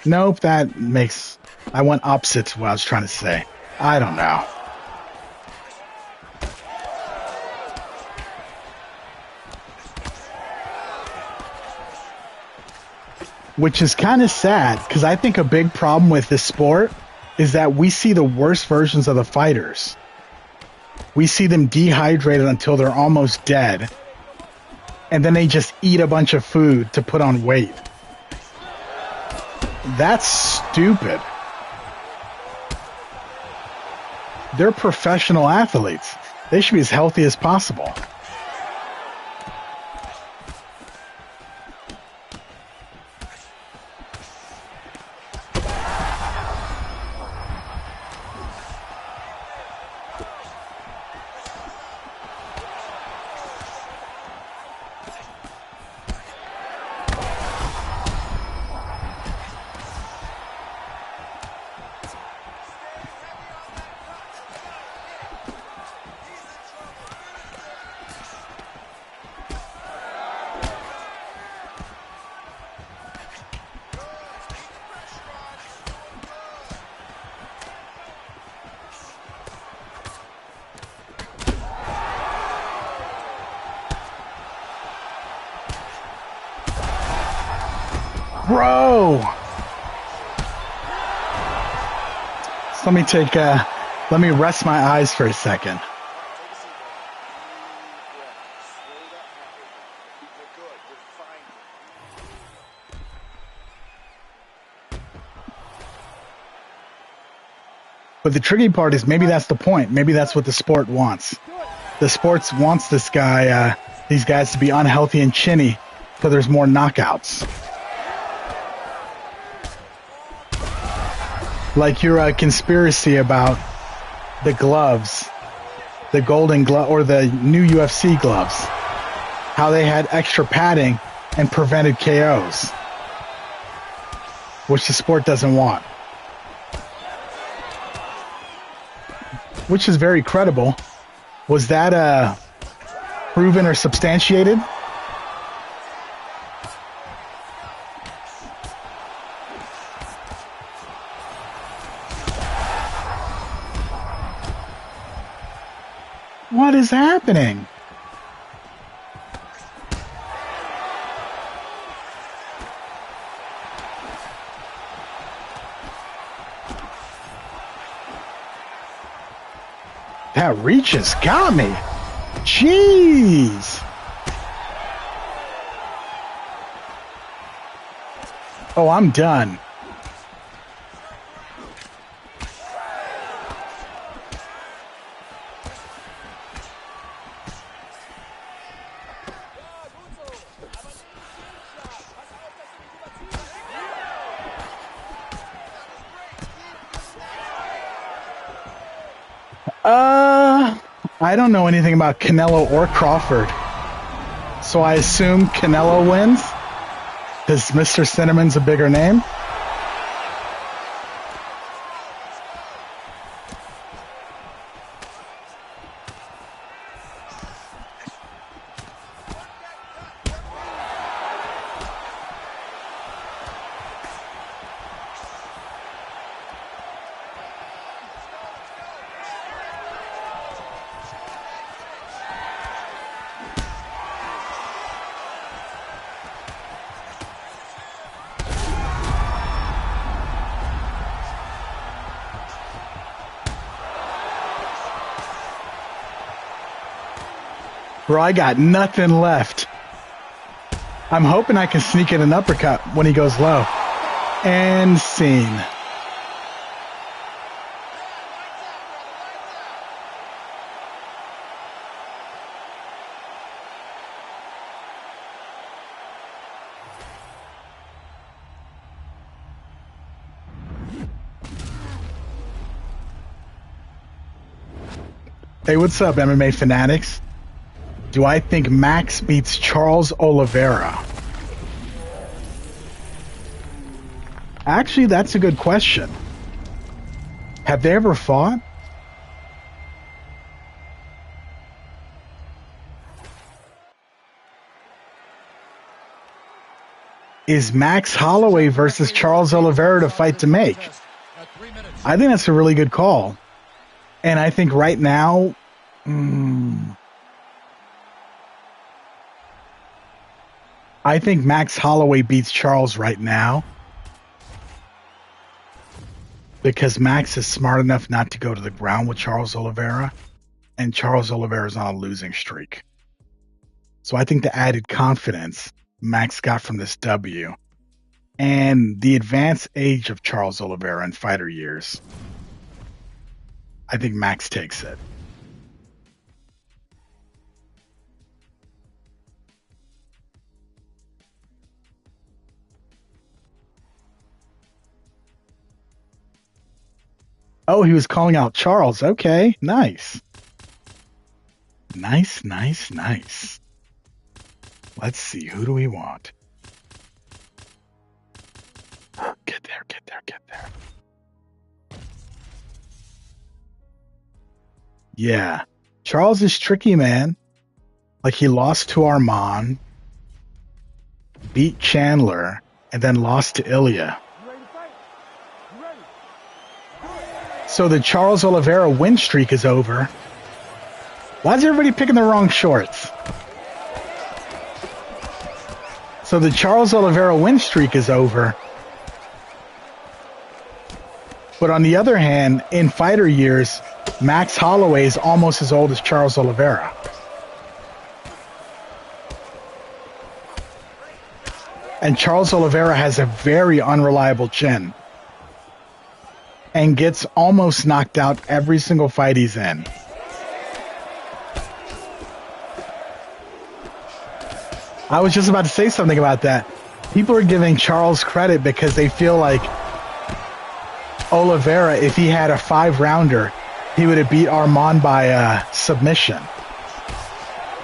Nope, that makes... I went opposite to what I was trying to say. I don't know. Which is kind of sad, because I think a big problem with this sport is that we see the worst versions of the fighters. We see them dehydrated until they're almost dead, and then they just eat a bunch of food to put on weight. That's stupid. They're professional athletes. They should be as healthy as possible. Bro! So let me rest my eyes for a second. But the tricky part is maybe that's the point. Maybe that's what the sport wants. The sport wants these guys to be unhealthy and chinny so there's more knockouts. Like your conspiracy about the gloves, the golden glove or the new UFC gloves, how they had extra padding and prevented KOs, which the sport doesn't want. Which is very credible. Was that proven or substantiated? What is happening? That reach has got me. Jeez. Oh, I'm done. I don't know anything about Canelo or Crawford, so I assume Canelo wins because Mr. Cinnamon's a bigger name. Bro, I got nothing left. I'm hoping I can sneak in an uppercut when he goes low. And scene. Hey, what's up, MMA fanatics? Do I think Max beats Charles Oliveira? Actually, that's a good question. Have they ever fought? Is Max Holloway versus Charles Oliveira the fight to make? I think that's a really good call. And I think right now, I think Max Holloway beats Charles right now because Max is smart enough not to go to the ground with Charles Oliveira, and Charles Oliveira is on a losing streak. So I think the added confidence Max got from this W and the advanced age of Charles Oliveira in fighter years, I think Max takes it. Oh, he was calling out Charles. Okay, nice. Nice. Let's see. Who do we want? Get there. Yeah. Charles is tricky, man. Like, he lost to Armand, beat Chandler, and then lost to Ilya. So the Charles Oliveira win streak is over. Why is everybody picking the wrong shorts? So the Charles Oliveira win streak is over. But on the other hand, in fighter years, Max Holloway is almost as old as Charles Oliveira. And Charles Oliveira has a very unreliable chin and gets almost knocked out every single fight he's in. I was just about to say something about that. People are giving Charles credit because they feel like Oliveira, if he had a 5-rounder, he would have beat Armand by submission.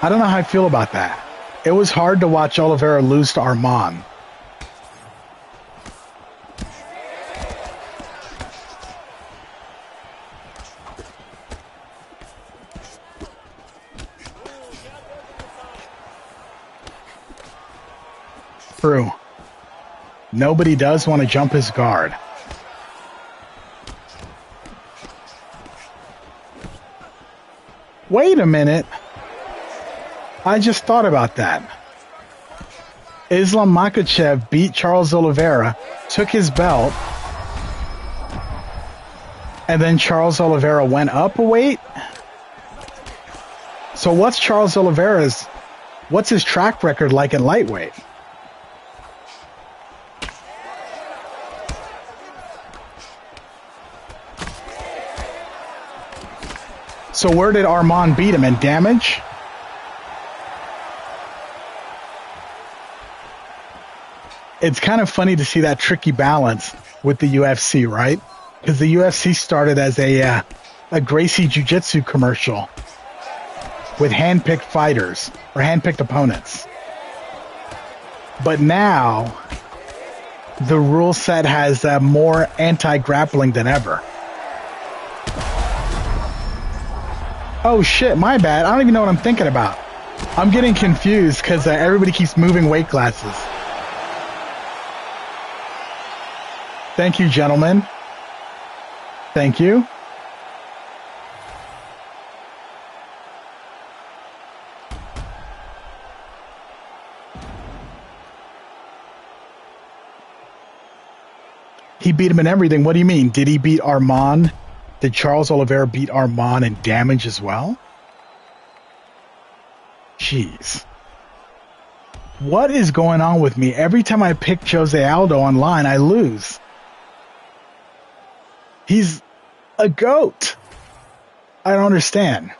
I don't know how I feel about that. It was hard to watch Oliveira lose to Armand. True. Nobody does want to jump his guard. Wait a minute. I just thought about that. Islam Makhachev beat Charles Oliveira, took his belt, and then Charles Oliveira went up a weight? So what's his track record like in lightweight? So where did Armand beat him? In damage? It's kind of funny to see that tricky balance with the UFC, right? Because the UFC started as a Gracie Jiu-Jitsu commercial with hand-picked fighters or hand-picked opponents. But now the rule set has more anti-grappling than ever. Oh shit, my bad. I don't even know what I'm thinking about. I'm getting confused because everybody keeps moving weight classes. Thank you, gentlemen. Thank you. He beat him in everything. What do you mean? Did he beat Armand? Did Charles Oliveira beat Armand in damage as well? Jeez. What is going on with me? Every time I pick Jose Aldo online, I lose. He's a goat. I don't understand.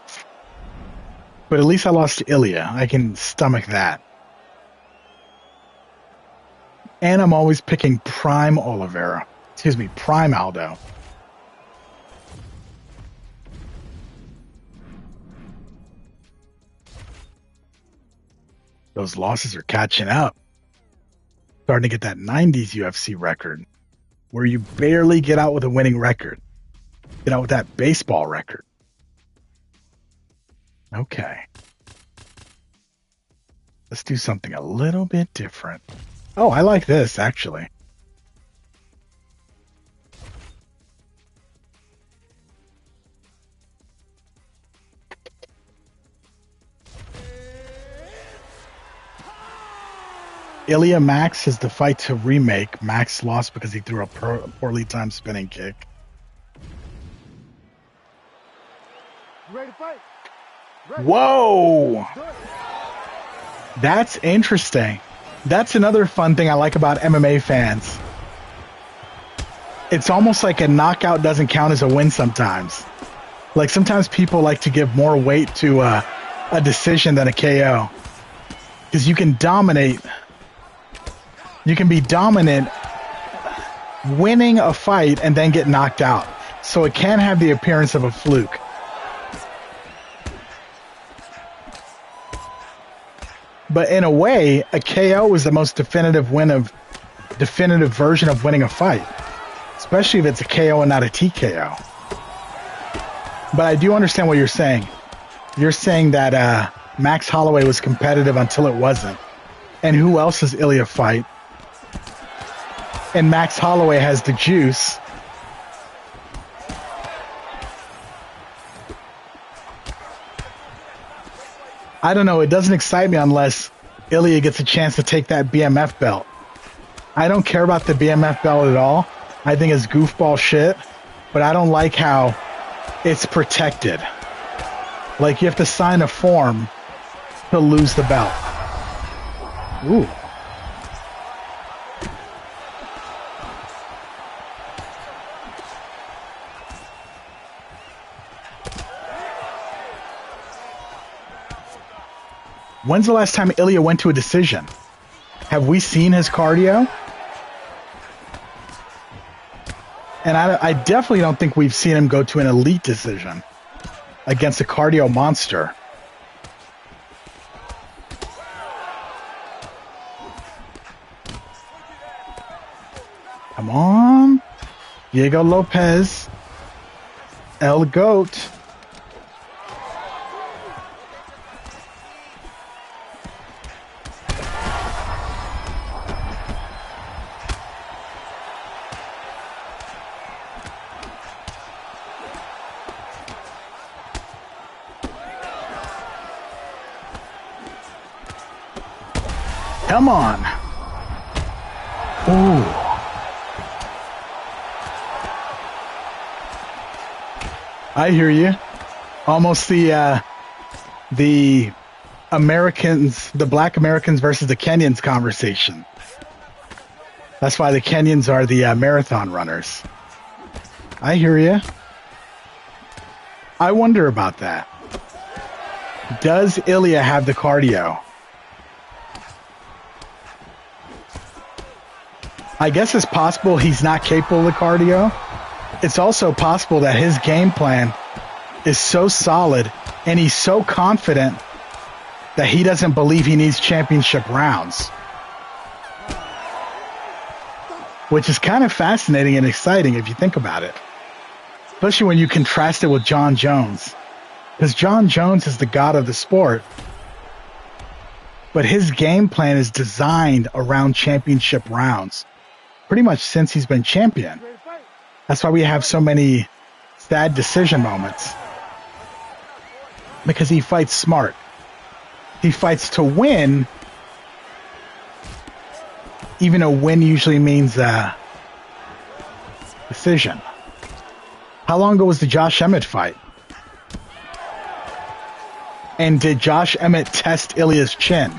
But at least I lost to Ilya. I can stomach that. And I'm always picking Prime Oliveira. Excuse me, Prime Aldo. Those losses are catching up. Starting to get that 90s UFC record where you barely get out with a winning record. Get out with that baseball record. Okay. Let's do something a little bit different. Oh, I like this, actually. Ilya Max is the fight to remake. Max lost because he threw a poorly timed spinning kick. You ready to fight? Ready. Whoa! That's interesting. That's another fun thing I like about MMA fans. It's almost like a knockout doesn't count as a win sometimes. Like sometimes people like to give more weight to a decision than a KO. Because you can dominate. You can be dominant winning a fight and then get knocked out. So it can have the appearance of a fluke. But in a way, a KO is the most definitive version of winning a fight. Especially if it's a KO and not a TKO. But I do understand what you're saying. You're saying that Max Holloway was competitive until it wasn't. And who else does Ilya fight? And Max Holloway has the juice. I don't know. It doesn't excite me unless Ilya gets a chance to take that BMF belt. I don't care about the BMF belt at all. I think it's goofball shit. But I don't like how it's protected. Like you have to sign a form to lose the belt. Ooh. When's the last time Ilya went to a decision? Have we seen his cardio? And I definitely don't think we've seen him go to an elite decision against a cardio monster. Come on. Diego Lopez. El Goat. Come on. Ooh. I hear you. Almost the Americans, the black Americans versus the Kenyans conversation. That's why the Kenyans are the marathon runners. I hear you. I wonder about that. Does Ilya have the cardio? I guess it's possible he's not capable of the cardio. It's also possible that his game plan is so solid and he's so confident that he doesn't believe he needs championship rounds. Which is kind of fascinating and exciting if you think about it. Especially when you contrast it with John Jones. Because John Jones is the god of the sport. But his game plan is designed around championship rounds. Pretty much since he's been champion. That's why we have so many sad decision moments. Because he fights smart. He fights to win, even a win usually means a decision. How long ago was the Josh Emmett fight? And did Josh Emmett test Ilya's chin?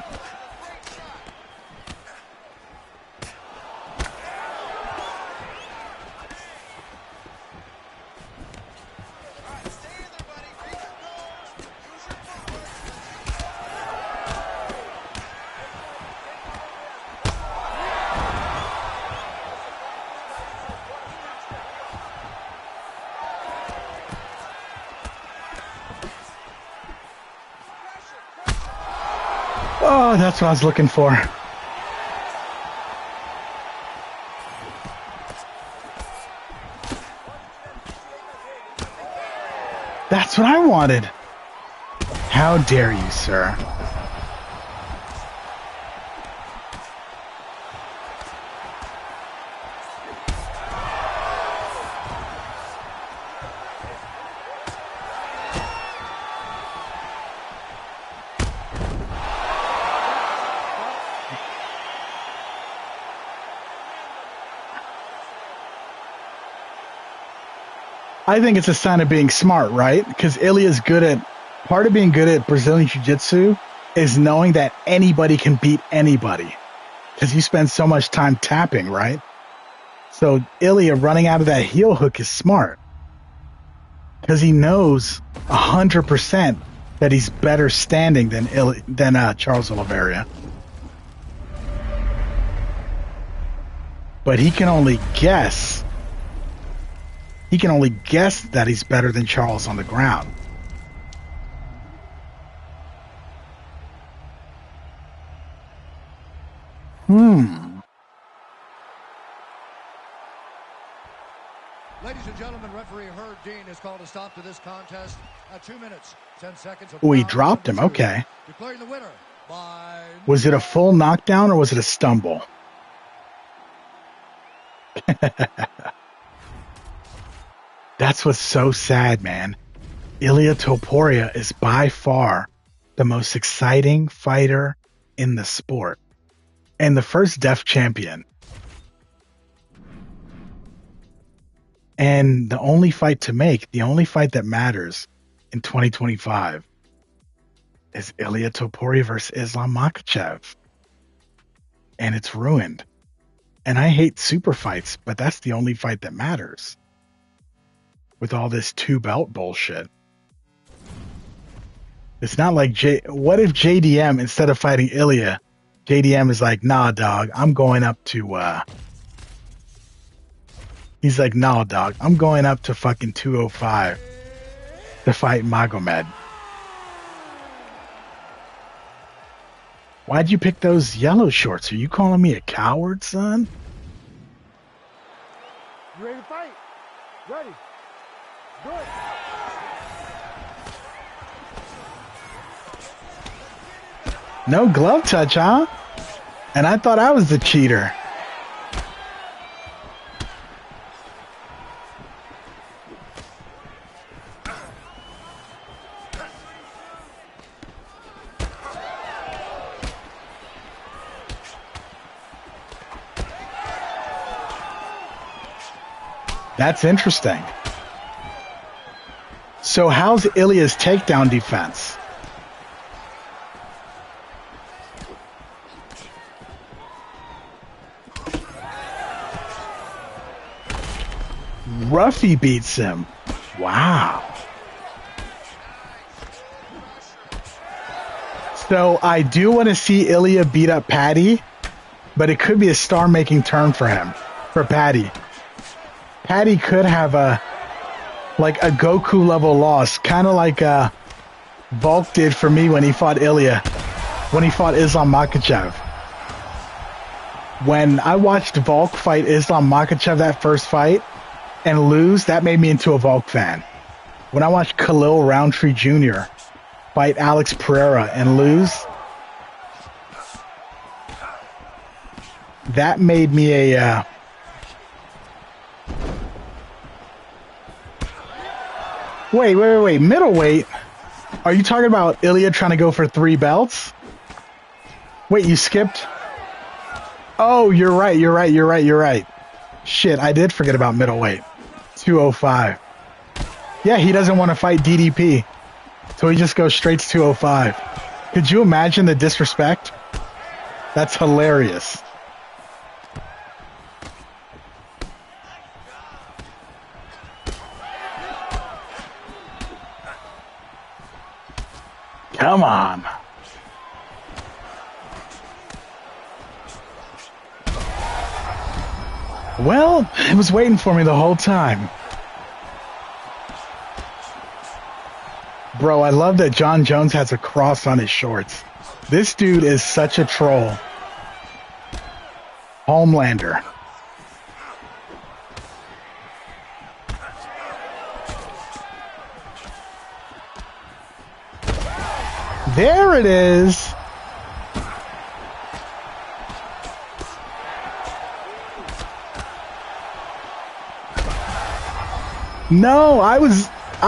Oh, that's what I was looking for. That's what I wanted. How dare you, sir? I think it's a sign of being smart, right? Because Ilya's part of being good at Brazilian Jiu-Jitsu is knowing that anybody can beat anybody. Because you spend so much time tapping, right? So Ilya running out of that heel hook is smart. because he knows 100% that he's better standing than Charles Oliveira. But he can only guess. He can only guess that he's better than Charles on the ground. Ladies and gentlemen, referee Herb Dean has called a stop to this contest at 2 minutes, 10 seconds. Oh, he dropped him. Okay. Declaring the winner by... Was it a full knockdown or was it a stumble? That's what's so sad, man. Ilia Topuria is by far the most exciting fighter in the sport and the first deaf champion. And the only fight to make, the only fight that matters in 2025 is Ilia Topuria versus Islam Makhachev. And it's ruined. And I hate super fights, but that's the only fight that matters. With all this 2-belt bullshit. It's not like what if JDM, instead of fighting Ilia, JDM is like, nah, dog, I'm going up to, he's like, nah, dog, I'm going up to fucking 205 to fight Magomed. Why'd you pick those yellow shorts? Are you calling me a coward, son? You ready to fight? Ready. Good. No glove touch, huh? And I thought I was the cheater. That's interesting. So how's Ilia's takedown defense? Ruffy beats him. Wow. So I do want to see Ilia beat up Paddy, but it could be a star-making turn for him, for Paddy. Paddy could have a Goku level loss, kind of like Volk did for me when he fought Ilia, when he fought Islam Makhachev. When I watched Volk fight Islam Makhachev that first fight and lose, that made me into a Volk fan. When I watched Khalil Roundtree Jr. fight Alex Pereira and lose, that made me a Wait. Middleweight? Are you talking about Ilia trying to go for 3 belts? Wait, you skipped? Oh, you're right. Shit, I did forget about middleweight. 205. Yeah, he doesn't want to fight DDP. So he just goes straight to 205. Could you imagine the disrespect? That's hilarious. Come on. Well, it was waiting for me the whole time. Bro, I love that John Jones has a cross on his shorts. This dude is such a troll. Homelander. There it is. No, I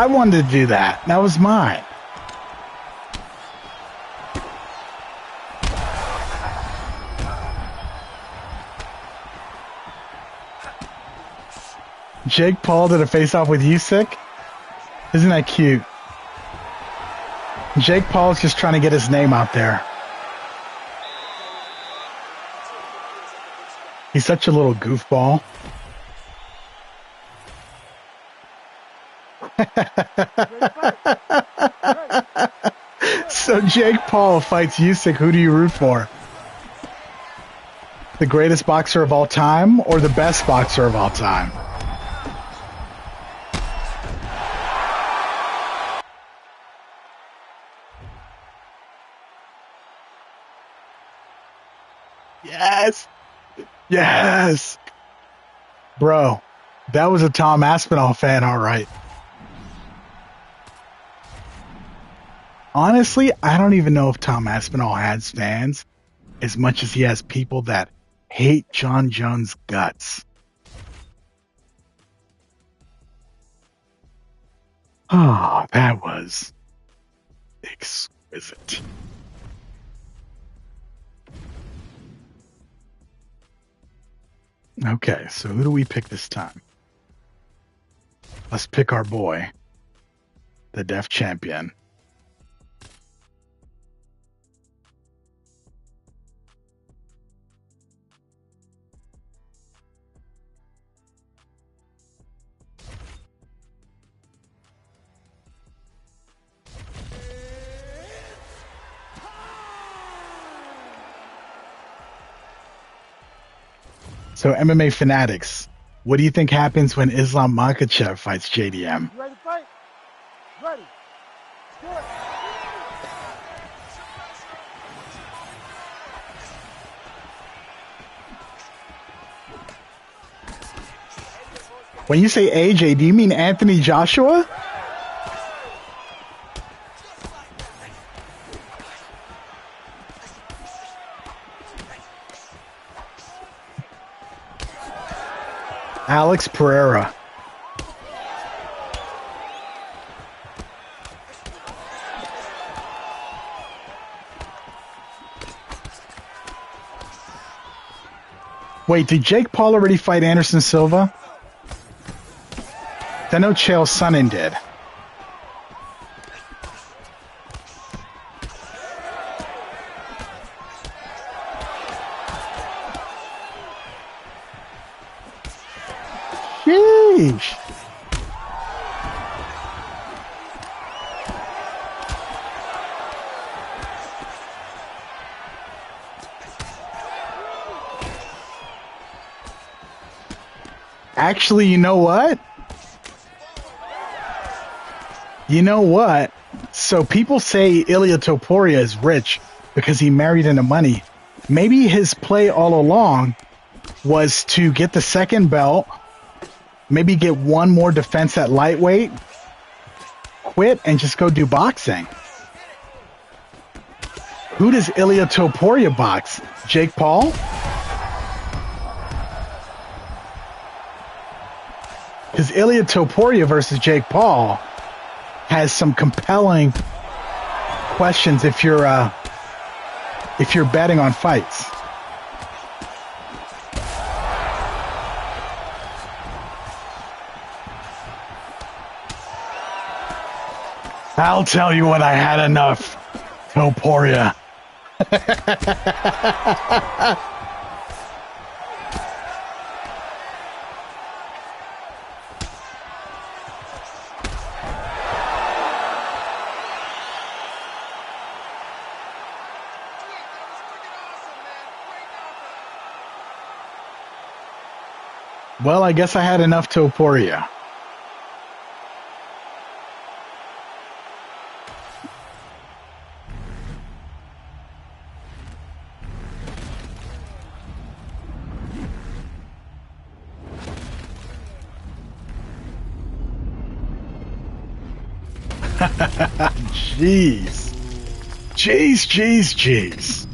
wanted to do that. That was mine. Jake Paul did a face-off with Usyk. Isn't that cute? Jake Paul's just trying to get his name out there. He's such a little goofball. So Jake Paul fights Usyk. Who do you root for? The greatest boxer of all time or the best boxer of all time? Yes. Yes. Bro, that was a Tom Aspinall fan, all right. Honestly, I don't even know if Tom Aspinall has fans as much as he has people that hate John Jones' guts. Oh, that was exquisite. Okay, so who do we pick this time? Let's pick our boy, the Def Champion. So MMA fanatics, what do you think happens when Islam Makhachev fights JDM? You ready to fight? Ready. Good. When you say AJ, do you mean Anthony Joshua? Alex Pereira. Wait, did Jake Paul already fight Anderson Silva? I know Chael Sonnen did. Sheesh. Actually, you know what? You know what? So people say Ilia Topuria is rich because he married into money. Maybe his play all along was to get the second belt, maybe get one more defense at lightweight, quit, and just go do boxing. Who does Ilia Topuria box? Jake Paul? Because Ilia Topuria versus Jake Paul has some compelling questions if you're betting on fights. I'll tell you when I had enough, Topuria. Well, I guess I had enough Topuria. Jeez. Jeez.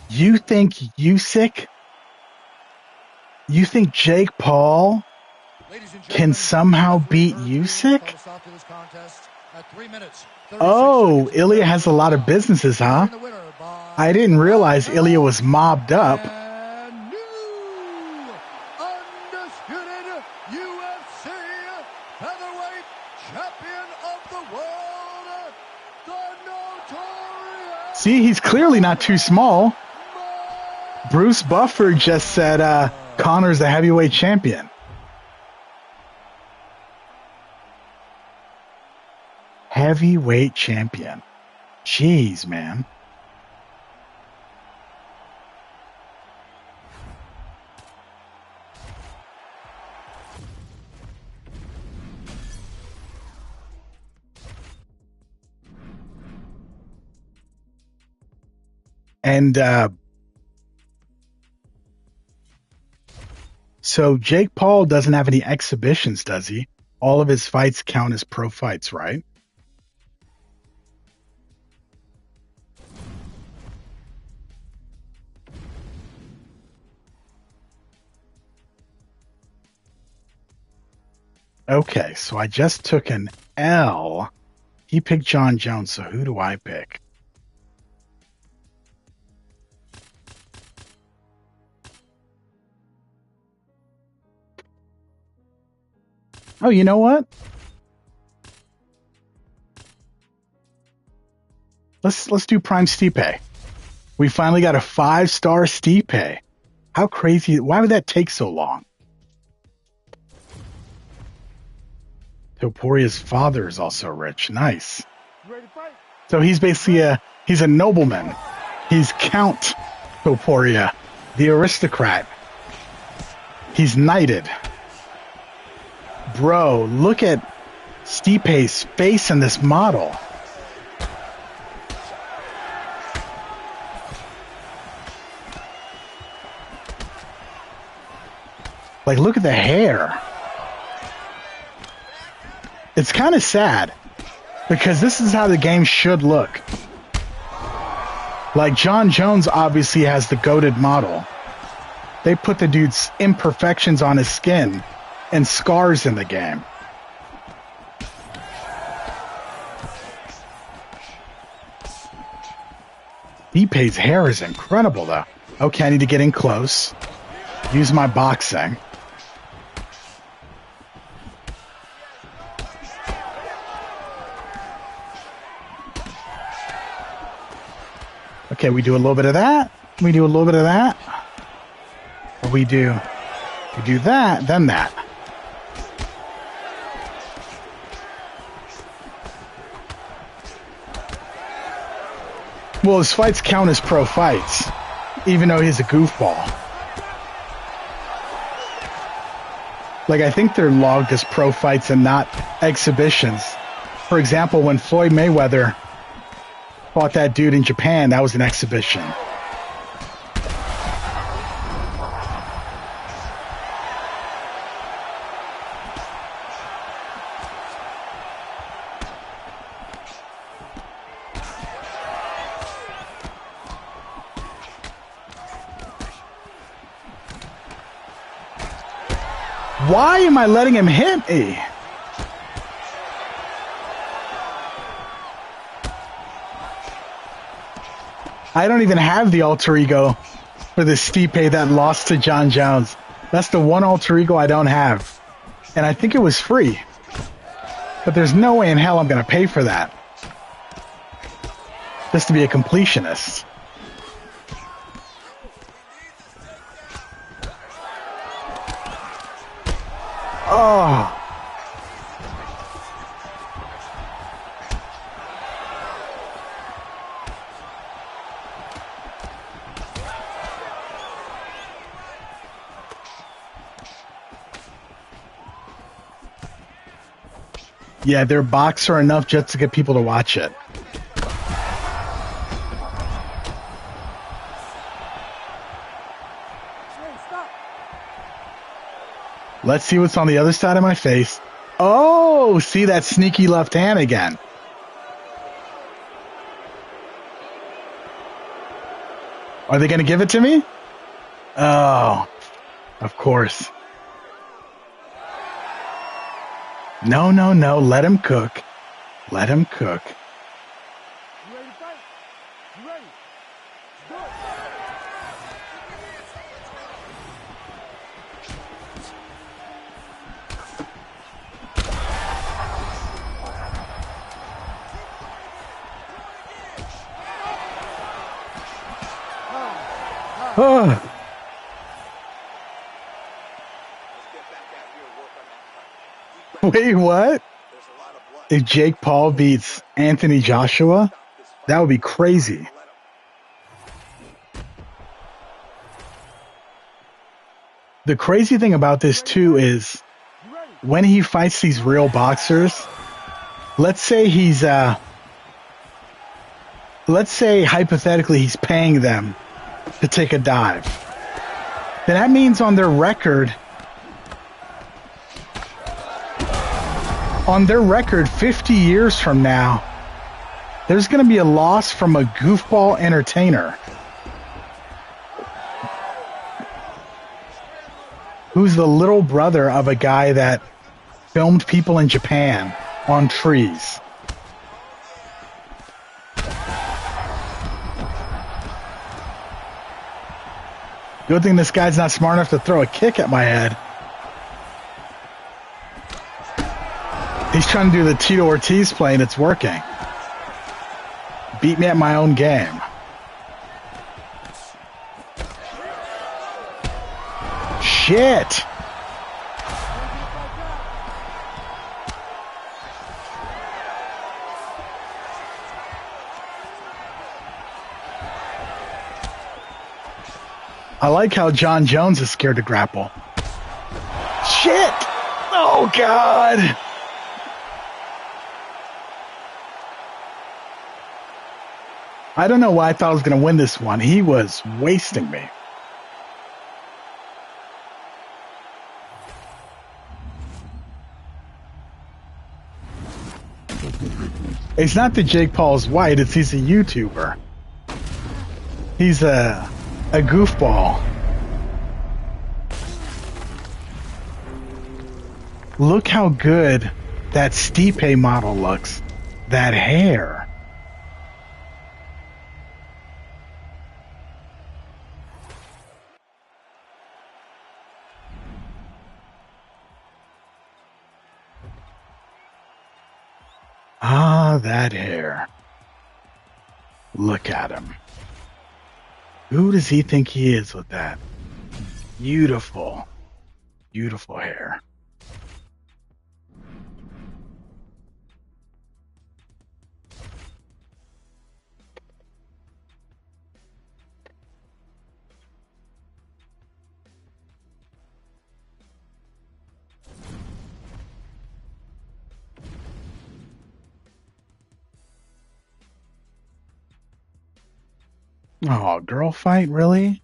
You think Usyk? You think Jake Paul can somehow beat Usyk? Oh, Ilya has a lot of businesses, huh? I didn't realize Ilya was mobbed up. Undisputed UFC featherweight champion of the world, the notorious. See, he's clearly not too small. Bruce Buffer just said Connor's the heavyweight champion. Heavyweight champion. Jeez, man. And so Jake Paul doesn't have any exhibitions, does he? All of his fights count as pro fights, right? Okay, so I just took an L. He picked John Jones, so who do I pick? Oh, you know what? Let's do Prime Stipe. We finally got a 5-star Stipe. How crazy! Why would that take so long? So Poirier's father is also rich. Nice. So he's basically he's a nobleman. He's Count Poirier, the aristocrat. He's knighted. Bro, look at Stipe's face in this model. Like, look at the hair. It's kind of sad because this is how the game should look. Like, John Jones obviously has the goated model. They put the dude's imperfections on his skin and scars in the game. Stipe's hair is incredible, though. Okay, I need to get in close. Use my boxing. Okay, we do a little bit of that. We do a little bit of that. We do that, then that. Well, his fights count as pro fights, even though he's a goofball. Like, I think they're logged as pro fights and not exhibitions. For example, when Floyd Mayweather fought that dude in Japan, that was an exhibition. Why am I letting him hit me? I don't even have the alter ego for the Stipe that lost to John Jones. That's the one alter ego I don't have. And I think it was free. But there's no way in hell I'm going to pay for that. Just to be a completionist. Oh. Yeah, their box are enough just to get people to watch it. Let's see what's on the other side of my face. Oh, see that sneaky left hand again. Are they going to give it to me? Oh, of course. No, no, no. Let him cook. Let him cook. You ready to fight? You ready? Do it. Oh. Let's get back out here and work on that cut. Wait, what? There's a lot of blood. If Jake Paul beats Anthony Joshua, that would be crazy. The crazy thing about this too is when he fights these real boxers, let's say hypothetically he's paying them to take a dive. Then that means on their record 50 years from now, there's going to be a loss from a goofball entertainer who's the little brother of a guy that filmed people in Japan on trees. Good thing this guy's not smart enough to throw a kick at my head. He's trying to do the Tito Ortiz play and it's working. Beat me at my own game. Shit! I like how John Jones is scared to grapple. Shit! Oh, God! I don't know why I thought I was going to win this one. He was wasting me. It's not that Jake Paul's white, it's he's a YouTuber. He's a goofball. Look how good that Stipe model looks. That hair. Ah, that hair. Look at him. Who does he think he is with that? Beautiful, beautiful hair. Oh, girl fight, really?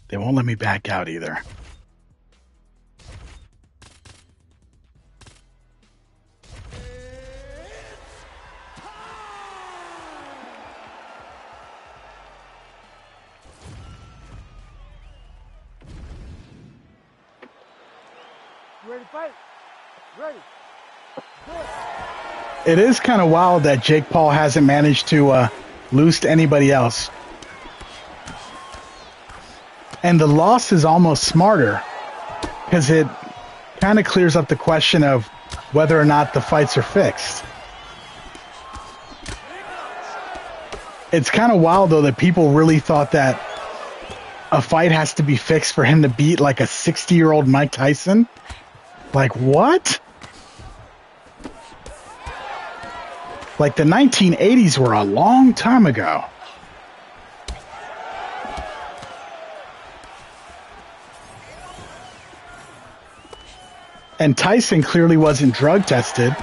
They won't let me back out either. You ready to fight? Ready. Good. It is kind of wild that Jake Paul hasn't managed to lose to anybody else. And the loss is almost smarter because it kind of clears up the question of whether or not the fights are fixed. It's kind of wild, though, that people really thought that a fight has to be fixed for him to beat like a 60-year-old Mike Tyson. Like, what? Like, the 1980s were a long time ago. And Tyson clearly wasn't drug tested.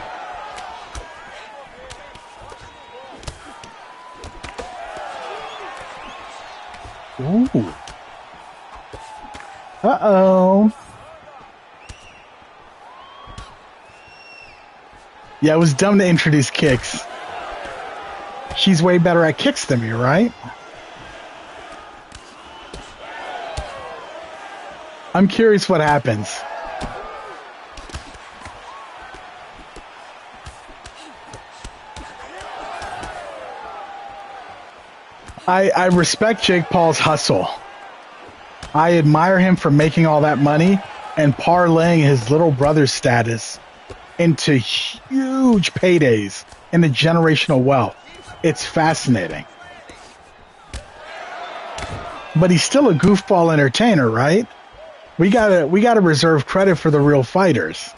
Ooh. Uh-oh. Yeah, it was dumb to introduce kicks. She's way better at kicks than me, right? I'm curious what happens. I respect Jake Paul's hustle. I admire him for making all that money and parlaying his little brother's status into huge paydays and the generational wealth. It's fascinating. But he's still a goofball entertainer, right? We gotta reserve credit for the real fighters.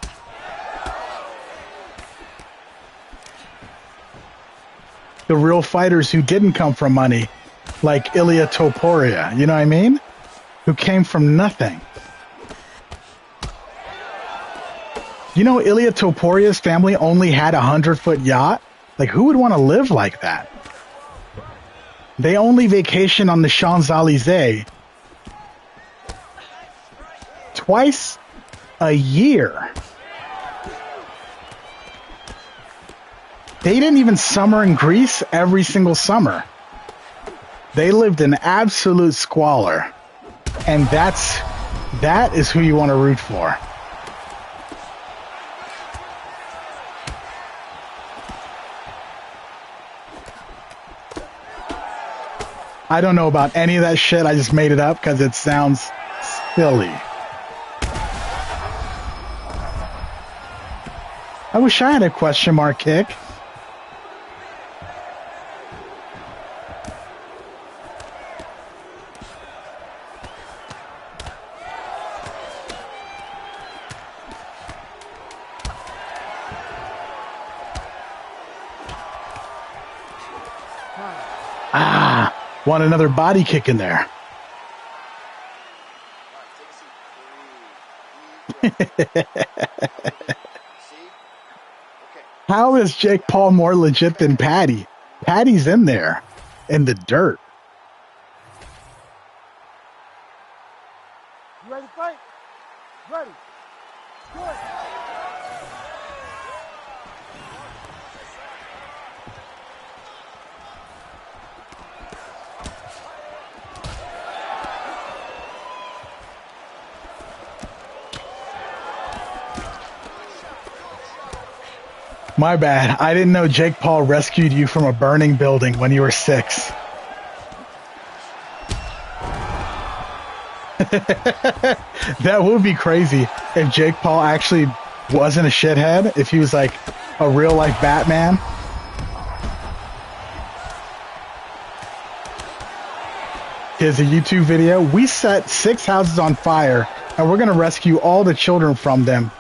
The real fighters who didn't come from money, like Ilia Topuria, you know what I mean? Who came from nothing. You know, Ilia Topuria's family only had a 100-foot yacht? Like, who would want to live like that? They only vacation on the Champs-Élysées twice a year. They didn't even summer in Greece every single summer. They lived in absolute squalor. And that is who you want to root for. I don't know about any of that shit. I just made it up because it sounds silly. I wish I had a question mark kick. Want another body kick in there. How is Jake Paul more legit than Patty? Patty's in there, in the dirt. You ready to fight? Ready. Good. My bad. I didn't know Jake Paul rescued you from a burning building when you were 6. That would be crazy if Jake Paul actually wasn't a shithead, if he was like a real life Batman. Here's a YouTube video. We set 6 houses on fire and we're going to rescue all the children from them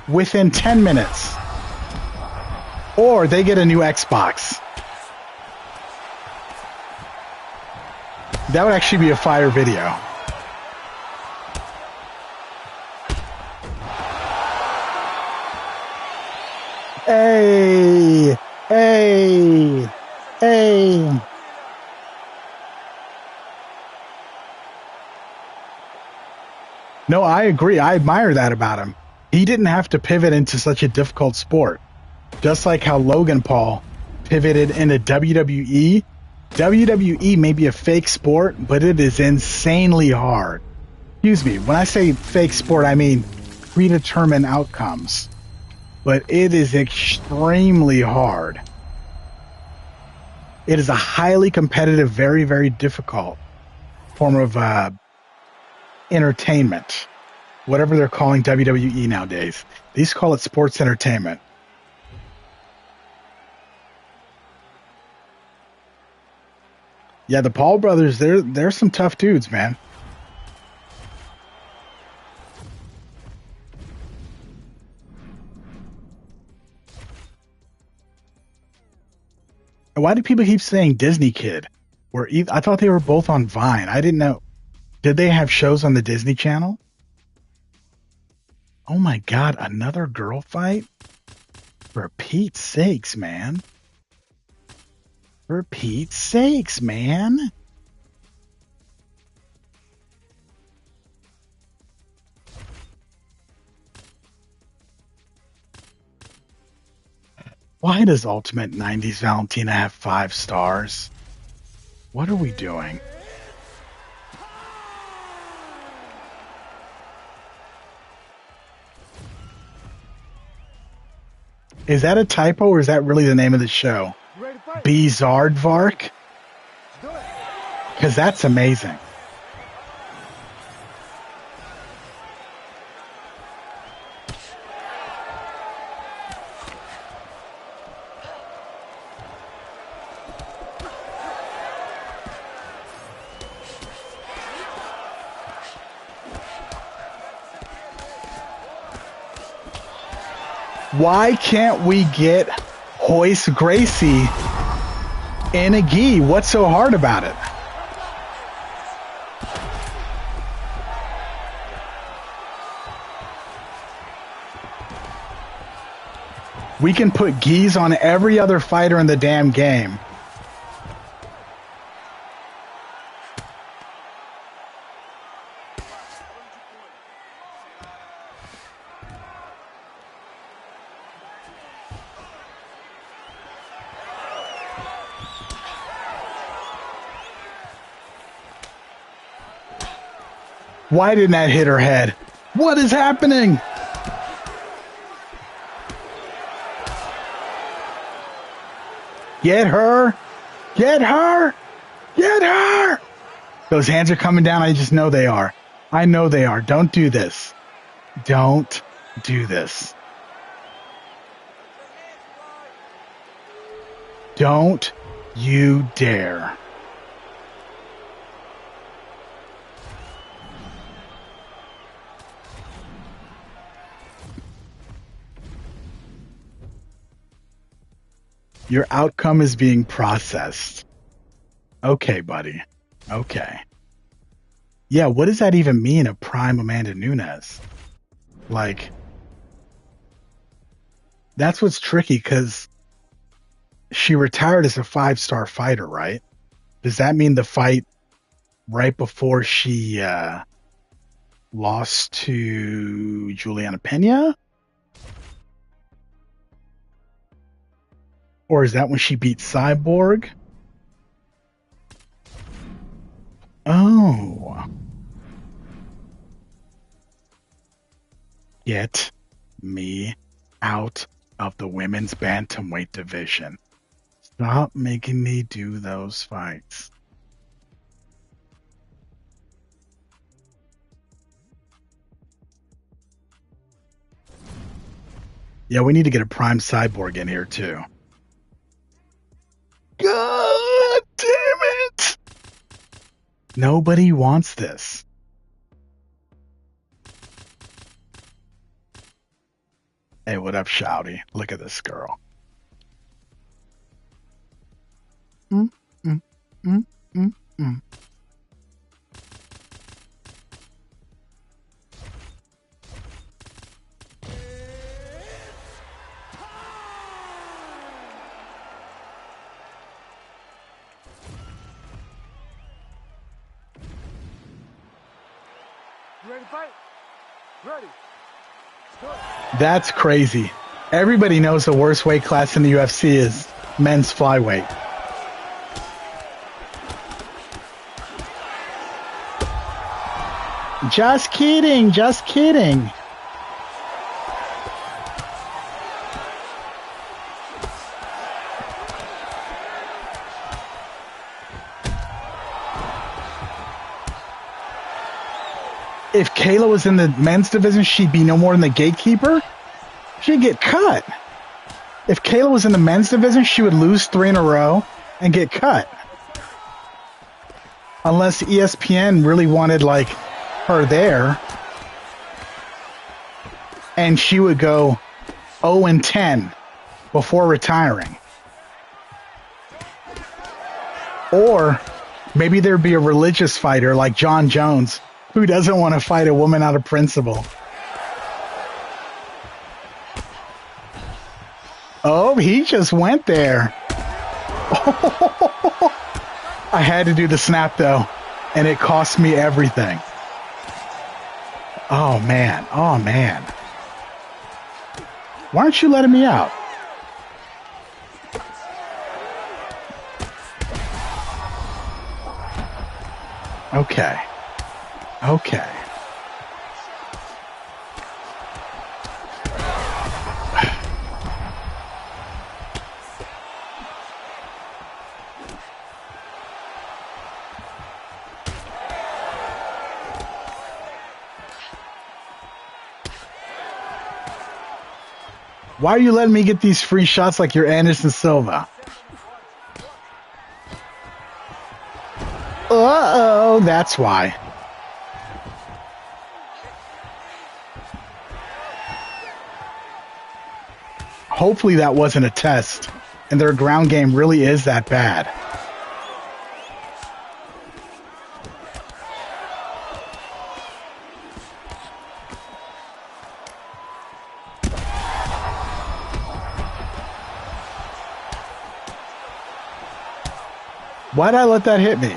within 10 minutes. Or they get a new Xbox. That would actually be a fire video. Hey! Hey! Hey! No, I agree. I admire that about him. He didn't have to pivot into such a difficult sport. Just like how Logan Paul pivoted into WWE. WWE may be a fake sport, but it is insanely hard. Excuse me, when I say fake sport, I mean predetermined outcomes. But it is extremely hard. It is a highly competitive, very, very difficult form of entertainment. Whatever they're calling WWE nowadays. They used to call it sports entertainment. Yeah, the Paul brothers, they're some tough dudes, man. Why do people keep saying Disney Kid? I thought they were both on Vine. I didn't know. Did they have shows on the Disney Channel? Oh my God, another girl fight? For Pete's sakes, man. For Pete's sakes, man. Why does Ultimate 90s Valentina have 5 stars? What are we doing? Is that a typo or is that really the name of the show? Bizardvark? Because that's amazing. Why can't we get Royce Gracie in a gi? What's so hard about it? We can put gis on every other fighter in the damn game. Why didn't that hit her head? What is happening? Get her! Get her! Get her! Those hands are coming down. I just know they are. I know they are. Don't do this. Don't do this. Don't you dare. Your outcome is being processed. Okay, buddy. Okay. Yeah, what does that even mean, a prime Amanda Nunes? Like, that's what's tricky, because she retired as a 5-star fighter, right? Does that mean the fight right before she lost to Juliana Pena? Or is that when she beat Cyborg? Oh. Get me out of the women's bantamweight division. Stop making me do those fights. Yeah, we need to get a prime Cyborg in here too. God damn it! Nobody wants this. Hey, what up, Shouty? Look at this girl. Mm, mm, mm, mm, mm. You ready to fight? Ready. That's crazy. Everybody knows the worst weight class in the UFC is men's flyweight. Just kidding, just kidding. If Kayla was in the men's division, she'd be no more than the gatekeeper. She'd get cut. If Kayla was in the men's division, she would lose 3 in a row and get cut. Unless ESPN really wanted, like, her there. And she would go 0-10 before retiring. Or maybe there'd be a religious fighter like John Jones who doesn't want to fight a woman out of principle. Oh, he just went there. I had to do the snap, though, and it cost me everything. Oh, man. Oh, man. Why aren't you letting me out? Okay. Okay. Why are you letting me get these free shots like you're Anderson Silva? Uh-oh, that's why. Hopefully that wasn't a test, and their ground game really is that bad. Why'd I let that hit me?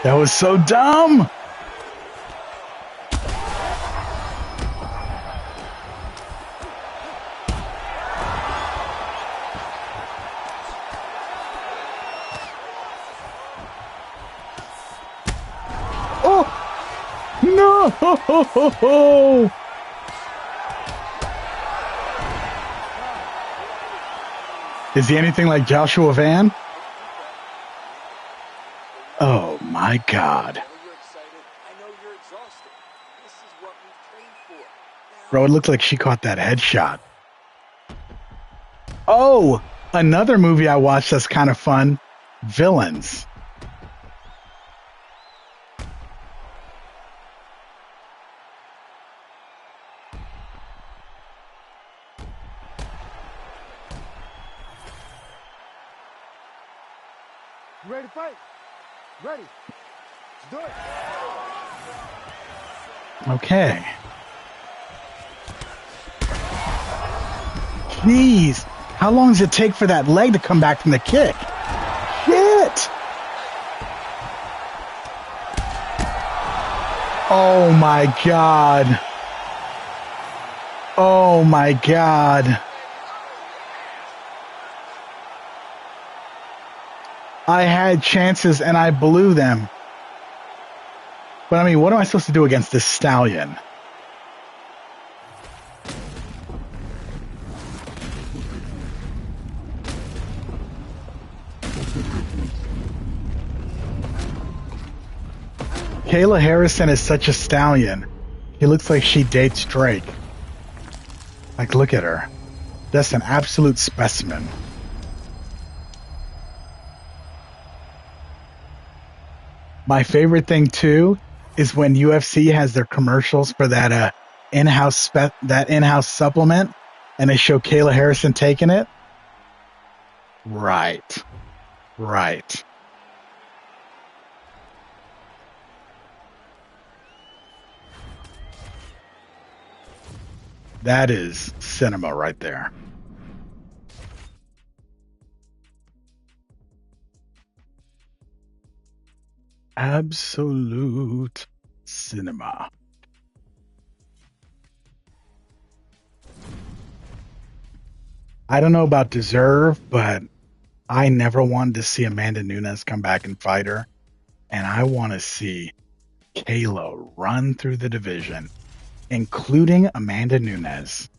That was so dumb. Oh, no. Is he anything like Joshua Van? Oh my God. Bro, it looked like she caught that headshot. Oh, another movie I watched that's kind of fun. Villains. You ready to fight? Ready. Let's do it. Okay. Jeez. How long does it take for that leg to come back from the kick? Shit. Oh my God. Oh my God. I had chances and I blew them. But I mean, what am I supposed to do against this stallion? Kayla Harrison is such a stallion. He looks like she dates Drake. Like, look at her. That's an absolute specimen. My favorite thing too is when UFC has their commercials for that in-house supplement, and they show Kayla Harrison taking it. Right. That is cinema right there. Absolute cinema. I don't know about deserve, but I never wanted to see Amanda Nunes come back and fight her. And I want to see Kayla run through the division, including Amanda Nunes.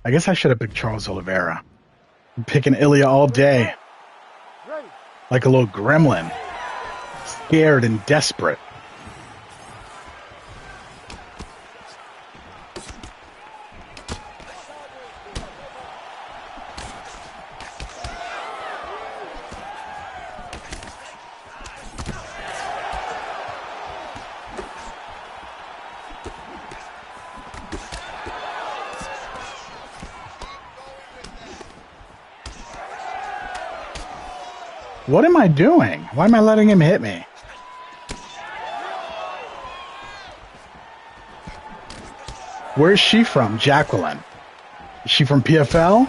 I guess I should have picked Charles Oliveira. I'm picking Ilya all day. Like a little gremlin. Scared and desperate. What am I doing? Why am I letting him hit me? Where's she from? Jacqueline. Is she from PFL?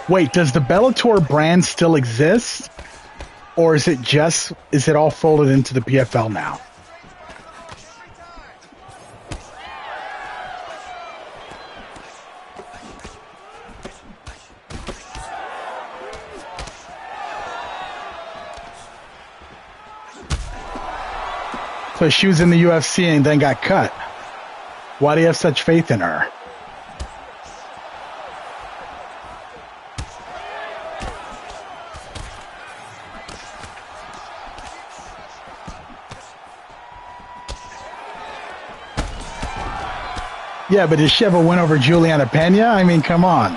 Wait, does the Bellator brand still exist? Or is it all folded into the PFL now? So she was in the UFC and then got cut. Why do you have such faith in her? Yeah, but did she ever win over Juliana Pena? I mean, come on.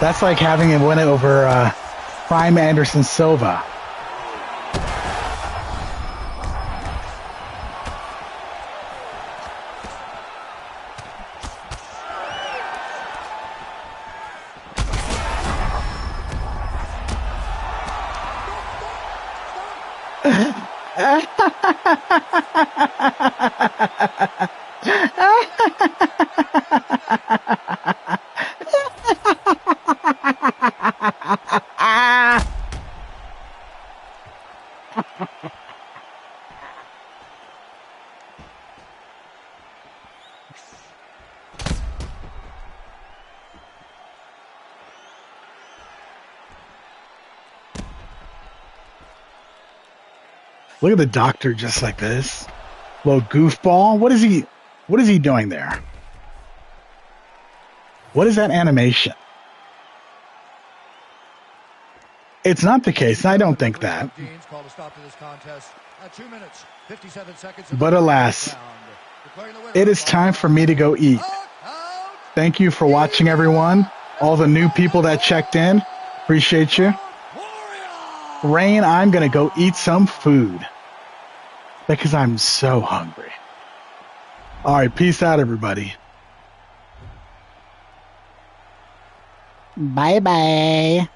That's like having a win over Prime Anderson Silva. Look at the doctor just like this. Little goofball. What is he doing there? What is that animation? It's not the case. I don't think that. But alas, it is time for me to go eat. Thank you for watching, everyone. All the new people that checked in. Appreciate you. Rain, I'm going to go eat some food because I'm so hungry. All right, peace out, everybody. Bye-bye.